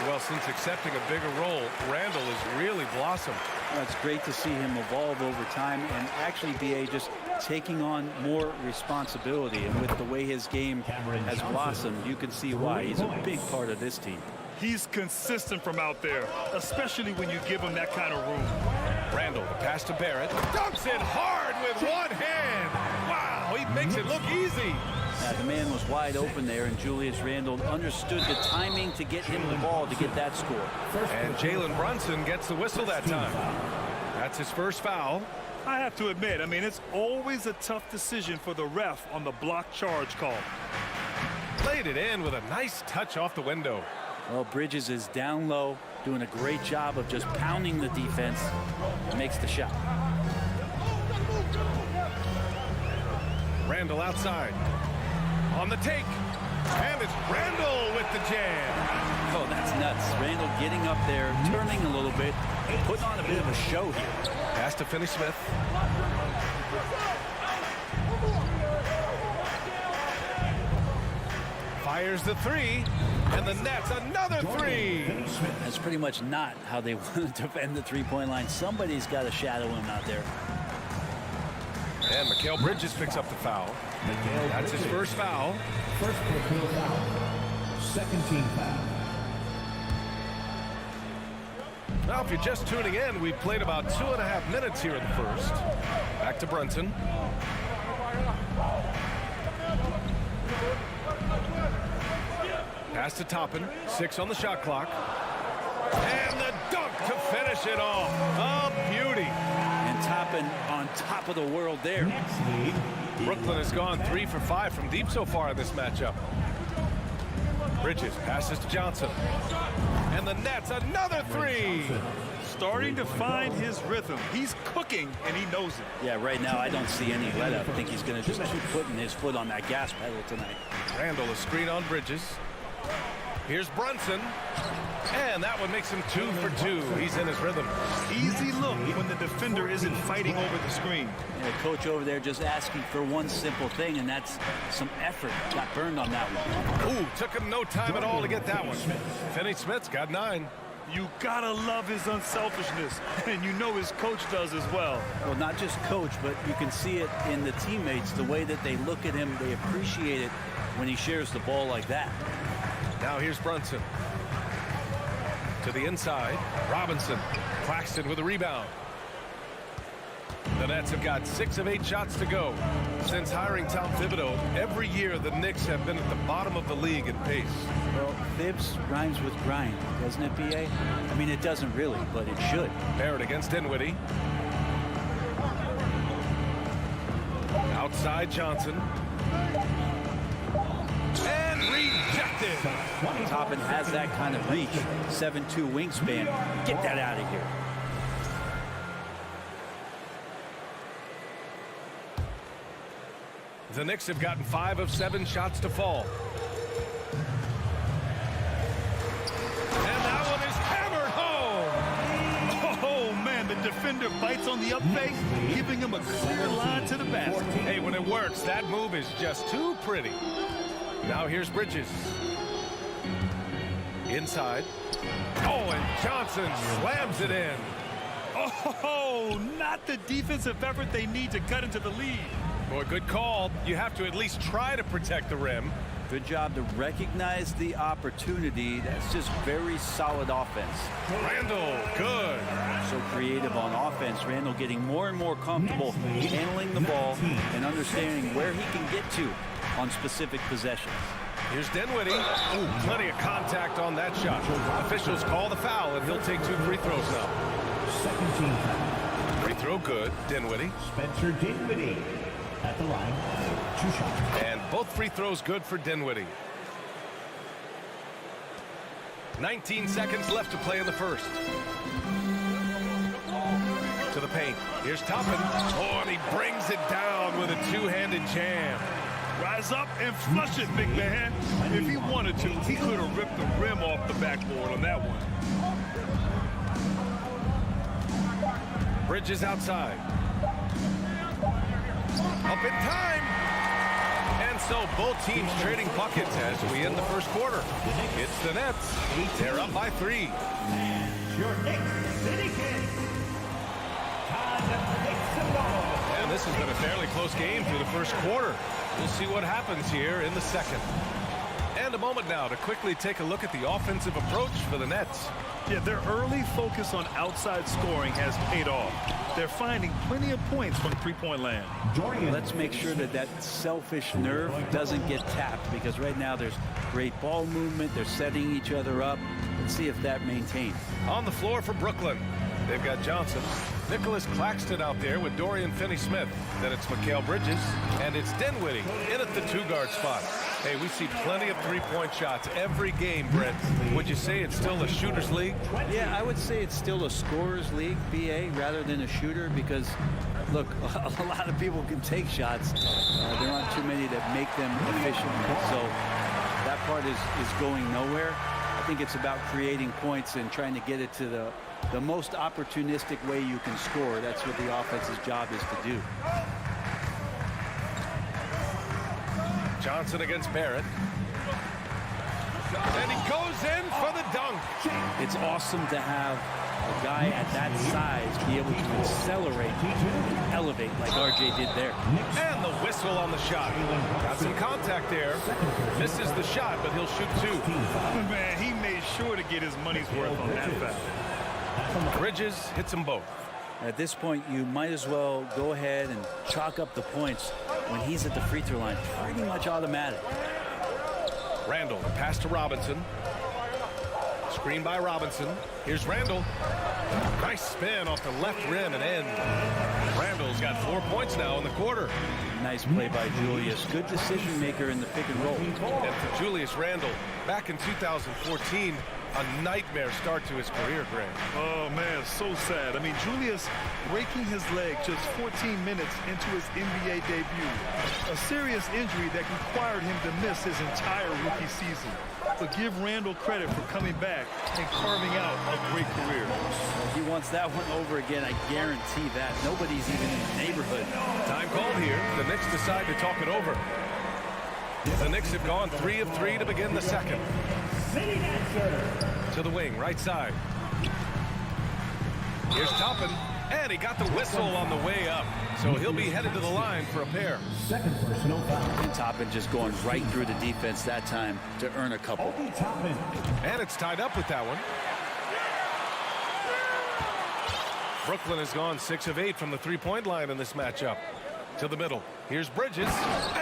Well, since accepting a bigger role, Randall has really blossomed. Well, it's great to see him evolve over time and actually be just taking on more responsibility. And with the way his game has blossomed, you can see why. He's a big part of this team. He's consistent from out there, especially when you give him that kind of room. Randall, the pass to Barrett. Dumps it hard with one hand. Wow, he makes it look easy. The man was wide open there, and Julius Randle understood the timing to get him the ball to get that score. And Jalen Brunson gets the whistle that time. That's his first foul. I have to admit, it's always a tough decision for the ref on the block charge call. Played it in with a nice touch off the window. Well, Bridges is down low, doing a great job of just pounding the defense. Makes the shot. Randall outside. On the take. And it's Randall with the jam. Oh, that's nuts. Randall getting up there, turning a little bit, putting on a bit of a show here. Pass to Finney-Smith. Fires the three. And the Nets, another three. That's pretty much not how they want to defend the three-point line. Somebody's got to shadow him out there. And Mikal Bridges picks up the foul. That's his first foul. First personal foul. Second team foul. Now, if you're just tuning in, we've played about 2.5 minutes here in the first. Back to Brunson. Pass to Toppin. 6 on the shot clock. And the dunk to finish it off. A beauty. And Toppin on top of the world there. Brooklyn has gone 3 for 5 from deep so far in this matchup. Bridges passes to Johnson. And the Nets, another three. Starting to find his rhythm. He's cooking, and he knows it. Yeah, right now I don't see any let up. I think he's going to just keep putting his foot on that gas pedal tonight. Randall, a screen on Bridges. Here's Brunson. And that one makes him 2 for 2. He's in his rhythm. Easy look when the defender isn't fighting over the screen. And the coach over there just asking for one simple thing, and that's some effort. Got burned on that one. Ooh, took him no time at all to get that one. Finney-Smith's got 9. You gotta love his unselfishness, and you know his coach does as well. Well, not just coach, but you can see it in the teammates, the way that they look at him. They appreciate it when he shares the ball like that. Now here's Brunson. To the inside. Robinson. Claxton with a rebound. The Nets have got 6 of 8 shots to go. Since hiring Tom Thibodeau, every year the Knicks have been at the bottom of the league in pace. Well, Thibs rhymes with grind, doesn't it, B.A.? I mean, it doesn't really, but it should. Barrett against Dinwiddie. Outside Johnson. And rejected. Toppin has that kind of reach. 7'2" wingspan. Get that out of here. The Knicks have gotten 5 of 7 shots to fall. And that one is hammered home. Oh, man, the defender bites on the up fake, giving him a clear line to the basket. Hey, when it works, that move is just too pretty. Now here's Bridges. Inside. Oh, and Johnson slams it in. Oh, not the defensive effort they need to cut into the lead. Boy, good call. You have to at least try to protect the rim. Good job to recognize the opportunity. That's just very solid offense. Randall, good. So creative on offense. Randall getting more and more comfortable handling the ball and understanding where he can get to on specific possessions. Here's Dinwiddie. Ooh, plenty of contact on that shot. Officials call the foul, and he'll take 2 free throws now. Second team foul. Free throw good. Dinwiddie. Spencer Dinwiddie at the line. 2 shots. And both free throws good for Dinwiddie. 19 seconds left to play in the first. To the paint. Here's Toppin. Oh, and he brings it down with a 2-handed jam. Rise up and flush it, big man. If he wanted to, he could have ripped the rim off the backboard on that one. Bridges outside. Up in time. And so both teams trading buckets as we end the first quarter. It's the Nets. They're up by 3. Your Knicks City Kings. Time to make some ball. And this has been a fairly close game through the first quarter. We'll see what happens here in the second. And a moment now to quickly take a look at the offensive approach for the Nets. Yeah, their early focus on outside scoring has paid off. They're finding plenty of points from three-point land. Let's make sure that that selfish nerve doesn't get tapped, because right now there's great ball movement. They're setting each other up. Let's see if that maintains. On the floor for Brooklyn, they've got Johnson. Nicholas Claxton out there with Dorian Finney-Smith. Then it's Mikal Bridges, and it's Dinwiddie in at the 2-guard spot. Hey, we see plenty of 3-point shots every game, Brett. Would you say it's still a shooter's league? Yeah, I would say it's still a scorer's league, BA, rather than a shooter, because, look, a lot of people can take shots. There aren't too many that make them efficient. So that part is going nowhere. I think it's about creating points and trying to get it to the most opportunistic way you can score. That's what the offense's job is to do. Johnson against Barrett. And he goes in for the dunk. It's awesome to have a guy at that size be able to accelerate, elevate like RJ did there. And the whistle on the shot. Got some contact there. Misses the shot, but he'll shoot 2. Man, he made sure to get his money's worth on that foul. Bridges hits them both. At this point, you might as well go ahead and chalk up the points when he's at the free throw line. Pretty much automatic. Randall, pass to Robinson. Screen by Robinson. Here's Randall. Nice spin off the left rim and in. Randall's got 4 points now in the quarter. Nice play by Julius. Good decision maker in the pick and roll. And for Julius Randall, back in 2014, a nightmare start to his career, Greg. Oh, man, so sad. I mean, Julius breaking his leg just 14 minutes into his NBA debut. A serious injury that required him to miss his entire rookie season. But give Randall credit for coming back and carving out a great career. He wants that one over again, I guarantee that. Nobody's even in the neighborhood. Time called here. The Knicks decide to talk it over. The Knicks have gone 3 of 3 to begin the second. To the wing, right side. Here's Toppin, and he got the whistle on the way up. So he'll be headed to the line for a pair. Second personal foul. And Toppin just going right through the defense that time to earn a couple. And it's tied up with that one. Brooklyn has gone 6 of 8 from the 3-point line in this matchup. To the middle. Here's Bridges,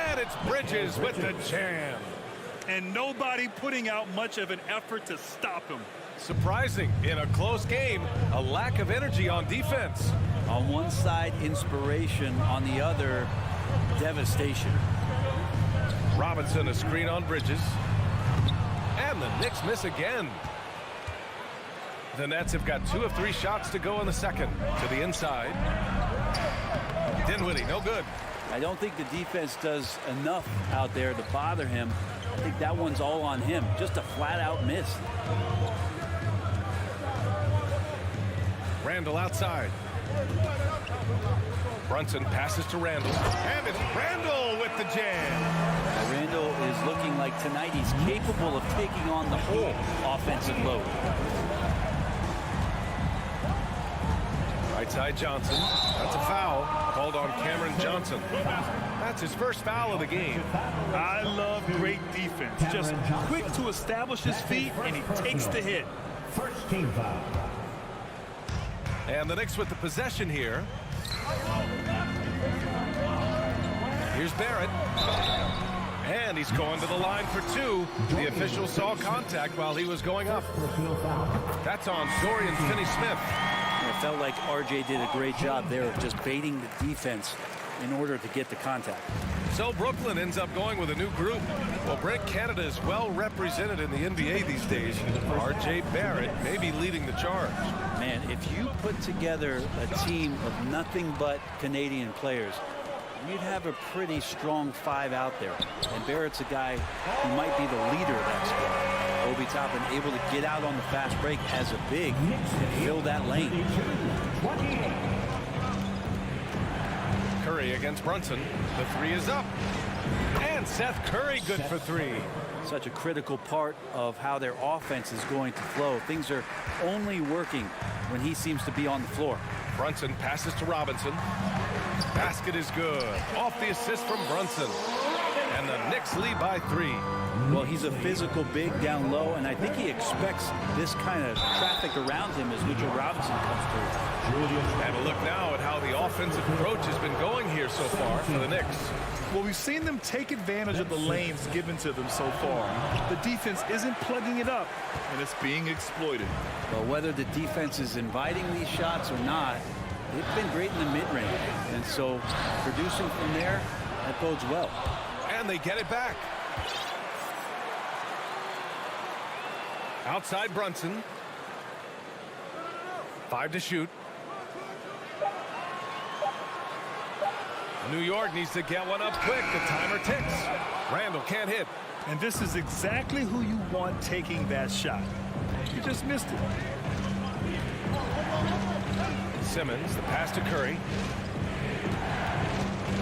and it's Bridges with the jam. And nobody putting out much of an effort to stop him. Surprising in a close game, a lack of energy on defense. On one side, inspiration. On the other, devastation. Robinson a screen on Bridges. And the Knicks miss again. The Nets have got 2 of 3 shots to go in the second. To the inside. Dinwiddie, no good. I don't think the defense does enough out there to bother him. I think that one's all on him. Just a flat-out miss. Randall outside. Brunson passes to Randall. And it's Randall with the jam. Randall is looking like tonight he's capable of taking on the whole offensive load. Right side Johnson. That's a foul called on Cameron Johnson. That's his first foul of the game. I love great defense. Just quick to establish his feet, and he takes the hit. First team foul. And the Knicks with the possession here. Here's Barrett. And he's going to the line for two. The official saw contact while he was going up. That's on Dorian Finney-Smith. It felt like RJ did a great job there of just baiting the defense in order to get the contact. So Brooklyn ends up going with a new group. Well, Brent, Canada is well represented in the NBA these days. RJ Barrett may be leading the charge. Man, if you put together a team of nothing but Canadian players, you'd have a pretty strong five out there. And Barrett's a guy who might be the leader of that squad. Obi Toppin able to get out on the fast break as a big and fill that lane. Curry against Brunson. The three is up. And Seth Curry good for three. Such a critical part of how their offense is going to flow. Things are only working when he seems to be on the floor. Brunson passes to Robinson. Basket is good. Off the assist from Brunson. And the Knicks lead by three. Well, he's a physical big down low, and I think he expects this kind of traffic around him as Mitchell Robinson comes through. And a look now at how the offensive approach has been going here so far for the Knicks. Well, we've seen them take advantage of the lanes given to them so far. The defense isn't plugging it up, and it's being exploited. But whether the defense is inviting these shots or not, they've been great in the mid-range. And so producing from there, that bodes well. And they get it back. Outside Brunson. 5 to shoot. New York needs to get one up quick. The timer ticks. Randall can't hit. And this is exactly who you want taking that shot. You just missed it. Simmons, the pass to Curry.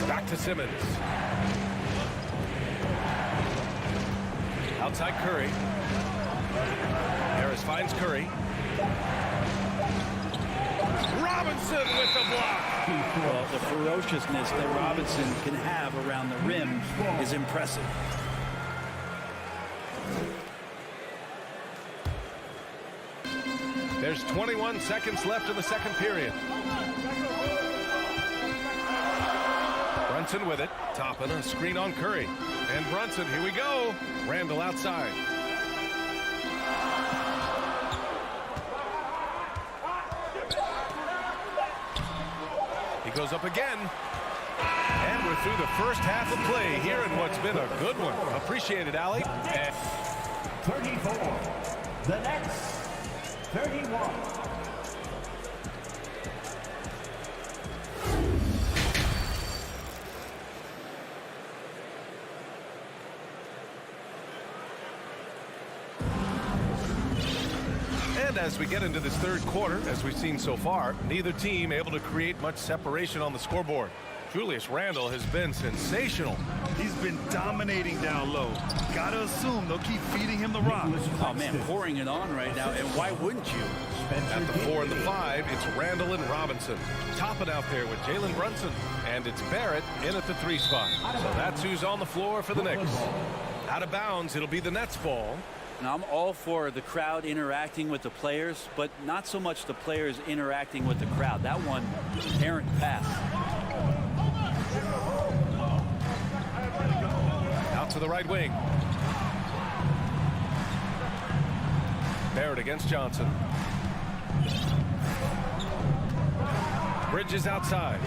Back to Simmons. Outside Curry. Harris finds Curry. Robinson with the block. Well, the ferociousness that Robinson can have around the rim is impressive. There's 21 seconds left in the second period. Brunson with it. Toppin a screen on Curry. And Brunson, here we go. Randall outside. He goes up again. And we're through the first half of play here in what's been a good one. Appreciate it, Allie. 34. The Knicks. 31. And as we get into this third quarter, as we've seen so far, neither team able to create much separation on the scoreboard. Julius Randle has been sensational. He's been dominating down low. Gotta assume they'll keep feeding him the rock. Oh, man, pouring it on right now, and why wouldn't you? At the 4 and the 5, it's Randall and Robinson. Topping out there with Jalen Brunson. And it's Barrett in at the 3 spot. So that's who's on the floor for the Knicks. Out of bounds, it'll be the Nets ball. Now, I'm all for the crowd interacting with the players, but not so much the players interacting with the crowd. That one, errant pass. Out to the right wing. Barrett against Johnson. Bridges outside.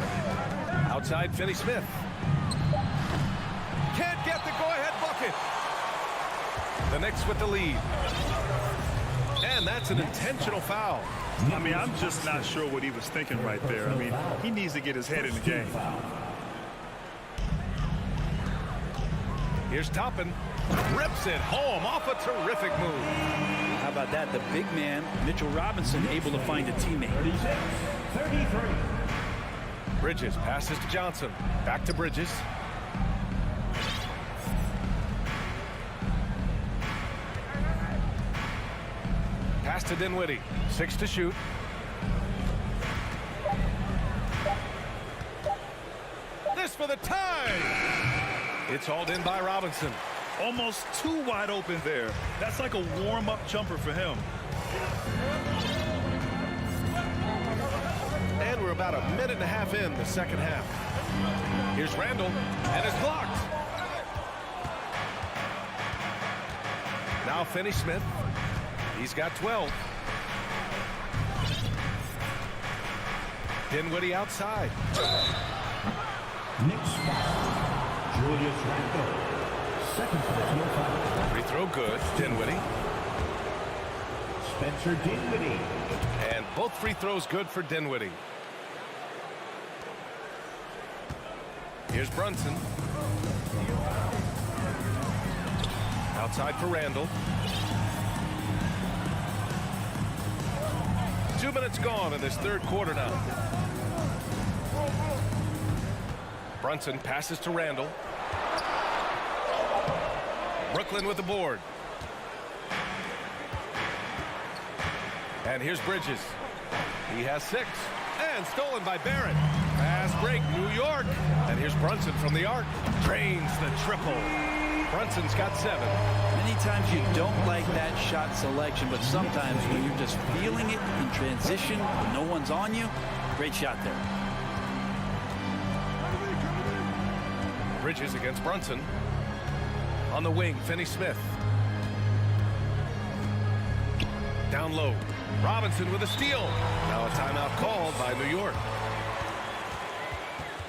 Outside Finney-Smith. Can't get the go-ahead bucket. The Knicks with the lead. And that's an intentional foul. I mean, I'm just not sure what he was thinking right there. I mean, he needs to get his head in the game. Here's Toppin. Rips it home off a terrific move. How about that? The big man, Mitchell Robinson, able to find a teammate. 33. Bridges passes to Johnson. Back to Bridges. Pass to Dinwiddie. 6 to shoot. This for the tie. It's hauled in by Robinson. Almost too wide open there. That's like a warm-up jumper for him. And we're about a minute and a half in the second half. Here's Randall, and it's blocked. Now Finney-Smith. He's got 12. Dinwiddie outside. Knicks foul. Julius Randle. Second personal foul. Free throw good. Dinwiddie. Spencer Dinwiddie. And both free throws good for Dinwiddie. Here's Brunson. Outside for Randall. 2 minutes gone in this third quarter now. Brunson passes to Randall. Brooklyn with the board. And here's Bridges. He has 6. And stolen by Barrett. Fast break, New York. And here's Brunson from the arc. Drains the triple. Brunson's got 7. Many times you don't like that shot selection, but sometimes when you're just feeling it in transition, no one's on you, great shot there. Bridges against Brunson. On the wing, Finney-Smith. Down low. Robinson with a steal. Now a timeout called by New York.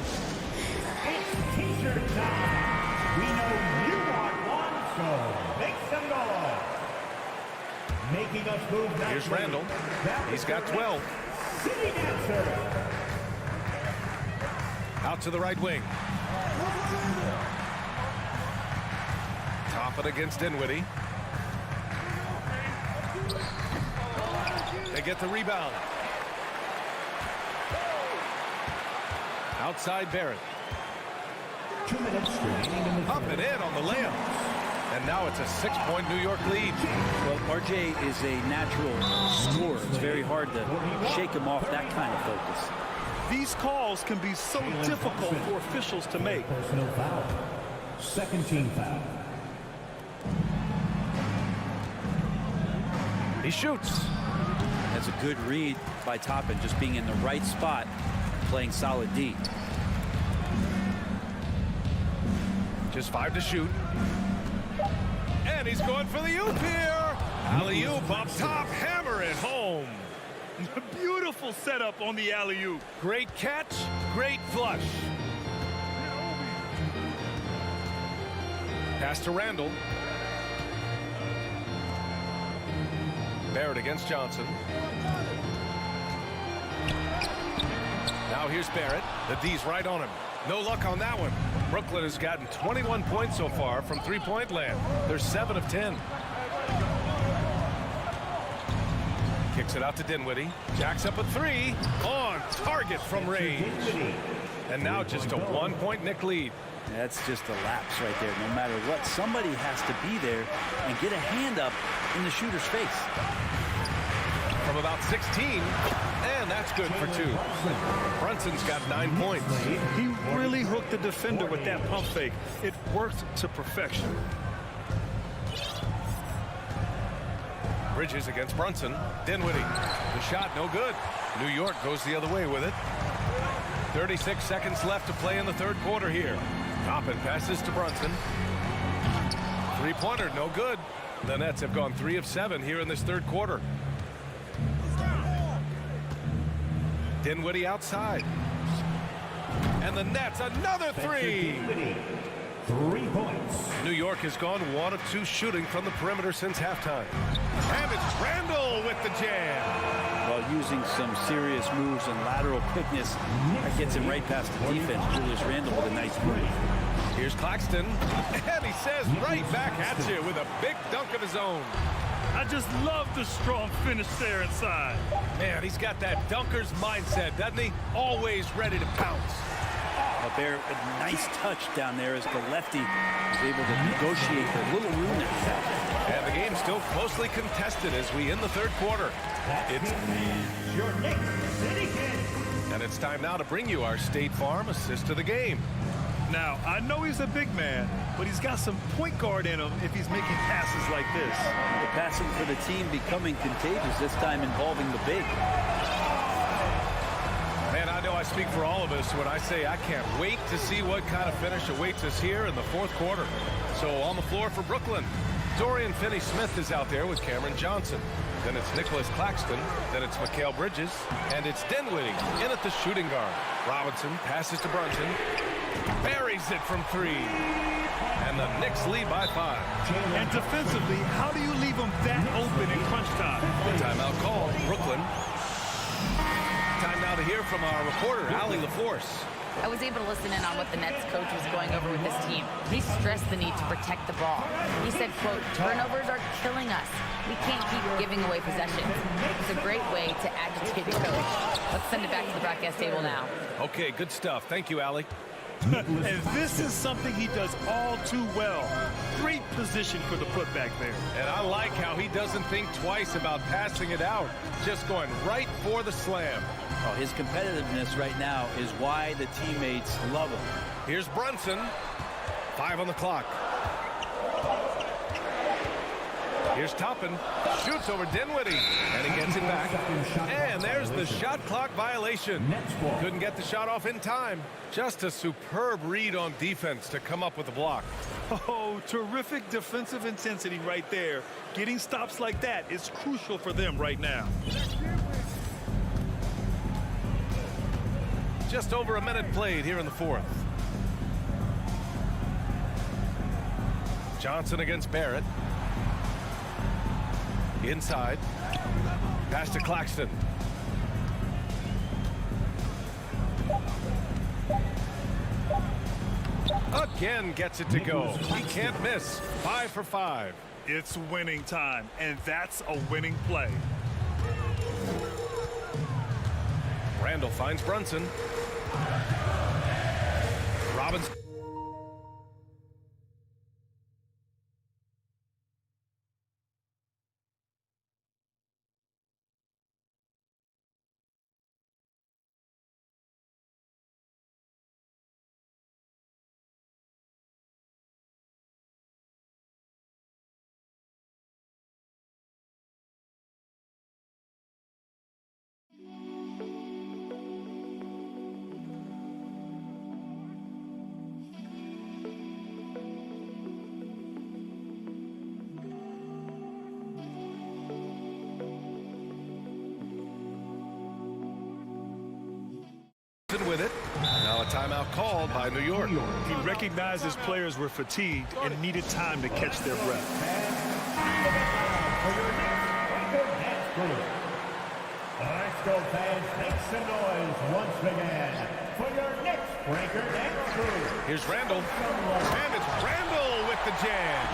It's t-shirt time. We know you want one, so make some noise. Making us move nicely. Here's Randall. He's got 12. City dancer. Out to the right wing. Toppin against Dinwiddie. They get the rebound. Outside Barrett. 2 minutes remaining in the Up and in on the layup. And now it's a 6-point New York lead. Well, RJ is a natural scorer. It's very hard to shake him off that kind of focus. These calls can be so difficult for officials to make. Personal foul. Second team foul. He shoots. That's a good read by Toppin, just being in the right spot, playing solid D. Just 5 to shoot. And he's going for the oop here. Alley-oop up top, hammer it home. Beautiful setup on the alley-oop. Great catch, great flush. Pass to Randall. Barrett against Johnson. Now here's Barrett. The D's right on him. No luck on that one. Brooklyn has gotten 21 points so far from three-point land. They're 7 of 10. Kicks it out to Dinwiddie. Jacks up a 3. On target from range. And now just a 1-point Knick lead. That's just a lapse right there. No matter what, somebody has to be there and get a hand up in the shooter's face. From about 16, and that's good for 2. Brunson's got 9 points. He really hooked the defender with that pump fake. It worked to perfection. Bridges against Brunson. Dinwiddie. The shot no good. New York goes the other way with it. 36 seconds left to play in the third quarter here. Toppin passes to Brunson. Three-pointer, no good. The Nets have gone 3 of 7 here in this third quarter. Dinwiddie outside. And the Nets, another 3. 3 points. New York has gone 1 of 2 shooting from the perimeter since halftime. And it's Randall with the jam. While using some serious moves and lateral quickness, that gets him right past the defense. Julius Randle with a nice move. Here's Claxton, and he says right back at you with a big dunk of his own. I just love the strong finish there inside. Man, he's got that dunker's mindset, doesn't he? Always ready to pounce. Barrett, a nice touch down there as the lefty was able to negotiate a little room there. And the game's still closely contested as we end the third quarter. It's your Knicks City Kings. And it's time now to bring you our State Farm assist of the game. Now, I know he's a big man, but he's got some point guard in him if he's making passes like this. The passing for the team becoming contagious, this time involving the big. Man, I know I speak for all of us when I say I can't wait to see what kind of finish awaits us here in the fourth quarter. So on the floor for Brooklyn, Dorian Finney-Smith is out there with Cameron Johnson. Then it's Nicholas Claxton. Then it's Mikal Bridges. And it's Dinwiddie in at the shooting guard. Robinson passes to Brunson. Buries it from three. And the Knicks lead by 5. And defensively, how do you leave them that open in crunch time? Timeout call, Brooklyn. Time now to hear from our reporter, Allie LaForce. I was able to listen in on what the Nets coach was going over with his team. He stressed the need to protect the ball. He said, quote, turnovers are killing us. We can't keep giving away possessions. It's a great way to agitate the coach. Let's send it back to the broadcast table now. Okay, good stuff. Thank you, Allie. And this is something he does all too well. Great position for the putback there. And I like how he doesn't think twice about passing it out. Just going right for the slam. Oh, his competitiveness right now is why the teammates love him. Here's Brunson. 5 on the clock. Here's Toppin. Shoots over Dinwiddie. And he gets it back. And there's the shot clock violation. Couldn't get the shot off in time. Just a superb read on defense to come up with the block. Oh, terrific defensive intensity right there. Getting stops like that is crucial for them right now. Just over a minute played here in the fourth. Johnson against Barrett. Inside. Pass to Claxton. Again gets it to go. He can't miss. 5 for 5. It's winning time, and that's a winning play. Randall finds Brunson. Robinson. With it. Now a timeout called by New York. He recognized his players were fatigued and needed time to catch their breath. Let's go, fans. Make some noise once again for your Knicks breaker dance crew. Here's Randall. And it's Randall with the jam.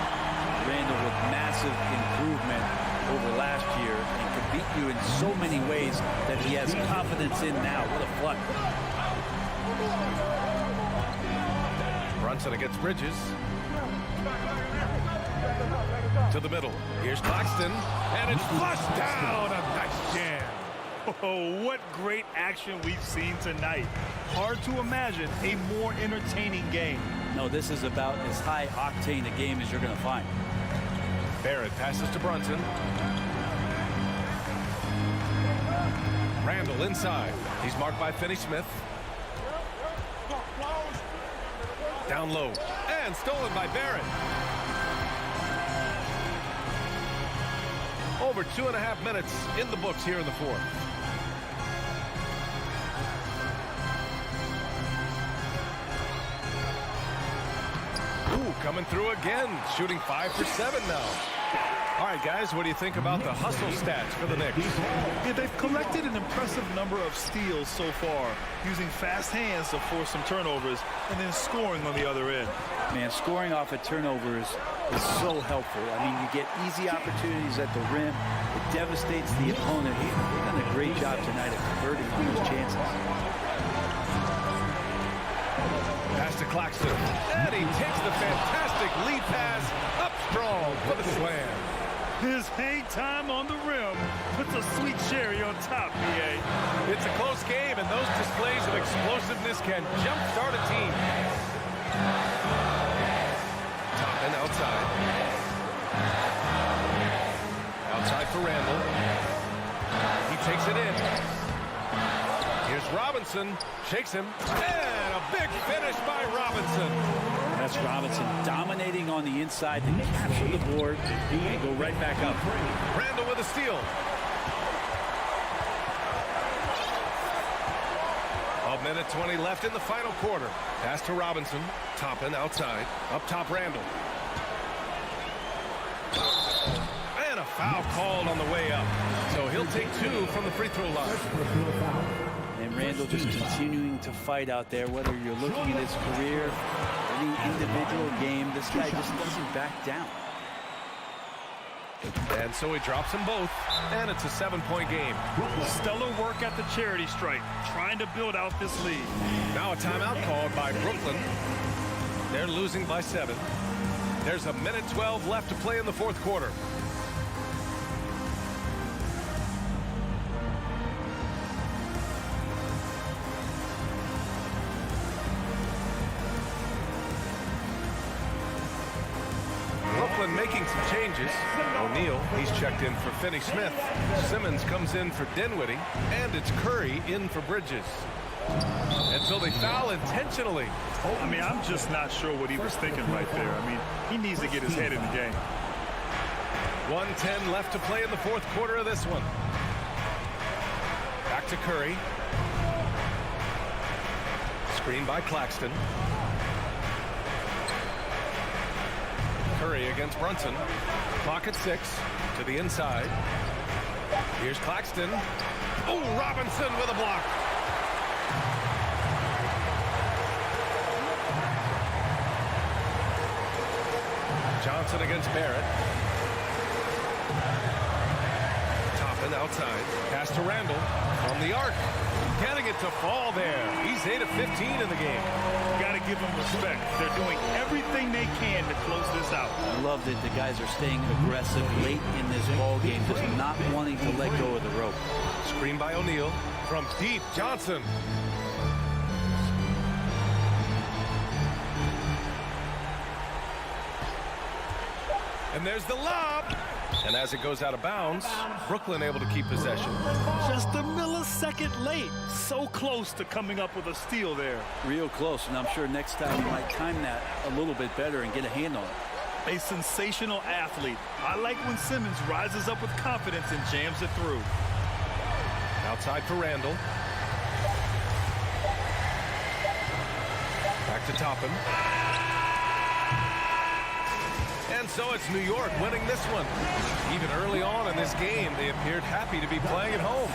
Randall with massive improvement over last year and can beat you in so many ways that he has confidence in now. What a flush. Brunson against Bridges. To the middle. Here's Claxton. And it's flushed down. A nice jam. Oh, what great action we've seen tonight. Hard to imagine a more entertaining game. No, this is about as high octane a game as you're going to find. Barrett passes to Brunson. Randall inside. He's marked by Finney-Smith. Down low. And stolen by Barrett. Over 2.5 minutes in the books here in the fourth. Ooh, coming through again. Shooting 5 for 7 now. All right, guys, what do you think about the hustle stats for the Knicks? Yeah, they've collected an impressive number of steals so far, using fast hands to force some turnovers and then scoring on the other end. Man, scoring off of turnovers is so helpful. I mean, you get easy opportunities at the rim. It devastates the opponent. They've done a great job tonight of converting on those chances. Pass to Claxton, and he takes the fantastic lead pass up strong for the slam. His hang time on the rim puts a sweet cherry on top, BA. It's a close game, and those displays of explosiveness can jumpstart a team. Toppin outside. Outside for Randall. He takes it in. Here's Robinson, shakes him, and a big finish by Robinson. That's Robinson dominating on the inside to capture the board and go right back up. Randall with a steal. A minute 20 left in the final quarter. Pass to Robinson. Toppin outside. Up top, Randall. And a foul called on the way up. So he'll take 2 from the free throw line. And Randall just continuing to fight out there, whether you're looking at his career, any individual game, this guy just doesn't back down. And so he drops them both, and it's a 7-point game. Stellar work at the charity stripe, trying to build out this lead. Now a timeout called by Brooklyn. They're losing by 7. There's a minute 12 left to play in the fourth quarter. Making some changes. O'Neal, he's checked in for Finney-Smith. Simmons comes in for Dinwiddie, and it's Curry in for Bridges. And so they foul intentionally. I mean, I'm just not sure what he was thinking right there. I mean, he needs to get his head in the game. 1:10 left to play in the fourth quarter of this one. Back to Curry. Screen by Claxton. Curry against Brunson. Clock at 6 to the inside. Here's Claxton. Oh, Robinson with a block. Johnson against Barrett. Toppin outside. Pass to Randall from the arc. Getting it to fall there. He's 8 of 15 in the game. Got to give them respect. They're doing everything they can to close this out. I love that the guys are staying aggressive late in this ball game, just not wanting to let go of the rope. Screen by O'Neal from deep. Johnson. And there's the lob. And as it goes out of bounds, Brooklyn able to keep possession. Just a millisecond late. So close to coming up with a steal there. Real close, and I'm sure next time he might time that a little bit better and get a hand on it. A sensational athlete. I like when Simmons rises up with confidence and jams it through. Outside for Randall. Back to Toppin. And so it's New York winning this one. Even early on in this game, they appeared happy to be playing at home.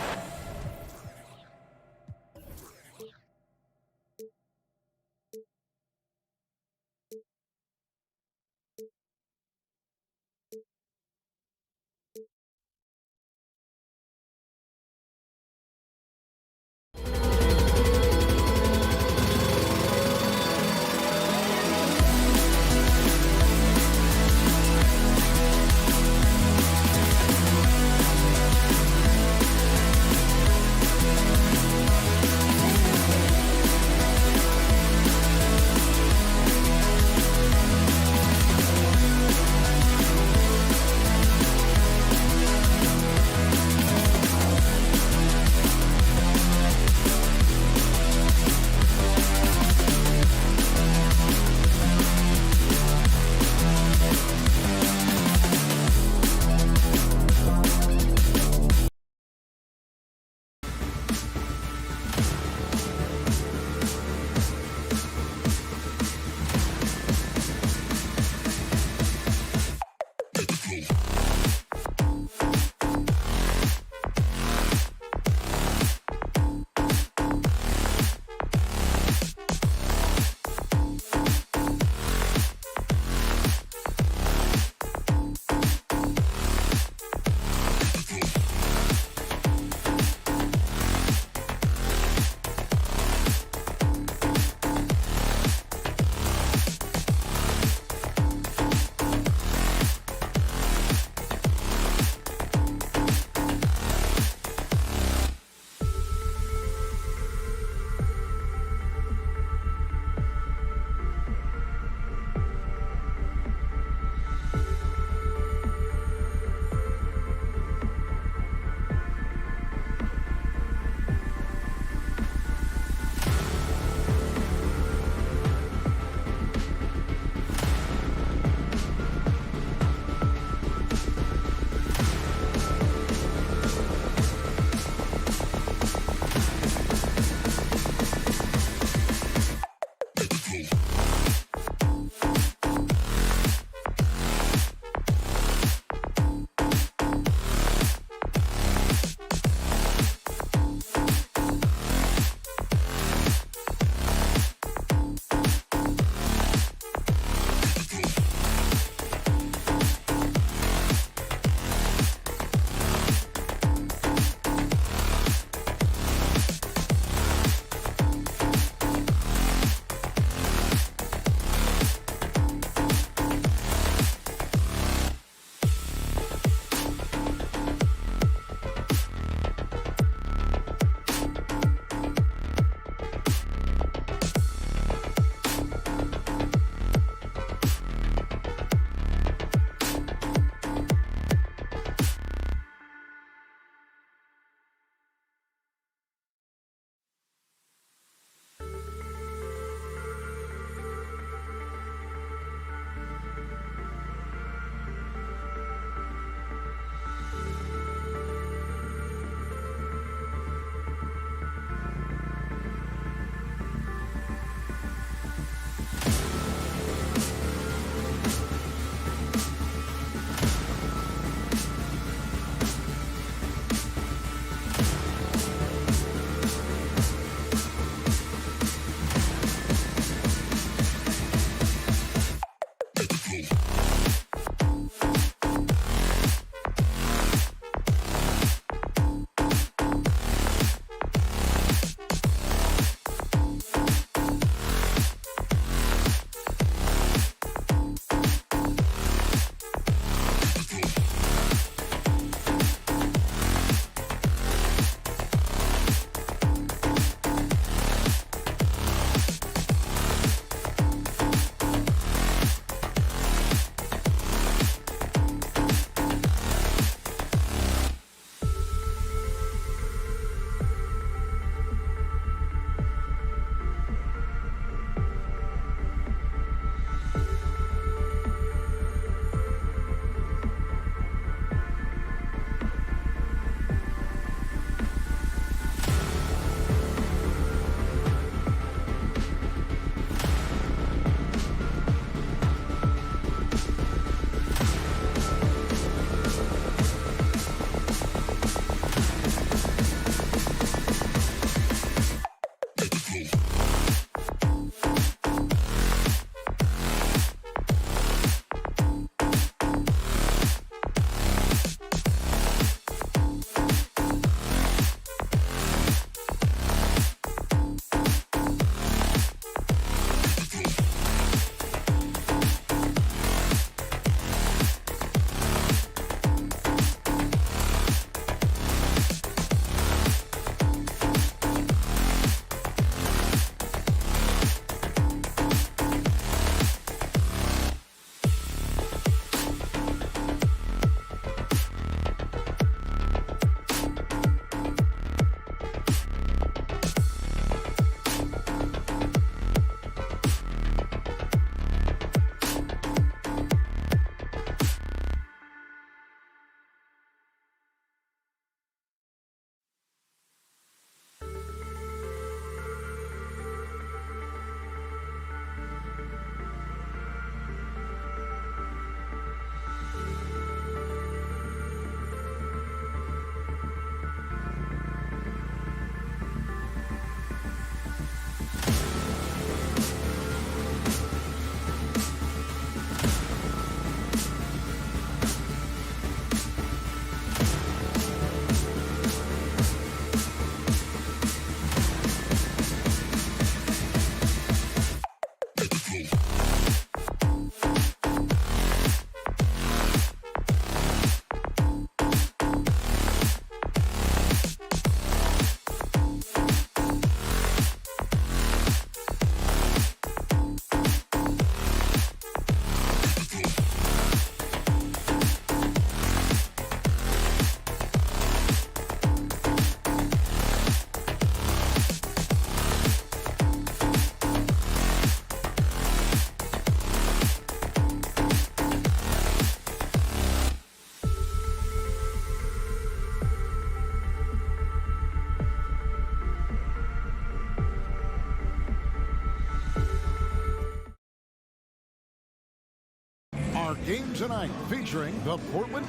game tonight featuring the Portland.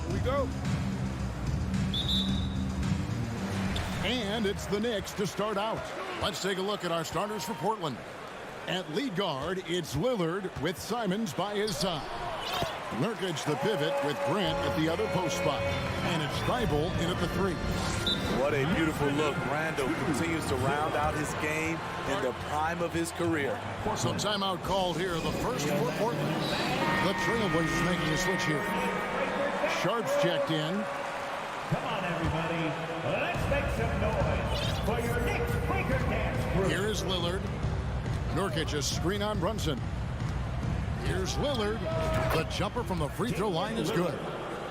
Here we go. And it's the Knicks to start out. Let's take a look at our starters for Portland. At lead guard, it's Lillard with Simons by his side. Nurkic the pivot with Grant at the other post spot. And it's Thybulle in at the 3. What a beautiful look. Randall continues to round out his game in the prime of his career. Some timeout called here, the first for Portland. The Trailblazers making a switch here. Sharp's checked in. Come on, everybody. Let's make some noise for your Knicks Quaker Dance group. Here is Lillard. Nurkic, a screen on Brunson. Here's Lillard. The jumper from the free throw line is good.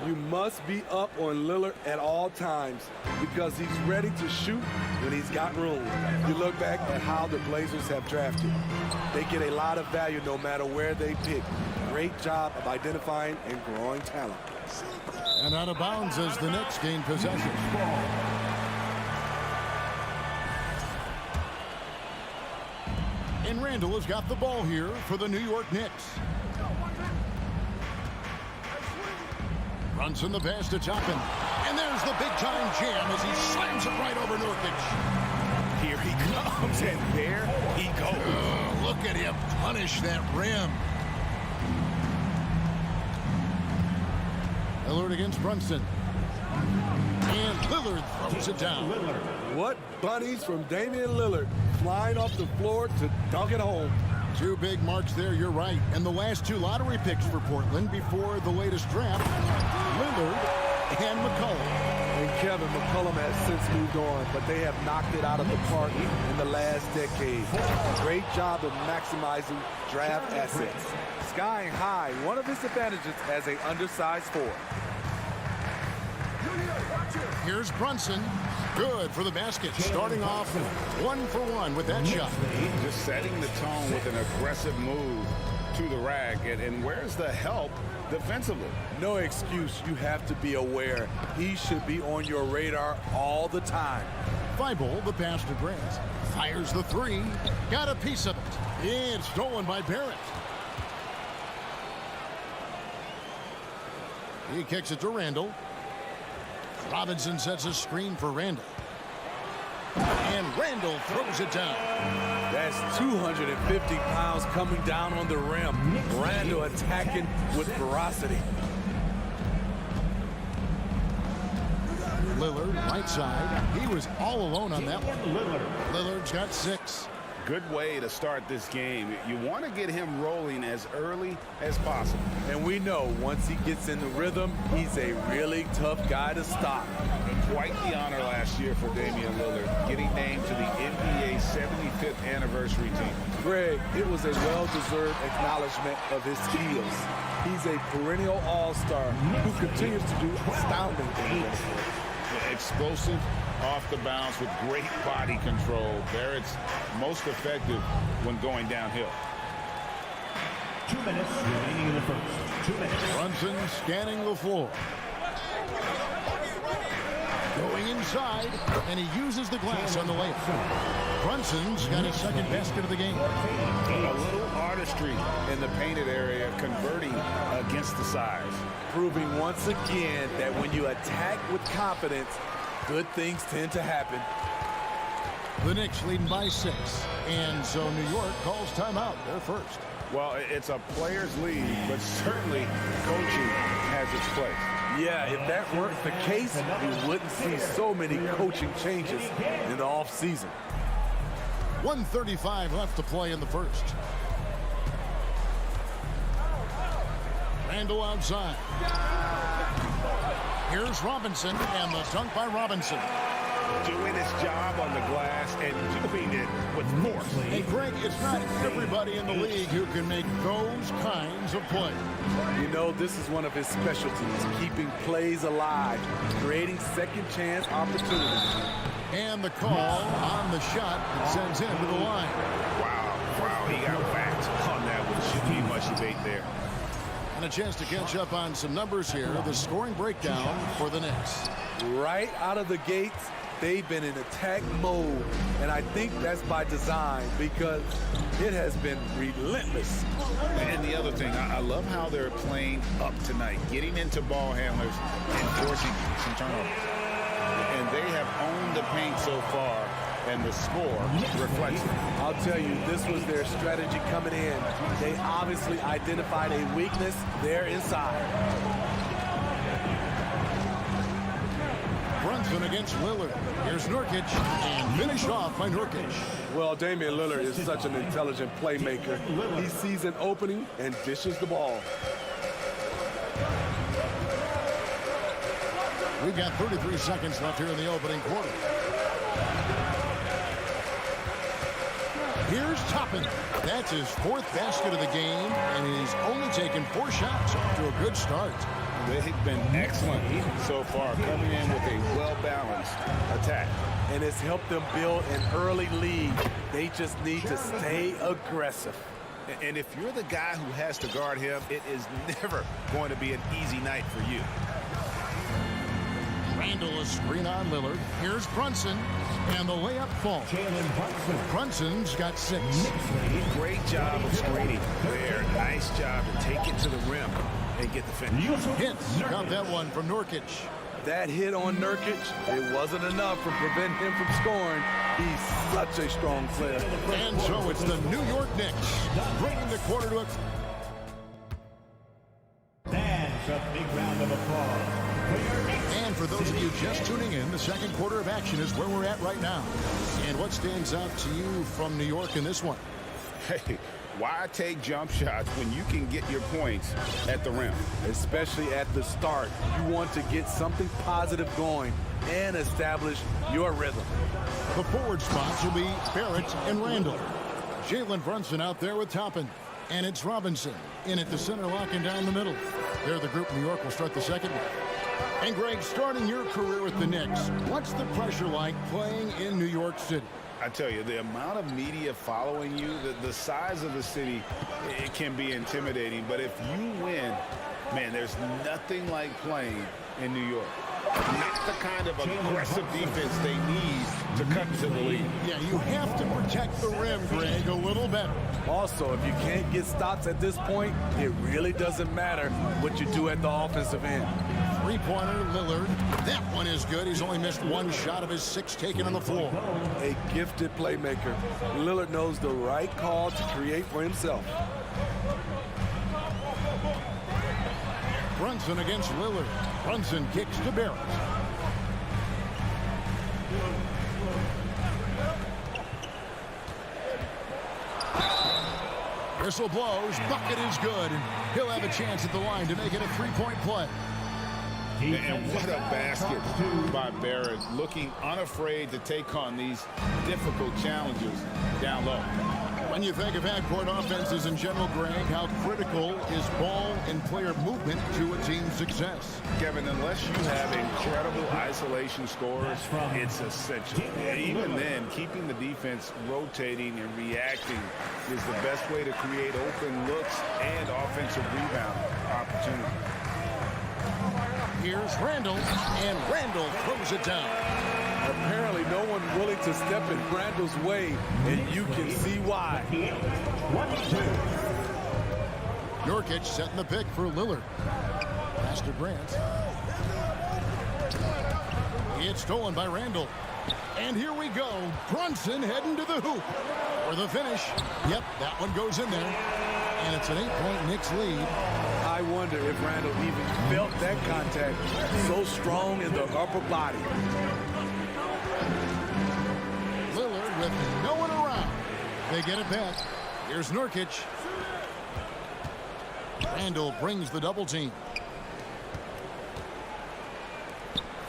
You must be up on Lillard at all times because he's ready to shoot when he's got room. You look back at how the Blazers have drafted. They get a lot of value no matter where they pick. Great job of identifying and growing talent. And out of bounds as the Knicks gain possession. And Randall has got the ball here for the New York Knicks. Runs in the pass to Toppin. And there's the big-time jam as he slams it right over Nurkic. Here he comes, and there he goes. Oh, look at him punish that rim. Lillard against Brunson. And Lillard throws it down. What bunnies from Damian Lillard flying off the floor to dunk it home. 2 big marks there, you're right. And the last 2 lottery picks for Portland before the latest draft, Lillard and McCollum. And Kevin McCollum has since moved on, but they have knocked it out of the park in the last decade. Great job of maximizing draft assets. Skying high, one of his advantages as an undersized forward. Here's Brunson. Good for the basket. Starting off 1 for 1 with that shot. Just setting the tone with an aggressive move to the rack. And where's the help defensively? No excuse. You have to be aware. He should be on your radar all the time. Thybulle, the pass to Grant. Fires the 3. Got a piece of it. And stolen by Barrett. He kicks it to Randall. Robinson sets a screen for Randall. And Randall throws it down. That's 250 pounds coming down on the rim. Randall attacking with ferocity. Lillard, right side. He was all alone on that one. Lillard's got 6. Good way to start this game. You want to get him rolling as early as possible. And we know once he gets in the rhythm, he's a really tough guy to stop. Quite the honor last year for Damian Lillard, getting named to the NBA 75th anniversary team. Greg, it was a well-deserved acknowledgement of his skills. He's a perennial all-star who continues to do astounding things. Explosive off the bounce with great body control. Barrett's most effective when going downhill. 2 minutes remaining in the first. 2 minutes. Brunson scanning the floor. Going inside, and he uses the glass on the layup. Brunson's got his second basket of the game. A little artistry in the painted area, converting against the size. Proving once again that when you attack with confidence, good things tend to happen. The Knicks leading by 6. And so New York calls timeout. They're first. Well, it's a player's league, but certainly coaching has its place. Yeah, if that weren't the case, we wouldn't see so many coaching changes in the offseason. 1:35 left to play in the first. Randall outside. Here's Robinson, and the dunk by Robinson. Doing his job on the glass and doing it with force. Hey, Greg, it's not everybody in the league who can make those kinds of plays. You know, this is one of his specialties, keeping plays alive, creating second chance opportunities. And the call on the shot sends him to the line. Wow, he got whacked on that one. Should be much debate there. And a chance to catch up on some numbers here. The scoring breakdown for the Knicks. Right out of the gates, they've been in attack mode, and I think that's by design because it has been relentless. And the other thing, I love how they're playing up tonight, getting into ball handlers and forcing some turnovers. And they have owned the paint so far, and the score reflects it. I'll tell you, this was their strategy coming in. They obviously identified a weakness there inside. Brunson against Lillard. Here's Nurkic, and finished off by Nurkic. Well, Damian Lillard is such an intelligent playmaker. He sees an opening and dishes the ball. We've got 33 seconds left here in the opening quarter. Here's Toppin. That's his 4th basket of the game, and he's only taken 4 shots off to a good start. They've been excellent so far, coming in with a well-balanced attack. And it's helped them build an early lead. They just need to stay aggressive. And if you're the guy who has to guard him, it is never going to be an easy night for you. Randall is screen on Lillard. Here's Brunson, and the layup falls. Brunson's got 6. Great job of screening there. Nice job to take it to the rim and get the finish. Hits. Got that one from Nurkic. That hit on Nurkic, it wasn't enough to prevent him from scoring. He's such a strong player. And so it's the New York Knicks bringing the quarter to a... That's a big round of applause. And for those of you just tuning in, the second quarter of action is where we're at right now. And what stands out to you from New York in this one? Hey, why take jump shots when you can get your points at the rim? Especially at the start. You want to get something positive going and establish your rhythm. The forward spots will be Barrett and Randall. Jalen Brunson out there with Toppin. And it's Robinson in at the center, locking down the middle. They're the group. New York will start the second one. And Greg, starting your career with the Knicks, what's the pressure like playing in New York City? I tell you, the amount of media following you, the size of the city, it can be intimidating. But if you win, man, there's nothing like playing in New York. Not the kind of aggressive defense they need to cut to the lead. Yeah, you have to protect the rim, Greg, a little better. Also, if you can't get stops at this point, it really doesn't matter what you do at the offensive end. Three-pointer, Lillard. That one is good. He's only missed 1 shot of his 6 taken on the floor. A gifted playmaker. Lillard knows the right call to create for himself. Brunson against Lillard. Brunson kicks to Barrett. Whistle blows. Bucket is good. And he'll have a chance at the line to make it a 3-point play. And what a basket by Barrett, looking unafraid to take on these difficult challenges down low. When you think of half-court offenses in general, Greg, how critical is ball and player movement to a team's success? Kevin, unless you have incredible isolation scorers, it's essential. Even then, keeping the defense rotating and reacting is the best way to create open looks and offensive rebound opportunities. Here's Randall, and Randall throws it down. Apparently no one willing to step in Randall's way, and you can see why. Nurkic setting the pick for Lillard. Pass to Grant. It's stolen by Randall. And here we go. Brunson heading to the hoop for the finish. Yep, that one goes in there. And it's an 8-point Knicks lead. I wonder if Randall even felt that contact. So strong in the upper body. Lillard with no one around. They get it back. Here's Nurkic. Randall brings the double team.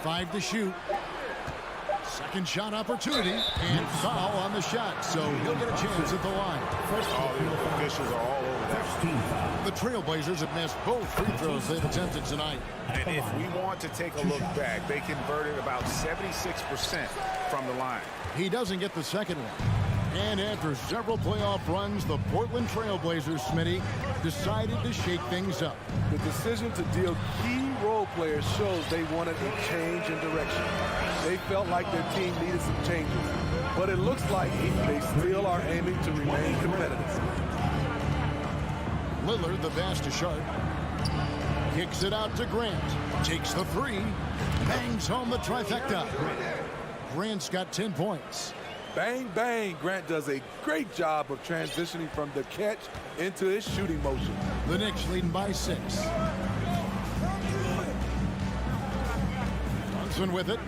5 to shoot. Second shot opportunity, and foul on the shot, so he'll get a chance at the line. The officials are all over that. The Trailblazers have missed both free throws they've attempted tonight. And if we want to take a look back, they converted about 76% from the line. He doesn't get the second one. And after several playoff runs, the Portland Trail Blazers, Smitty, decided to shake things up. The decision to deal key role players shows they wanted a change in direction. They felt like their team needed some changes. But it looks like they still are aiming to remain competitive. Lillard, the pass to Sharp. Kicks it out to Grant. Takes the three. Bangs home the trifecta. Grant's got 10 points. Bang, bang. Grant does a great job of transitioning from the catch into his shooting motion. The Knicks leading by 6. Johnson with it.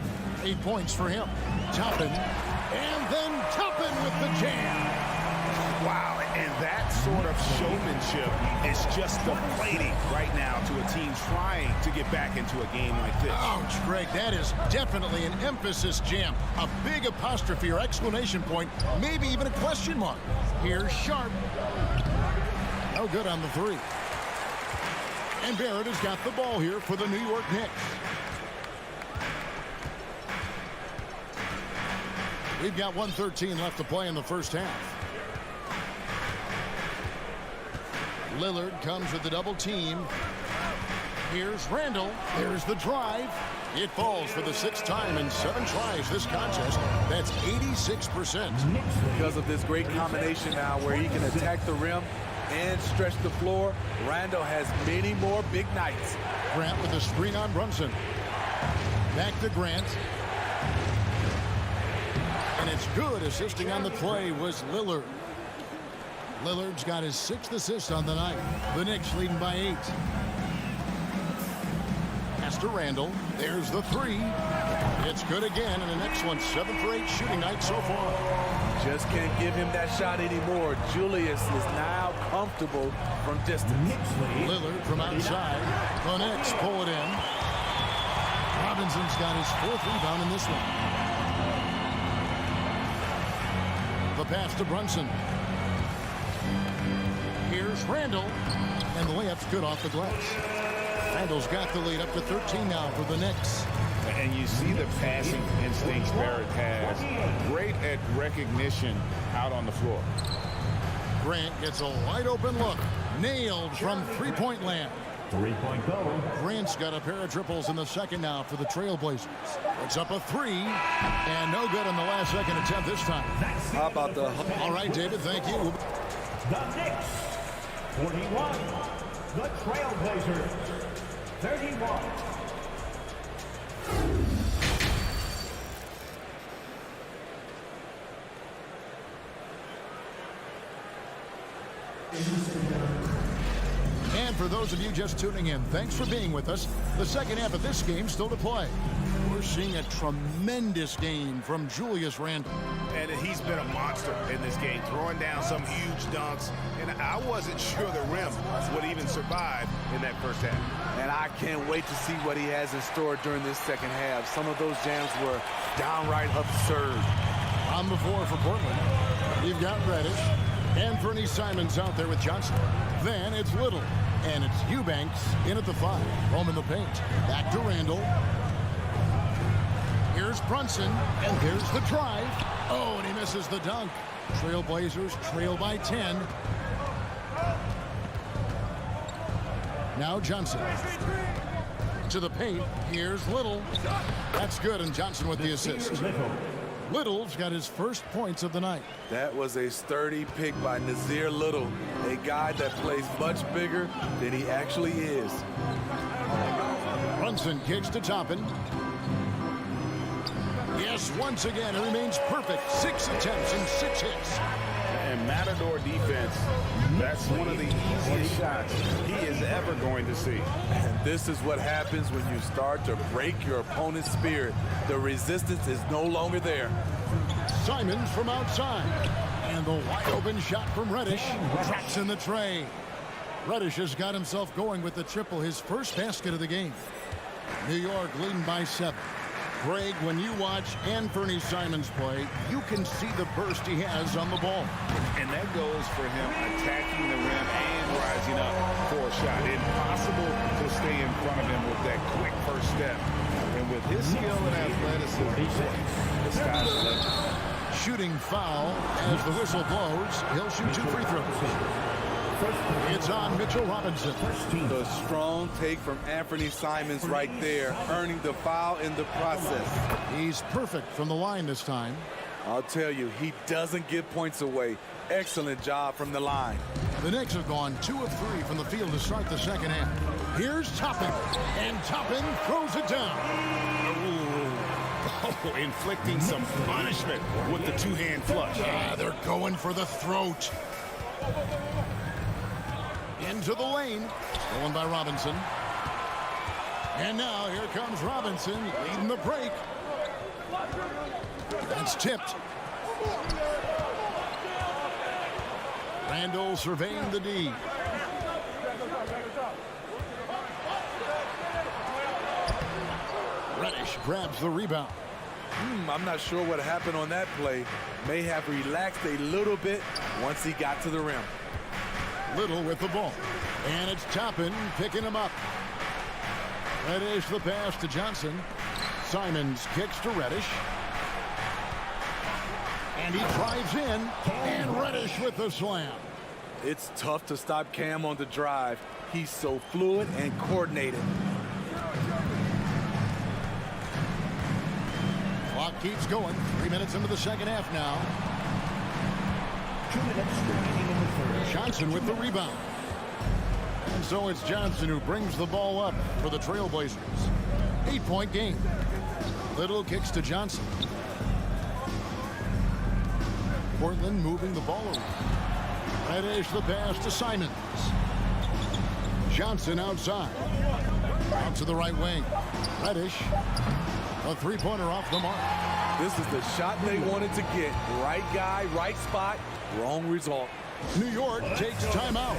8 points for him. Toppin. And then Toppin with the jam. Wow, and that sort of showmanship is just deflating right now to a team trying to get back into a game like this. Ouch, Greg, that is definitely an emphasis jam. A big apostrophe or exclamation point, maybe even a question mark. Here's Sharp. No good on the three. And Barrett has got the ball here for the New York Knicks. We've got 1:13 left to play in the first half. Lillard comes with the double team. Here's Randall. There's the drive. It falls for the 6th time in 7 tries this contest. That's 86%. Because of this great combination now where he can attack the rim and stretch the floor, Randall has many more big nights. Grant with the screen on Brunson. Back to Grant. And it's good. Assisting on the play was Lillard. Lillard's got his 6th assist on the night. The Knicks leading by 8. Pass to Randall. There's the three. It's good again, and the next one 7 for 8 shooting night so far. Just can't give him that shot anymore. Julius is now comfortable from distance. Lillard from outside. The Knicks pull it in. Robinson's got his 4th rebound in this one. The pass to Brunson. Here's Randall, and the layup's good off the glass. Randall's got the lead up to 13 now for the Knicks. And you see the passing instincts Barrett has. Great at recognition out on the floor. Grant gets a wide open look. Nailed from three-point land. 3-point goal. Grant's got a pair of triples in the second now for the Trailblazers. It's up a 3, and no good on the last second attempt this time. How about the... All right, David, thank you. The Knicks, 41. The Trailblazers, 31. And for those of you just tuning in, thanks for being with us. The second half of this game still to play. We're seeing a tremendous game from Julius Randle. And he's been a monster in this game, throwing down some huge dunks. And I wasn't sure the rim would even survive in that first half. And I can't wait to see what he has in store during this second half. Some of those jams were downright absurd. On the floor for Portland, you've got Reddish and Fernie Simons out there with Johnson. Then it's Little, and it's Eubanks in at the 5. Home in the paint. Back to Randall. Here's Brunson, and there's the drive. Oh, and he misses the dunk. Trailblazers trail by 10. Now Johnson. To the paint. Here's Little. That's good, and Johnson with the assist. Little's got his first points of the night. That was a sturdy pick by Nazir Little, a guy that plays much bigger than he actually is. Brunson kicks to Toppin. Yes, once again, it remains perfect. 6 attempts and 6 hits. And Matador defense, that's one of the easiest shots he is ever going to see. And this is what happens when you start to break your opponent's spirit. The resistance is no longer there. Simons from outside. And the wide open shot from Reddish drops in the tray. Reddish has got himself going with the triple, his first basket of the game. New York leading by 7. Greg, when you watch Fernie Simons play, you can see the burst he has on the ball. And that goes for him attacking the rim and rising up for a shot. Impossible to stay in front of him with that quick first step. And with his skill and athleticism, the sky's the limit. shooting foul as the whistle blows. He'll shoot 2 free throws. It's on Mitchell Robinson. The strong take from Anthony Simons right there, earning the foul in the process. He's perfect from the line this time. I'll tell you, he doesn't give points away. Excellent job from the line. The Knicks have gone 2 of 3 from the field to start the second half. Here's Toppin, and Toppin throws it down. Oh, inflicting some punishment with the two-hand flush. Yeah, they're going for the throat. Into the lane, going by Robinson. And now here comes Robinson leading the break. That's tipped. Randall surveying the D. Reddish grabs the rebound. I'm not sure what happened on that play. May have relaxed a little bit once he got to the rim. Little with the ball. And it's Toppin picking him up. Reddish the pass to Johnson. Simons kicks to Reddish. And he drives in. And Reddish with the slam. It's tough to stop Cam on the drive. He's so fluid and coordinated. Clock keeps going. 3 minutes into the second half now. 2 minutes remaining in the third. Johnson with the rebound. And so it's Johnson who brings the ball up for the Trailblazers. 8-point game. Little kicks to Johnson. Portland moving the ball around. Reddish the pass to Simons. Johnson outside. Out to the right wing. Reddish. A three-pointer off the mark. This is the shot they wanted to get. Right guy, right spot, wrong result. New York takes timeout.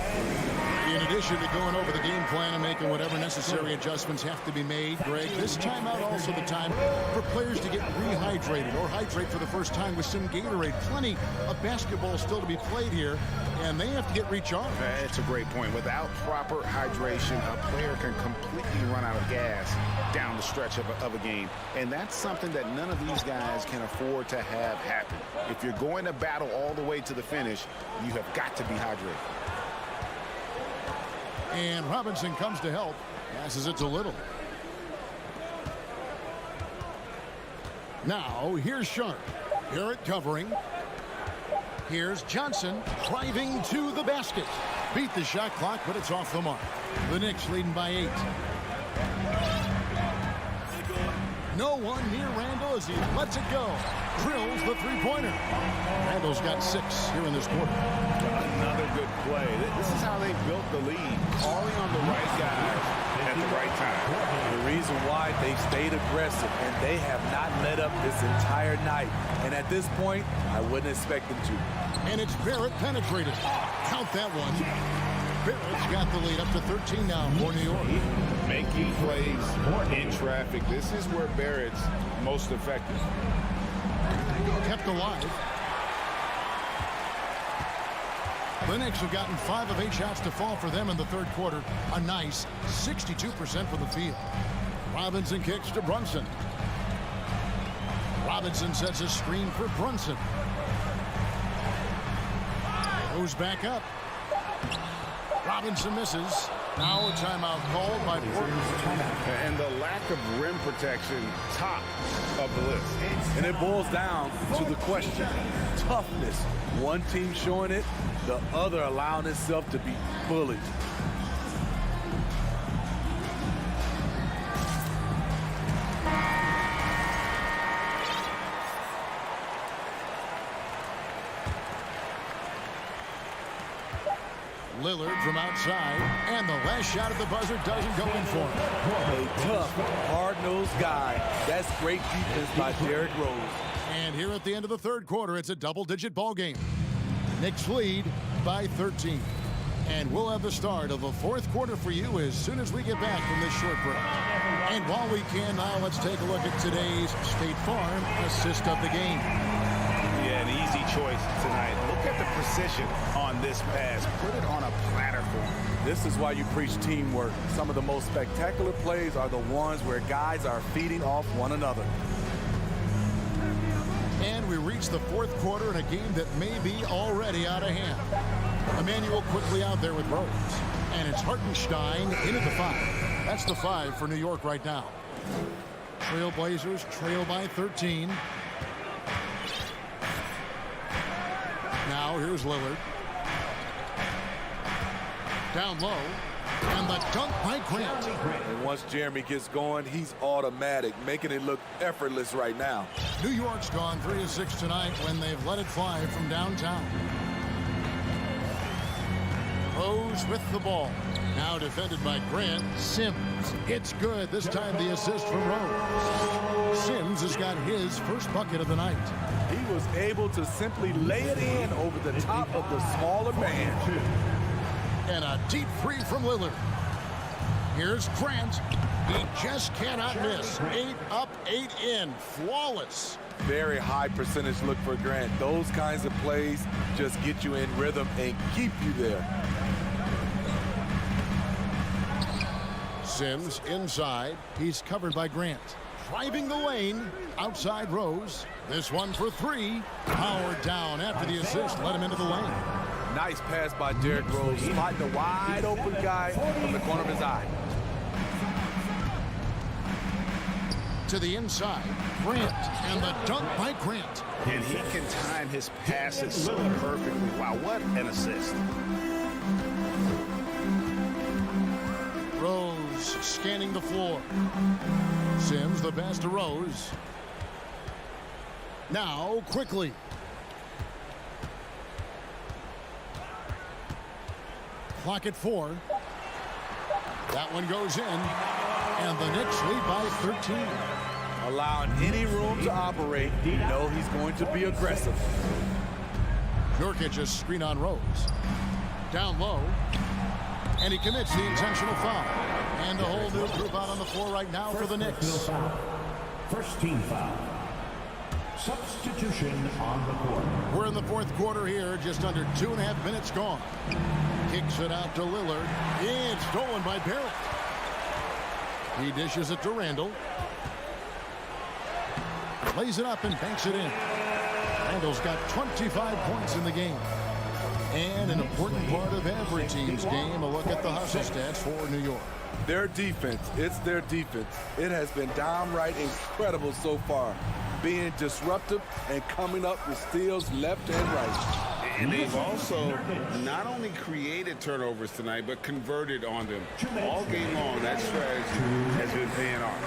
In addition to going over the game plan and making whatever necessary adjustments have to be made, Greg, this timeout also the time for players to get rehydrated or hydrate for the first time with some Gatorade. Plenty of basketball still to be played here, and they have to get recharged. That's a great point. Without proper hydration, a player can completely run out of gas down the stretch of a game. And that's something that none of these guys can afford to have happen. If you're going to battle all the way to the finish, you have got to be hydrated. And Robinson comes to help. Passes it to Little. Now, here's Sharp. Garrett covering. Here's Johnson driving to the basket. Beat the shot clock, but it's off the mark. The Knicks leading by 8. No one near Randall as he lets it go. Drills the three-pointer. Randall's got 6 here in this quarter. Another good play. This is how they built the lead. Calling on the right guys at the right time. The reason why they stayed aggressive, and they have not let up this entire night. And at this point, I wouldn't expect them to. And it's Barrett penetrated. Count that one. Barrett's got the lead up to 13 now for New York. Making plays in traffic. This is where Barrett's most effective. Kept alive. The Knicks have gotten 5 of 8 shots to fall for them in the third quarter. A nice 62% from the field. Robinson kicks to Brunson. Robinson sets a screen for Brunson. Goes back up. Robinson misses. Now a timeout called by Portland. And the lack of rim protection, top of the list. And it boils down to the question. Toughness. One team showing it, the other allowing itself to be bullied. Lillard from outside, and the last shot at the buzzer doesn't go in for him. A tough, hard-nosed guy. That's great defense by Derrick Rose. And here at the end of the third quarter, it's a double-digit ball game. Knicks lead by 13. And we'll have the start of the fourth quarter for you as soon as we get back from this short break. And while we can now, let's take a look at today's State Farm assist of the game. Yeah, an easy choice tonight. Look at the precision on this pass. Put it on a platter for him. This is why you preach teamwork. Some of the most spectacular plays are the ones where guys are feeding off one another. And we reach the fourth quarter in a game that may be already out of hand. Emmanuel quickly out there with Rose. And it's Hartenstein in at the 5. That's the 5 for New York right now. Trailblazers trail by 13. Now here's Lillard. Down low. And the dunk by Grant. And once Jeremy gets going, he's automatic, making it look effortless right now. New York's gone 3 of 6 tonight when they've let it fly from downtown. Rose with the ball. Now defended by Grant. Sims. It's good. This time the assist from Rose. Sims has got his first bucket of the night. He was able to simply lay it in over the top of the smaller man. And a deep 3 from Lillard. Here's Grant. He just cannot miss. 8 up, 8 in. Flawless. Very high percentage look for Grant. Those kinds of plays just get you in rhythm and keep you there. Sims inside. He's covered by Grant. Driving the lane. Outside Rose. This one for 3. Powered down after the assist. Let him into the lane. Nice pass by Derrick Rose, spotting the wide open guy from the corner of his eye. To the inside, Grant, and the dunk by Grant. And he can time his passes so perfectly. Wow, what an assist. Rose scanning the floor. Sims the pass to Rose. Now quickly. Clock at 4. That one goes in. And the Knicks lead by 13. Allowing any room to operate, you know he's going to be aggressive. Nurkic just screen on Rose. Down low. And he commits the intentional foul. And a whole new group out on the floor right now for the Knicks. First team foul. Substitution on the court. We're in the fourth quarter here, just under 2.5 minutes gone. Kicks it out to Lillard. It's stolen by Barrett. He dishes it to Randall. Lays it up and banks it in. Randall's got 25 points in the game. And an important part of every team's game, a look at the hustle stats for New York. Their defense, it's their defense. It has been downright incredible so far. Being disruptive and coming up with steals left and right. And they've also not only created turnovers tonight, but converted on them. All game long, that strategy has been paying off.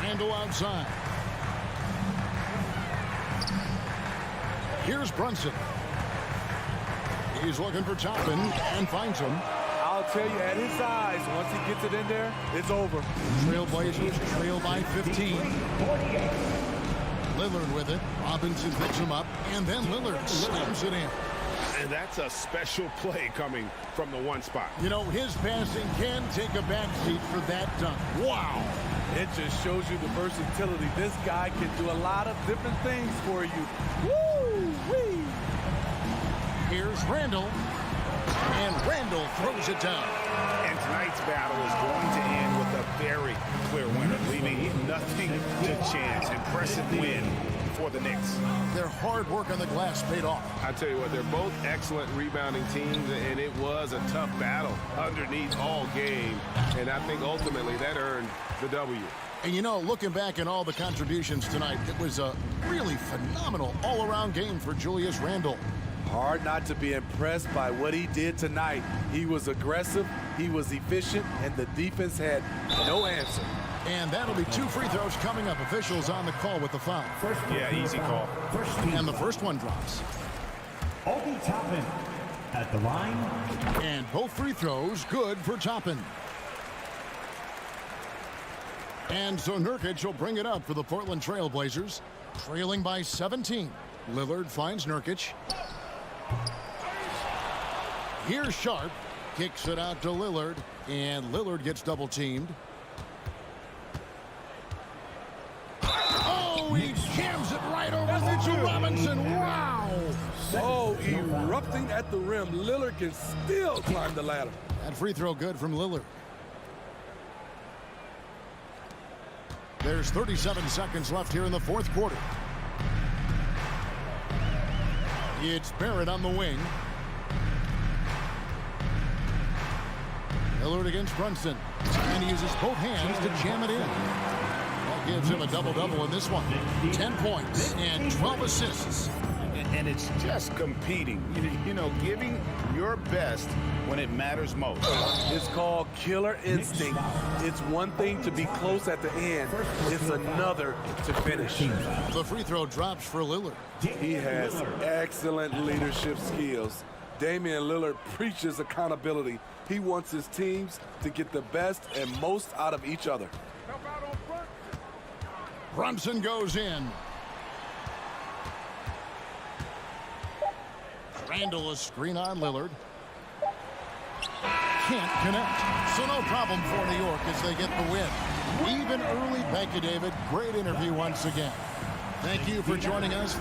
Randall outside. Here's Brunson. He's looking for Toppin and finds him. I'll tell you, at his size, once he gets it in there, it's over. Trailblazers trail by 15. Lillard with it. Robinson picks him up, and then Lillard slams it in. And that's a special play coming from the one spot. You know, his passing can take a backseat for that dunk. Wow. It just shows you the versatility. This guy can do a lot of different things for you. Woo-wee. Here's Randall. And Randall throws it down. And tonight's battle is going to end with a very clear winner, leaving nothing to chance. Impressive win for the Knicks. Their hard work on the glass paid off. I tell you what, they're both excellent rebounding teams, and it was a tough battle underneath all game. And I think ultimately that earned the W. And you know, looking back at all the contributions tonight, it was a really phenomenal all-around game for Julius Randle. Hard not to be impressed by what he did tonight. He was aggressive, he was efficient, and the defense had no answer. And that'll be 2 free throws coming up. Officials on the call with the foul. Yeah, easy call. And the first one drops. Obi Toppin at the line. And both free throws good for Toppin. And so Nurkic will bring it up for the Portland Trailblazers. Trailing by 17. Lillard finds Nurkic. Here's Sharp. Kicks it out to Lillard. And Lillard gets double teamed. Oh, he jams it right over Mitchell Robinson. Wow. Oh, erupting at the rim. Lillard can still climb the ladder. That free throw good from Lillard. There's 37 seconds left here in the fourth quarter. It's Barrett on the wing. Lillard against Brunson. And he uses both hands to jam it in. That gives him a double-double in this one. 10 points and 12 assists. And it's just competing, you know, giving your best when it matters most. It's called killer instinct. It's one thing to be close at the end. It's another to finish. The free throw drops for Lillard. He has excellent leadership skills. Damian Lillard preaches accountability. He wants his teams to get the best and most out of each other. Brunson goes in. Randall a screen on Lillard. Can't connect. So no problem for New York as they get the win. Even early. Thank you, David. Great interview once again. Thank you for joining us.